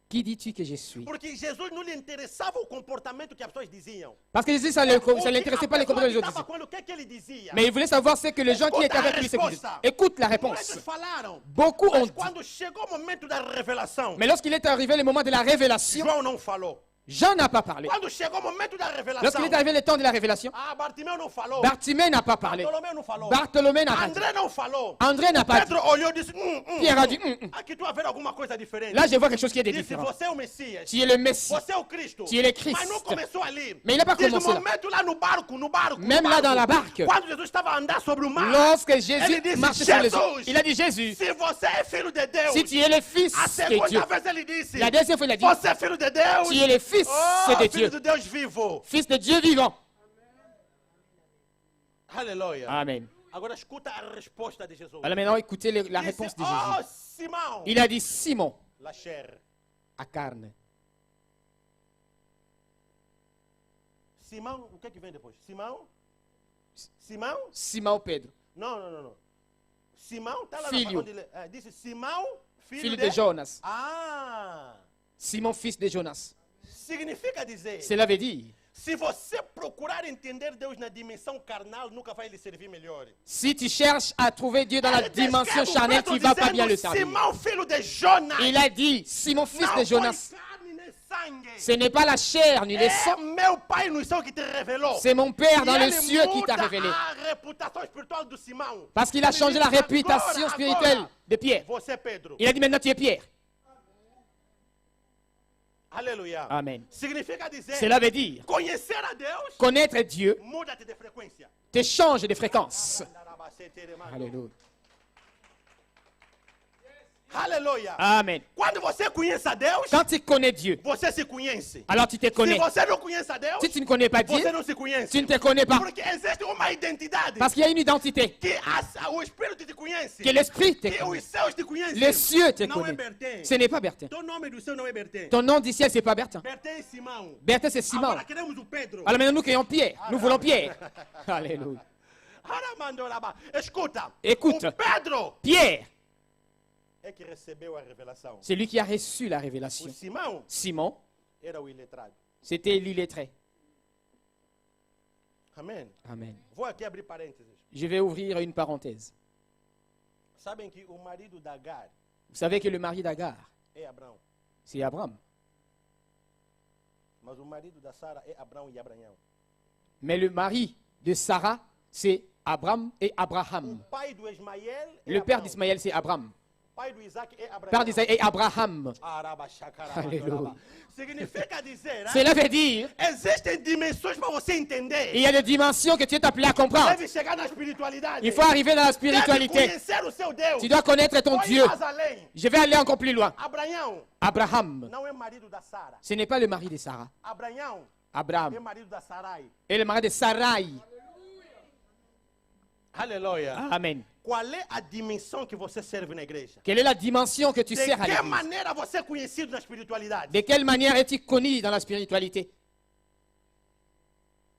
[SPEAKER 2] qui dis-tu que je suis?
[SPEAKER 3] Porque Jesus não lhe interessava o comportamento que as pessoas diziam.
[SPEAKER 2] Parce que Jésus, ça ne l'intéressait pas les comportements des autres.
[SPEAKER 3] Estava com ele, o que ele dizia?
[SPEAKER 2] Mais il voulait savoir ce que les gens qui étaient avec lui, c'est que Jésus. Écoute la
[SPEAKER 3] Muitos
[SPEAKER 2] réponse.
[SPEAKER 3] falaram.
[SPEAKER 2] Beaucoup ont
[SPEAKER 3] Mas
[SPEAKER 2] dit.
[SPEAKER 3] quando chegou o momento da revelação,
[SPEAKER 2] Mais lorsqu'il est arrivé le moment de la révélation,
[SPEAKER 3] João não falou.
[SPEAKER 2] Jean n'a pas parlé.
[SPEAKER 3] Quando chegou o momento da revelação,
[SPEAKER 2] Lorsqu'il est arrivé le temps de la révélation,
[SPEAKER 3] Bartimeu não falou.
[SPEAKER 2] Bartimée n'a pas parlé.
[SPEAKER 3] Bartolomeu não falou.
[SPEAKER 2] Bartholomé n'a pas dit.
[SPEAKER 3] André não falou.
[SPEAKER 2] André n'a pas dit.
[SPEAKER 3] Pedro olhou e disse:
[SPEAKER 2] Pierre a dit,
[SPEAKER 3] Aqui tu vai ver alguma coisa diferente.
[SPEAKER 2] Là, je vois quelque chose qui est
[SPEAKER 3] Disse:
[SPEAKER 2] différent.
[SPEAKER 3] Você é o Messias.
[SPEAKER 2] Tu es le Messie.
[SPEAKER 3] Você é o Cristo.
[SPEAKER 2] Tu es le Christ.
[SPEAKER 3] Mas não começou ali.
[SPEAKER 2] Mais il n'a pas
[SPEAKER 3] Diz,
[SPEAKER 2] commencé
[SPEAKER 3] no
[SPEAKER 2] là.
[SPEAKER 3] momento lá no barco.
[SPEAKER 2] Même là dans la barque.
[SPEAKER 3] Quando Jesus estava a andar sobre o mar.
[SPEAKER 2] Lorsque
[SPEAKER 3] Ele
[SPEAKER 2] Jésus
[SPEAKER 3] disse:
[SPEAKER 2] marchait sur les eaux,
[SPEAKER 3] Jesus,
[SPEAKER 2] il a dit Jésus,
[SPEAKER 3] se você é filho de Deus.
[SPEAKER 2] si tu es le fils
[SPEAKER 3] A
[SPEAKER 2] de Dieu.
[SPEAKER 3] segunda vez ele disse:
[SPEAKER 2] La deuxième fois, il a dit,
[SPEAKER 3] Você é filho de Deus.
[SPEAKER 2] tu es le fils Fils
[SPEAKER 3] Oh,
[SPEAKER 2] de
[SPEAKER 3] filho
[SPEAKER 2] Dieu.
[SPEAKER 3] de Deus vivo.
[SPEAKER 2] Fils de Dieu vivant.
[SPEAKER 3] Aleluia.
[SPEAKER 2] Amen.
[SPEAKER 3] Agora escuta a resposta de Jesus.
[SPEAKER 2] Alors maintenant, écoutez la
[SPEAKER 3] Disse,
[SPEAKER 2] réponse de
[SPEAKER 3] oh,
[SPEAKER 2] Jésus.
[SPEAKER 3] Simão.
[SPEAKER 2] Il a dit, Simon,
[SPEAKER 3] La chair.
[SPEAKER 2] à carne.
[SPEAKER 3] Simão, o que é que vem depois? Simão? Simão?
[SPEAKER 2] Simão Pedro,
[SPEAKER 3] Não, não, não, não. Simão está lá
[SPEAKER 2] Filho.
[SPEAKER 3] na onde ele disse Simão,
[SPEAKER 2] filho de Jonas.
[SPEAKER 3] Ah!
[SPEAKER 2] Simon, fils de Jonas.
[SPEAKER 3] Significa dizer,
[SPEAKER 2] Cela veut dire,
[SPEAKER 3] se você procurar entender Deus na dimensão carnal, nunca vai lhe servir melhor.
[SPEAKER 2] si tu cherches à trouver Dieu dans la
[SPEAKER 3] Ele
[SPEAKER 2] dimension
[SPEAKER 3] descreve
[SPEAKER 2] charnelle, tu ne
[SPEAKER 3] Pedro
[SPEAKER 2] vas pas bien le
[SPEAKER 3] dizendo,
[SPEAKER 2] servir.
[SPEAKER 3] Simão, filho de Jonas.
[SPEAKER 2] Il a dit, Simon, fils
[SPEAKER 3] não
[SPEAKER 2] de Jonas,
[SPEAKER 3] foi carne nem sangue.
[SPEAKER 2] ce n'est pas la chair ni le
[SPEAKER 3] É
[SPEAKER 2] sang,
[SPEAKER 3] meu Pai no céu que te revelou.
[SPEAKER 2] c'est mon Père dans
[SPEAKER 3] E
[SPEAKER 2] les
[SPEAKER 3] ele
[SPEAKER 2] cieux qui t'a
[SPEAKER 3] muda
[SPEAKER 2] révélé.
[SPEAKER 3] a reputação espiritual do Simão.
[SPEAKER 2] Parce qu'il a
[SPEAKER 3] Ele
[SPEAKER 2] changé
[SPEAKER 3] diz,
[SPEAKER 2] la réputation
[SPEAKER 3] agora,
[SPEAKER 2] spirituelle
[SPEAKER 3] agora,
[SPEAKER 2] de Pierre.
[SPEAKER 3] Você é Pedro.
[SPEAKER 2] Il a dit, maintenant tu es Pierre.
[SPEAKER 3] Aleluia.
[SPEAKER 2] Amen.
[SPEAKER 3] Significa dizer,
[SPEAKER 2] Cela veut dire,
[SPEAKER 3] conhecer a Deus
[SPEAKER 2] connaître Dieu
[SPEAKER 3] muda-te de frequência.
[SPEAKER 2] te change de fréquence. Alléluia.
[SPEAKER 3] Aleluia.
[SPEAKER 2] Amen.
[SPEAKER 3] Quando você conhece a Deus,
[SPEAKER 2] Quand tu connais Dieu,
[SPEAKER 3] você se conhece.
[SPEAKER 2] alors tu te
[SPEAKER 3] Se
[SPEAKER 2] connais.
[SPEAKER 3] você não conhece a Deus,
[SPEAKER 2] Si tu ne connais pas Dieu,
[SPEAKER 3] você não se conhece.
[SPEAKER 2] tu ne te connais pas.
[SPEAKER 3] Porque existe uma identidade
[SPEAKER 2] Parce qu'il y a une identité.
[SPEAKER 3] que o Espírito te conhece.
[SPEAKER 2] Que l'Esprit te
[SPEAKER 3] Que
[SPEAKER 2] connaît.
[SPEAKER 3] os céus te conhecem.
[SPEAKER 2] Les cieux te
[SPEAKER 3] Não é
[SPEAKER 2] connaissent.
[SPEAKER 3] Bertin.
[SPEAKER 2] Ce n'est pas Bertin.
[SPEAKER 3] Teu nome do céu não é Bertin.
[SPEAKER 2] Ton nom du ciel, c'est pas Bertin.
[SPEAKER 3] Bertin é Simão.
[SPEAKER 2] Bertin, c'est Simon.
[SPEAKER 3] Agora queremos o Pedro.
[SPEAKER 2] Alors maintenant, nous créons Pierre. Nous voulons Pierre. Alléluia.
[SPEAKER 3] Aramandolaba. Escuta.
[SPEAKER 2] Écoute.
[SPEAKER 3] O Pedro
[SPEAKER 2] Pierre,
[SPEAKER 3] é que recebeu a revelação.
[SPEAKER 2] c'est lui qui a reçu la
[SPEAKER 3] O
[SPEAKER 2] révélation.
[SPEAKER 3] Simão
[SPEAKER 2] Simon,
[SPEAKER 3] era o iletrado.
[SPEAKER 2] c'était l'illettré.
[SPEAKER 3] Amém.
[SPEAKER 2] Amen.
[SPEAKER 3] Vou aqui abrir parênteses.
[SPEAKER 2] Je vais ouvrir une parenthèse.
[SPEAKER 3] Sabem que o marido da Agar
[SPEAKER 2] Vous savez que le mari d'Agar,
[SPEAKER 3] é Abraão.
[SPEAKER 2] c'est Abraham.
[SPEAKER 3] Mas o marido da Sara é Abraão e Abraão.
[SPEAKER 2] Mais le mari de Sarah, c'est Abraham et
[SPEAKER 3] O
[SPEAKER 2] Abraham.
[SPEAKER 3] pai do Ismael é
[SPEAKER 2] Le père
[SPEAKER 3] Abraão.
[SPEAKER 2] d'Ismaël, c'est Abraham.
[SPEAKER 3] O pai do Isaac é Abraão.
[SPEAKER 2] Père d'Israël est Abraham.
[SPEAKER 3] Araba, shakaraba,
[SPEAKER 2] Alléluia.
[SPEAKER 3] doraba. Significa dizer,
[SPEAKER 2] Cela veut dire,
[SPEAKER 3] existem dimensões para você entender.
[SPEAKER 2] il y a des dimensions que tu es appelé à comprendre.
[SPEAKER 3] Deve chegar na espiritualidade.
[SPEAKER 2] Il faut arriver dans la
[SPEAKER 3] Deve
[SPEAKER 2] spiritualité.
[SPEAKER 3] conhecer o seu Deus.
[SPEAKER 2] Tu dois connaître ton
[SPEAKER 3] Foi
[SPEAKER 2] Dieu.
[SPEAKER 3] mais além.
[SPEAKER 2] Je vais aller encore plus loin.
[SPEAKER 3] Abraão
[SPEAKER 2] Abraham,
[SPEAKER 3] não é marido da Sara.
[SPEAKER 2] ce n'est pas le mari de Sarah.
[SPEAKER 3] Abraão é
[SPEAKER 2] Abraham
[SPEAKER 3] marido da Sarai.
[SPEAKER 2] est le mari de Sarai.
[SPEAKER 3] Aleluia.
[SPEAKER 2] Amen.
[SPEAKER 3] Qual é a dimensão que você serve na igreja?
[SPEAKER 2] Quelle est la dimension que tu
[SPEAKER 3] De
[SPEAKER 2] sers à
[SPEAKER 3] que
[SPEAKER 2] l'église?
[SPEAKER 3] maneira você é conhecido na espiritualidade?
[SPEAKER 2] De quelle manière es-tu connu dans la spiritualité?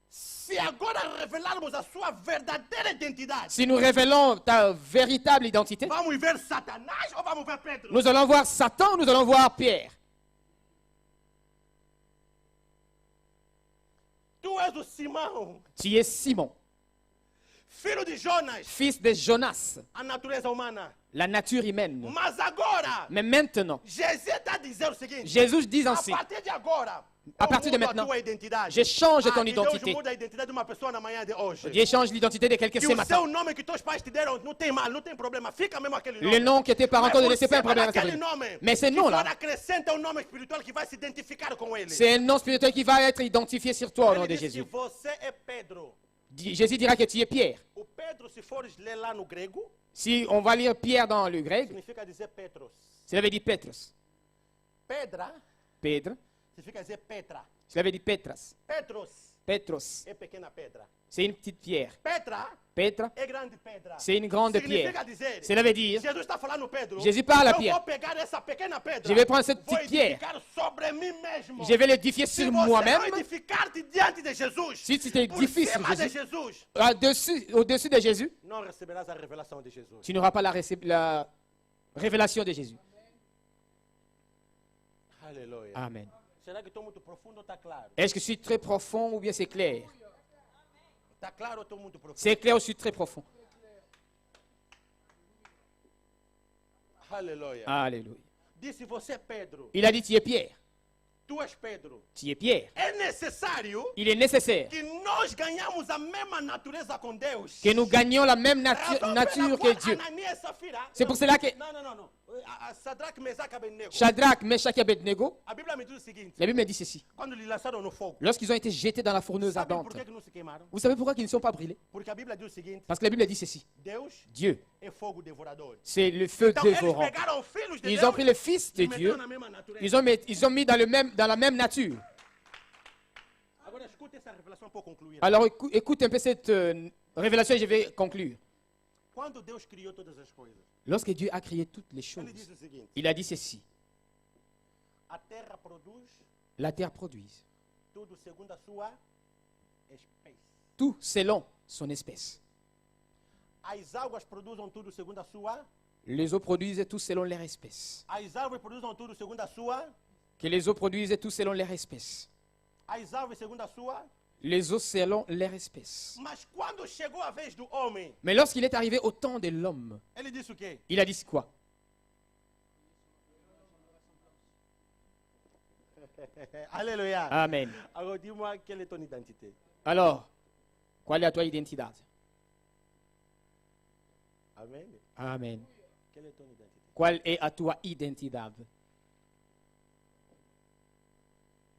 [SPEAKER 3] Se agora revelarmos a sua verdadeira identidade,
[SPEAKER 2] Si nous révélons ta véritable identité,
[SPEAKER 3] vamos ver Satanás ou vamos ver Pedro?
[SPEAKER 2] nous allons voir Satan, nous allons voir Pierre.
[SPEAKER 3] Tu és o Simão,
[SPEAKER 2] Tu es Simon,
[SPEAKER 3] filho de Jonas,
[SPEAKER 2] fils de Jonas,
[SPEAKER 3] a natureza humana.
[SPEAKER 2] la nature humaine.
[SPEAKER 3] Mas agora,
[SPEAKER 2] Mais maintenant,
[SPEAKER 3] Jesus está a dizer o seguinte:
[SPEAKER 2] Jésus dit
[SPEAKER 3] a
[SPEAKER 2] ainsi,
[SPEAKER 3] partir de agora,
[SPEAKER 2] À
[SPEAKER 3] eu
[SPEAKER 2] partir de
[SPEAKER 3] mudo a
[SPEAKER 2] maintenant,
[SPEAKER 3] tua identidade.
[SPEAKER 2] je change ton
[SPEAKER 3] E
[SPEAKER 2] identité.
[SPEAKER 3] Deus muda a identidade de uma pessoa na manhã de hoje.
[SPEAKER 2] Dieu change l'identité de quelqu'un
[SPEAKER 3] Que
[SPEAKER 2] ce
[SPEAKER 3] o
[SPEAKER 2] matin.
[SPEAKER 3] seu nome que teus pais te deram não tem mal, não tem problema. Fica mesmo aquele nome.
[SPEAKER 2] Le nom que tes parents t'ont donné, c'est pas un problème.
[SPEAKER 3] aquele nome.
[SPEAKER 2] Mais ce
[SPEAKER 3] que
[SPEAKER 2] nom-là,
[SPEAKER 3] agora acrescenta um nome espiritual que vai se identificar com ele.
[SPEAKER 2] c'est un nom spirituel qui va être identifié sur toi au nom
[SPEAKER 3] Ele
[SPEAKER 2] de
[SPEAKER 3] diz, se
[SPEAKER 2] Jésus.
[SPEAKER 3] você é Pedro.
[SPEAKER 2] Jésus dira que tu es Pierre.
[SPEAKER 3] O Pedro, se fores ler lá no grego,
[SPEAKER 2] Si on va lire Pierre dans le grec,
[SPEAKER 3] significa dizer Petros.
[SPEAKER 2] cela veut dire Petros.
[SPEAKER 3] Pedra
[SPEAKER 2] Pedro,
[SPEAKER 3] significa dizer Petra.
[SPEAKER 2] cela veut dire Petras.
[SPEAKER 3] Petros
[SPEAKER 2] Petros,
[SPEAKER 3] é pequena pedra.
[SPEAKER 2] c'est une petite pierre.
[SPEAKER 3] Petra
[SPEAKER 2] Petra,
[SPEAKER 3] é grande pedra.
[SPEAKER 2] c'est une grande
[SPEAKER 3] Significa
[SPEAKER 2] pierre.
[SPEAKER 3] dizer,
[SPEAKER 2] Cela veut dire,
[SPEAKER 3] Jesus está falando Pedro.
[SPEAKER 2] Jésus parle à
[SPEAKER 3] eu
[SPEAKER 2] Pierre.
[SPEAKER 3] vou pegar essa pequena pedra.
[SPEAKER 2] Je vais prendre cette
[SPEAKER 3] vou
[SPEAKER 2] petite pierre.
[SPEAKER 3] edificar sobre mim mesmo.
[SPEAKER 2] je vais l'édifier
[SPEAKER 3] Se
[SPEAKER 2] sur
[SPEAKER 3] você
[SPEAKER 2] moi-même.
[SPEAKER 3] não edificar-te diante de Jesus,
[SPEAKER 2] Si tu t'édifies sur
[SPEAKER 3] por cima de
[SPEAKER 2] Jésus,
[SPEAKER 3] Jesus,
[SPEAKER 2] au-dessus de Jésus,
[SPEAKER 3] não receberás a revelação de Jesus.
[SPEAKER 2] tu n'auras pas la révélation de Jésus.
[SPEAKER 3] Aleluia.
[SPEAKER 2] Amen.
[SPEAKER 3] Será que estou muito profundo ou está claro?
[SPEAKER 2] Est-ce que je suis très profond ou bien c'est clair?
[SPEAKER 3] Está claro ou estou muito profundo?
[SPEAKER 2] C'est clair ou je suis très profond?
[SPEAKER 3] Aleluia.
[SPEAKER 2] Alléluia.
[SPEAKER 3] Disse você é Pedro.
[SPEAKER 2] Il a dit, tu es Pierre.
[SPEAKER 3] Tu és Pedro.
[SPEAKER 2] Tu es Pierre.
[SPEAKER 3] É necessário
[SPEAKER 2] Il est nécessaire
[SPEAKER 3] que nós ganhamos a mesma natureza com Deus.
[SPEAKER 2] que nous gagnions la même nature que Dieu.
[SPEAKER 3] Ananias e Safira.
[SPEAKER 2] C'est pour cela que
[SPEAKER 3] Não, não, não, não. Sadraque, Mesaque e Abednego.
[SPEAKER 2] Shadrach, Meshach et Abednego,
[SPEAKER 3] A Bíblia me diz o seguinte:
[SPEAKER 2] la Bible me dit ceci.
[SPEAKER 3] quando lhe lançaram no fogo,
[SPEAKER 2] Lorsqu'ils ont été jetés dans la fourneuse
[SPEAKER 3] sabe
[SPEAKER 2] ardente,
[SPEAKER 3] por que não se queimaram?
[SPEAKER 2] vous savez pourquoi ils ne sont pas brûlés?
[SPEAKER 3] Porque a Bíblia diz o seguinte:
[SPEAKER 2] Parce que la Bible dit ceci.
[SPEAKER 3] Deus
[SPEAKER 2] Dieu,
[SPEAKER 3] é fogo devorador.
[SPEAKER 2] c'est le feu
[SPEAKER 3] Então eles
[SPEAKER 2] dévorant.
[SPEAKER 3] pegaram filhos de
[SPEAKER 2] Ils
[SPEAKER 3] Deus
[SPEAKER 2] ont pris le Fils de
[SPEAKER 3] e
[SPEAKER 2] Dieu,
[SPEAKER 3] meteram na mesma natureza.
[SPEAKER 2] ils ont mis dans la même nature.
[SPEAKER 3] Agora escute essa revelação para concluir.
[SPEAKER 2] Alors écoute un peu cette révélation et je vais conclure.
[SPEAKER 3] Quando Deus criou todas as coisas,
[SPEAKER 2] Lorsque Dieu a créé toutes les
[SPEAKER 3] ele
[SPEAKER 2] choses,
[SPEAKER 3] diz o seguinte:
[SPEAKER 2] il a dit ceci.
[SPEAKER 3] a terra produz
[SPEAKER 2] La terre produit
[SPEAKER 3] tudo segundo a sua espécie.
[SPEAKER 2] tout selon son espèce.
[SPEAKER 3] As águas produzem tudo segundo a sua.
[SPEAKER 2] Les eaux produisent tout selon leur espèce.
[SPEAKER 3] As árvores produzem tudo segundo a sua.
[SPEAKER 2] Que les eaux produisent tout selon leur espèce.
[SPEAKER 3] As árvores segundo a sua.
[SPEAKER 2] Les eaux selon leur espèce.
[SPEAKER 3] Mas quando chegou a vez do homem,
[SPEAKER 2] Mais lorsqu'il est arrivé au temps de l'homme,
[SPEAKER 3] ele disse o quê?
[SPEAKER 2] il a dit quoi?
[SPEAKER 3] Aleluia.
[SPEAKER 2] Amen.
[SPEAKER 3] Agora dis-moi quelle est ton identité.
[SPEAKER 2] Alors, quelle est à toi identité?
[SPEAKER 3] Amém?
[SPEAKER 2] Amen.
[SPEAKER 3] Quelle est ton identité?
[SPEAKER 2] Quelle est à toi identité?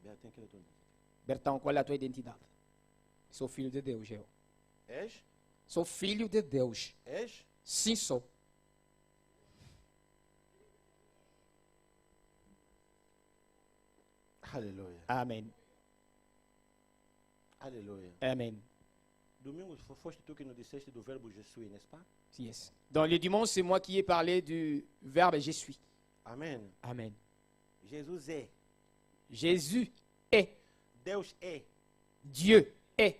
[SPEAKER 3] Bertin, quelle est ton identité?
[SPEAKER 2] Bertão, qual é a tua identidade? Sou filho de Deus, eu.
[SPEAKER 3] És?
[SPEAKER 2] Sou filho de Deus.
[SPEAKER 3] És?
[SPEAKER 2] Sim, sou.
[SPEAKER 3] Aleluia.
[SPEAKER 2] Amen.
[SPEAKER 3] Aleluia.
[SPEAKER 2] Amen.
[SPEAKER 3] Domingo foste tu que nos disseste do verbo je suis, n'est-ce pas?
[SPEAKER 2] Yes. Dans le dimanche, c'est moi qui ai parlé du verbe je suis.
[SPEAKER 3] Amém.
[SPEAKER 2] Amen.
[SPEAKER 3] Jesus é.
[SPEAKER 2] Jésus est.
[SPEAKER 3] Deus é.
[SPEAKER 2] Dieu est.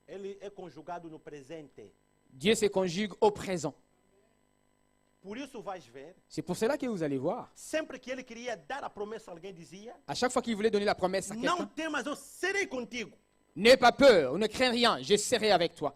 [SPEAKER 3] Ele é conjugado no presente.
[SPEAKER 2] Dieu se conjugue au présent.
[SPEAKER 3] Por isso vais ver,
[SPEAKER 2] C'est pour cela que vous allez voir.
[SPEAKER 3] sempre que ele queria dar a promessa, alguém dizia:
[SPEAKER 2] À chaque fois qu'il voulait donner la promesse à
[SPEAKER 3] não
[SPEAKER 2] quelqu'un,
[SPEAKER 3] temas, eu serei contigo.
[SPEAKER 2] n'aie pas peur, ne crains rien, je serai avec toi.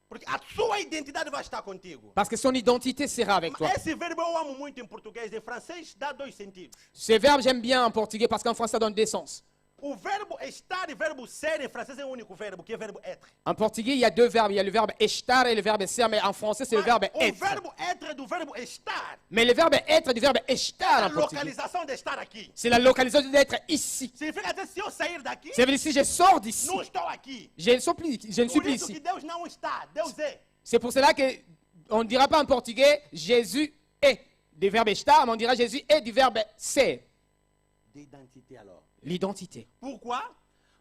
[SPEAKER 3] Porque a sua identidade vai estar contigo.
[SPEAKER 2] Parce que son identité sera avec toi.
[SPEAKER 3] Esse verbo eu amo muito em português. Em francês dá dois sentidos.
[SPEAKER 2] Ce verbe, j'aime bien en portugais parce qu'en français, ça donne deux sens.
[SPEAKER 3] O verbo estar e o verbo ser em francês é o único verbo, que é o verbo être.
[SPEAKER 2] En portugais, il y a deux verbes. Il y a le verbe estar et le verbe ser, mais en français, c'est le verbe
[SPEAKER 3] O
[SPEAKER 2] être.
[SPEAKER 3] verbo être é do verbo estar.
[SPEAKER 2] Mais le verbe être du verbe estar
[SPEAKER 3] A
[SPEAKER 2] en portugais.
[SPEAKER 3] localização de estar aqui.
[SPEAKER 2] C'est la localisation d'être ici.
[SPEAKER 3] Significa que se eu sair daqui,
[SPEAKER 2] Ça veut dire si je sors d'ici,
[SPEAKER 3] não estou aqui.
[SPEAKER 2] je ne suis
[SPEAKER 3] Por
[SPEAKER 2] plus
[SPEAKER 3] isso que
[SPEAKER 2] ici.
[SPEAKER 3] Deus não está, Deus é.
[SPEAKER 2] C'est pour cela qu'on ne dira pas en portugais Jésus est du verbe estar, mais on dira Jésus est du verbe ser.
[SPEAKER 3] De identité alors.
[SPEAKER 2] L'identité.
[SPEAKER 3] Pourquoi?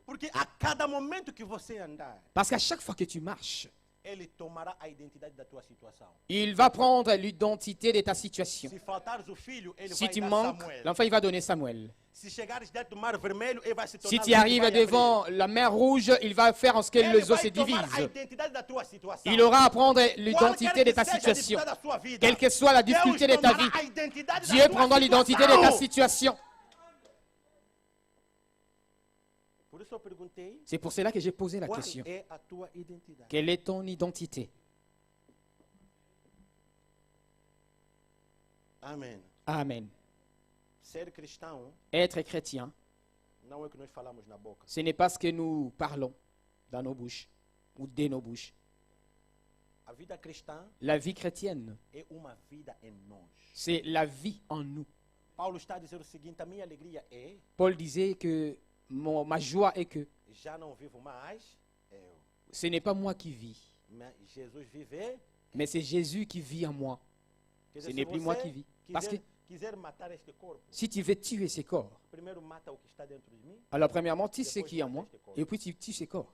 [SPEAKER 3] Porque a cada momento que você andar,
[SPEAKER 2] Parce qu'à chaque fois que tu marches,
[SPEAKER 3] ele tomará a identidade da tua situação.
[SPEAKER 2] il va prendre l'identité de ta situation.
[SPEAKER 3] Se faltares o filho, ele
[SPEAKER 2] Si
[SPEAKER 3] vai
[SPEAKER 2] tu
[SPEAKER 3] dar
[SPEAKER 2] manques,
[SPEAKER 3] Samuel.
[SPEAKER 2] l'enfant, il va donner Samuel.
[SPEAKER 3] Se chegares dentro do mar vermelho, ele vai se tornar
[SPEAKER 2] Si
[SPEAKER 3] o
[SPEAKER 2] tu
[SPEAKER 3] rio que
[SPEAKER 2] arrives
[SPEAKER 3] vai abrir.
[SPEAKER 2] devant la mer rouge, il va faire en ce que
[SPEAKER 3] Ele
[SPEAKER 2] les eaux se
[SPEAKER 3] vai tomar a
[SPEAKER 2] divisent.
[SPEAKER 3] identidade da tua situação.
[SPEAKER 2] Il aura à prendre
[SPEAKER 3] Qualquer
[SPEAKER 2] l'identité de
[SPEAKER 3] que
[SPEAKER 2] ta
[SPEAKER 3] seja a
[SPEAKER 2] situation.
[SPEAKER 3] dificuldade da sua vida,
[SPEAKER 2] Quelle que soit la difficulté de
[SPEAKER 3] Deus
[SPEAKER 2] ta
[SPEAKER 3] tomará
[SPEAKER 2] vie,
[SPEAKER 3] a identidade da
[SPEAKER 2] Dieu
[SPEAKER 3] tua
[SPEAKER 2] prendra l'identité de ta
[SPEAKER 3] situação.
[SPEAKER 2] situation.
[SPEAKER 3] Por isso eu perguntei,
[SPEAKER 2] C'est pour cela que j'ai posé la
[SPEAKER 3] qual
[SPEAKER 2] question.
[SPEAKER 3] é a tua identidade?
[SPEAKER 2] Quelle est ton identité?
[SPEAKER 3] Amém.
[SPEAKER 2] Amen.
[SPEAKER 3] Ser cristão
[SPEAKER 2] Être chrétien,
[SPEAKER 3] não é o que nós falamos na boca.
[SPEAKER 2] ce n'est pas ce que nous parlons dans nos bouches ou de nos bouches.
[SPEAKER 3] A vida cristã
[SPEAKER 2] La vie chrétienne,
[SPEAKER 3] é uma vida em nós.
[SPEAKER 2] c'est la vie en nous.
[SPEAKER 3] Paulo está a dizer o seguinte: a minha alegria é,
[SPEAKER 2] Paul disait que ma joie est que
[SPEAKER 3] já não vivo mais eu,
[SPEAKER 2] ce n'est pas moi qui vis,
[SPEAKER 3] mas Jesus vive.
[SPEAKER 2] mais c'est Jésus qui vit en moi.
[SPEAKER 3] Quer
[SPEAKER 2] Ce
[SPEAKER 3] dizer,
[SPEAKER 2] n'est
[SPEAKER 3] se
[SPEAKER 2] plus moi qui vis. Parce que
[SPEAKER 3] quiser matar este corpo,
[SPEAKER 2] si tu veux tuer ces corps,
[SPEAKER 3] primeiro mata o que está dentro de mim.
[SPEAKER 2] alors premièrement, tu sais qui est en moi, et puis tu tues ces corps.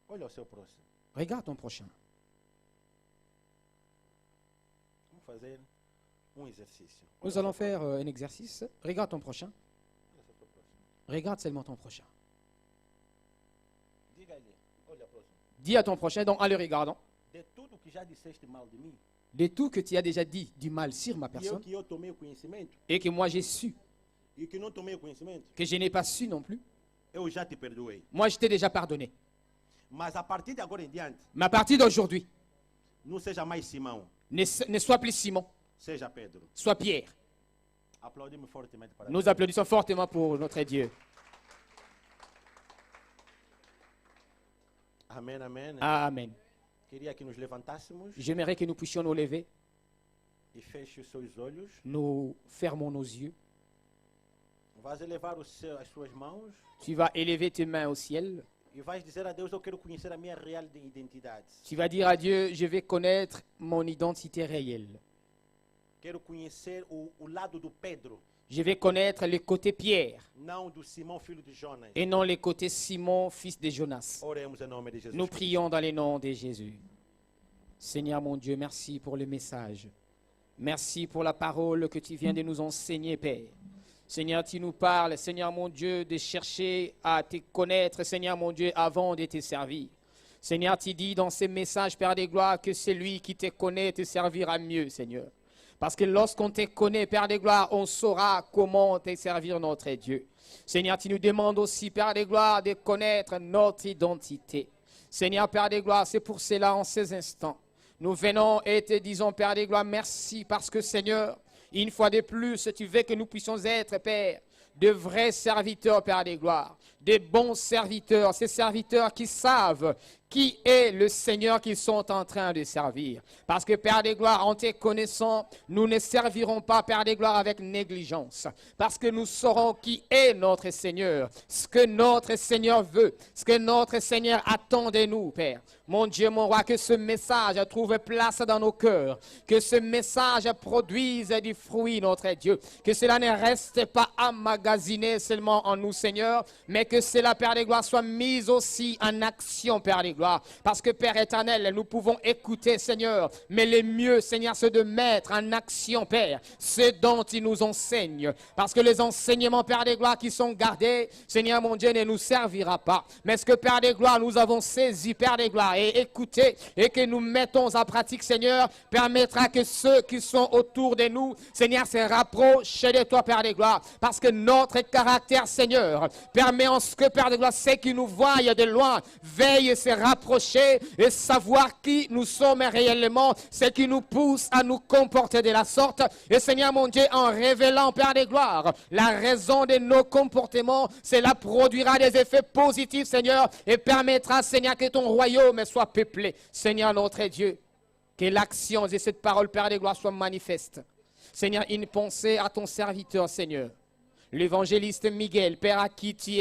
[SPEAKER 3] Olha o seu próximo.
[SPEAKER 2] Regarde ton prochain.
[SPEAKER 3] Vamos fazer exercício.
[SPEAKER 2] Nous allons faire un exercice. Regarde ton prochain.
[SPEAKER 3] Olha o seu próximo.
[SPEAKER 2] Regarde seulement ton prochain.
[SPEAKER 3] Diga ele, olha próximo.
[SPEAKER 2] Dis à ton prochain, donc en le regardant,
[SPEAKER 3] De tudo que já disseste mal de mim,
[SPEAKER 2] de tout que tu as déjà dit du mal sur ma
[SPEAKER 3] e eu
[SPEAKER 2] personne,
[SPEAKER 3] que eu tomei o conhecimento,
[SPEAKER 2] et que moi j'ai su,
[SPEAKER 3] e que não tomei o conhecimento,
[SPEAKER 2] que je n'ai pas su non plus,
[SPEAKER 3] eu já te perdoei.
[SPEAKER 2] moi je t'ai déjà pardonné.
[SPEAKER 3] Mas a partir de agora em diante,
[SPEAKER 2] Mais à partir d'aujourd'hui,
[SPEAKER 3] não seja mais Simão,
[SPEAKER 2] ne sois plus Simon,
[SPEAKER 3] seja Pedro.
[SPEAKER 2] sois Pierre.
[SPEAKER 3] Aplaudimos fortemente para
[SPEAKER 2] Nous
[SPEAKER 3] Deus.
[SPEAKER 2] applaudissons fortement pour notre Dieu.
[SPEAKER 3] Amém, amém.
[SPEAKER 2] Amen.
[SPEAKER 3] Queria que nos levantássemos
[SPEAKER 2] J'aimerais que nous puissions nous lever,
[SPEAKER 3] e feche os seus olhos.
[SPEAKER 2] nous fermons nos yeux.
[SPEAKER 3] Vais elevar as suas mãos
[SPEAKER 2] Tu vas élever tes mains au ciel.
[SPEAKER 3] e vais dizer a Deus: eu quero conhecer a minha real identidade.
[SPEAKER 2] Tu vas dire à Dieu, je vais connaître mon identité réelle.
[SPEAKER 3] Quero conhecer o lado do Pedro.
[SPEAKER 2] Je vais connaître le côté Pierre
[SPEAKER 3] não do Simão, filho de Jonas.
[SPEAKER 2] et non le côté Simon, fils de Jonas.
[SPEAKER 3] Oremos em nome de Jesus.
[SPEAKER 2] Nous prions dans le nom de Jésus. Seigneur mon Dieu, merci pour le message. Merci pour la parole que tu viens de nous enseigner, Père. Seigneur, tu nous parles, Seigneur mon Dieu, de chercher à te connaître, Seigneur mon Dieu, avant de te servir. Seigneur, tu dis dans ces messages, Père des gloires, que celui qui te connaît te servira mieux, Seigneur. Parce que lorsqu'on te connaît, Père des gloires, on saura comment te servir notre Dieu. Seigneur, tu nous demandes aussi, Père des gloires, de connaître notre identité. Seigneur, Père des gloires, c'est pour cela, en ces instants, nous venons et te disons, Père des gloires, merci parce que, Seigneur, une fois de plus, tu veux que nous puissions être, Père, de vrais serviteurs, Père des gloires, des bons serviteurs, ces serviteurs qui savent qui est le Seigneur qu'ils sont en train de servir. Parce que, Père des gloires, en te connaissant, nous ne servirons pas, Père des gloires, avec négligence. Parce que nous saurons qui est notre Seigneur, ce que notre Seigneur veut, ce que notre Seigneur attend de nous, Père. Mon Dieu, mon roi, que ce message trouve place dans nos cœurs, que ce message produise du fruit, notre Dieu, que cela ne reste pas emmagasiné seulement en nous, Seigneur, mais que cela, Père des gloires, soit mis aussi en action, Père des gloires. Parce que, Père éternel, nous pouvons écouter, Seigneur, mais le mieux, Seigneur, c'est de mettre en action, Père, ce dont il nous enseigne. Parce que les enseignements, Père des gloires, qui sont gardés, Seigneur mon Dieu, ne nous servira pas. Mais ce que, Père des gloires, nous avons saisi, Père des gloires, et écouté, et que nous mettons en pratique, Seigneur, permettra que ceux qui sont autour de nous, Seigneur, se rapprochent de toi, Père des gloires. Parce que notre caractère, Seigneur, permet en ce que, Père des gloires, ceux qui nous voient de loin, veillent et se rapprocher et savoir qui nous sommes réellement, ce qui nous pousse à nous comporter de la sorte. Et Seigneur mon Dieu, en révélant, Père des gloires, la raison de nos comportements, cela produira des effets positifs, Seigneur, et permettra, Seigneur, que ton royaume soit peuplé. Seigneur notre Dieu, que l'action de cette parole, Père des gloires, soit manifeste. Seigneur, une pensée à ton serviteur, Seigneur, l'évangéliste Miguel, Père, à qui tu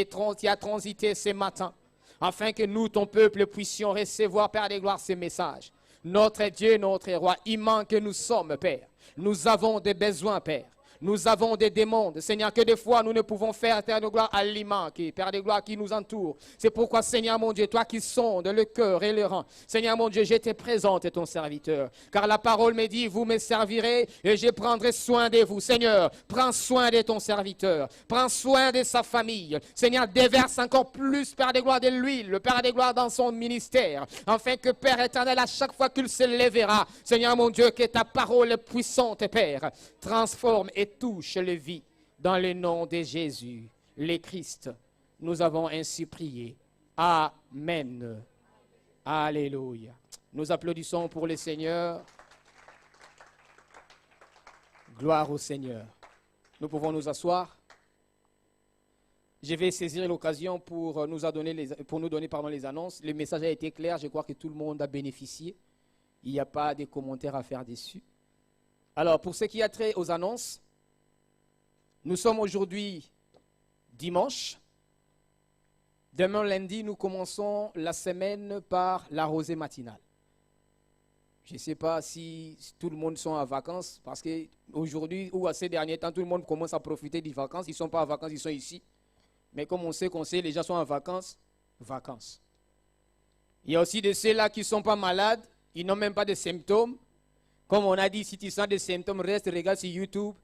[SPEAKER 2] as transité ce matin, afin que nous, ton peuple, puissions recevoir, Père des gloires, ces messages. Notre Dieu, notre roi, immense que nous sommes, Père. Nous avons des besoins, Père. Nous avons des demandes, Seigneur, que des fois nous ne pouvons faire, Père de gloire, à l'immense, Père de gloire, qui nous entoure. C'est pourquoi, Seigneur mon Dieu, toi qui sondes le cœur et le rang, Seigneur mon Dieu, je te présente ton serviteur. Car la parole me dit, vous me servirez et je prendrai soin de vous. Seigneur, prends soin de ton serviteur. Prends soin de sa famille. Seigneur, déverse encore plus, Père de gloire, de l'huile, le Père de gloire dans son ministère. Afin que, Père éternel, à chaque fois qu'il se lèvera, Seigneur mon Dieu, que ta parole puissante, Père, transforme et touche les vies dans le nom de Jésus, le Christ. Nous avons ainsi prié. Amen. Alléluia. Nous applaudissons pour le Seigneur. Gloire au Seigneur. Nous pouvons nous asseoir. Je vais saisir l'occasion pour nous donner les annonces. Le message a été clair. Je crois que tout le monde a bénéficié. Il n'y a pas de commentaires à faire dessus. Alors, pour ce qui a trait aux annonces, nous sommes aujourd'hui dimanche. Demain lundi, nous commençons la semaine par la rosée matinale. Je ne sais pas si tout le monde sont en vacances, parce qu'aujourd'hui ou à ces derniers temps, tout le monde commence à profiter des vacances. Ils ne sont pas en vacances, ils sont ici. Mais comme on sait, les gens sont en vacances, vacances. Il y a aussi de ceux-là qui ne sont pas malades, ils n'ont même pas de symptômes. Comme on a dit, si tu sens des symptômes, reste, regarde sur YouTube.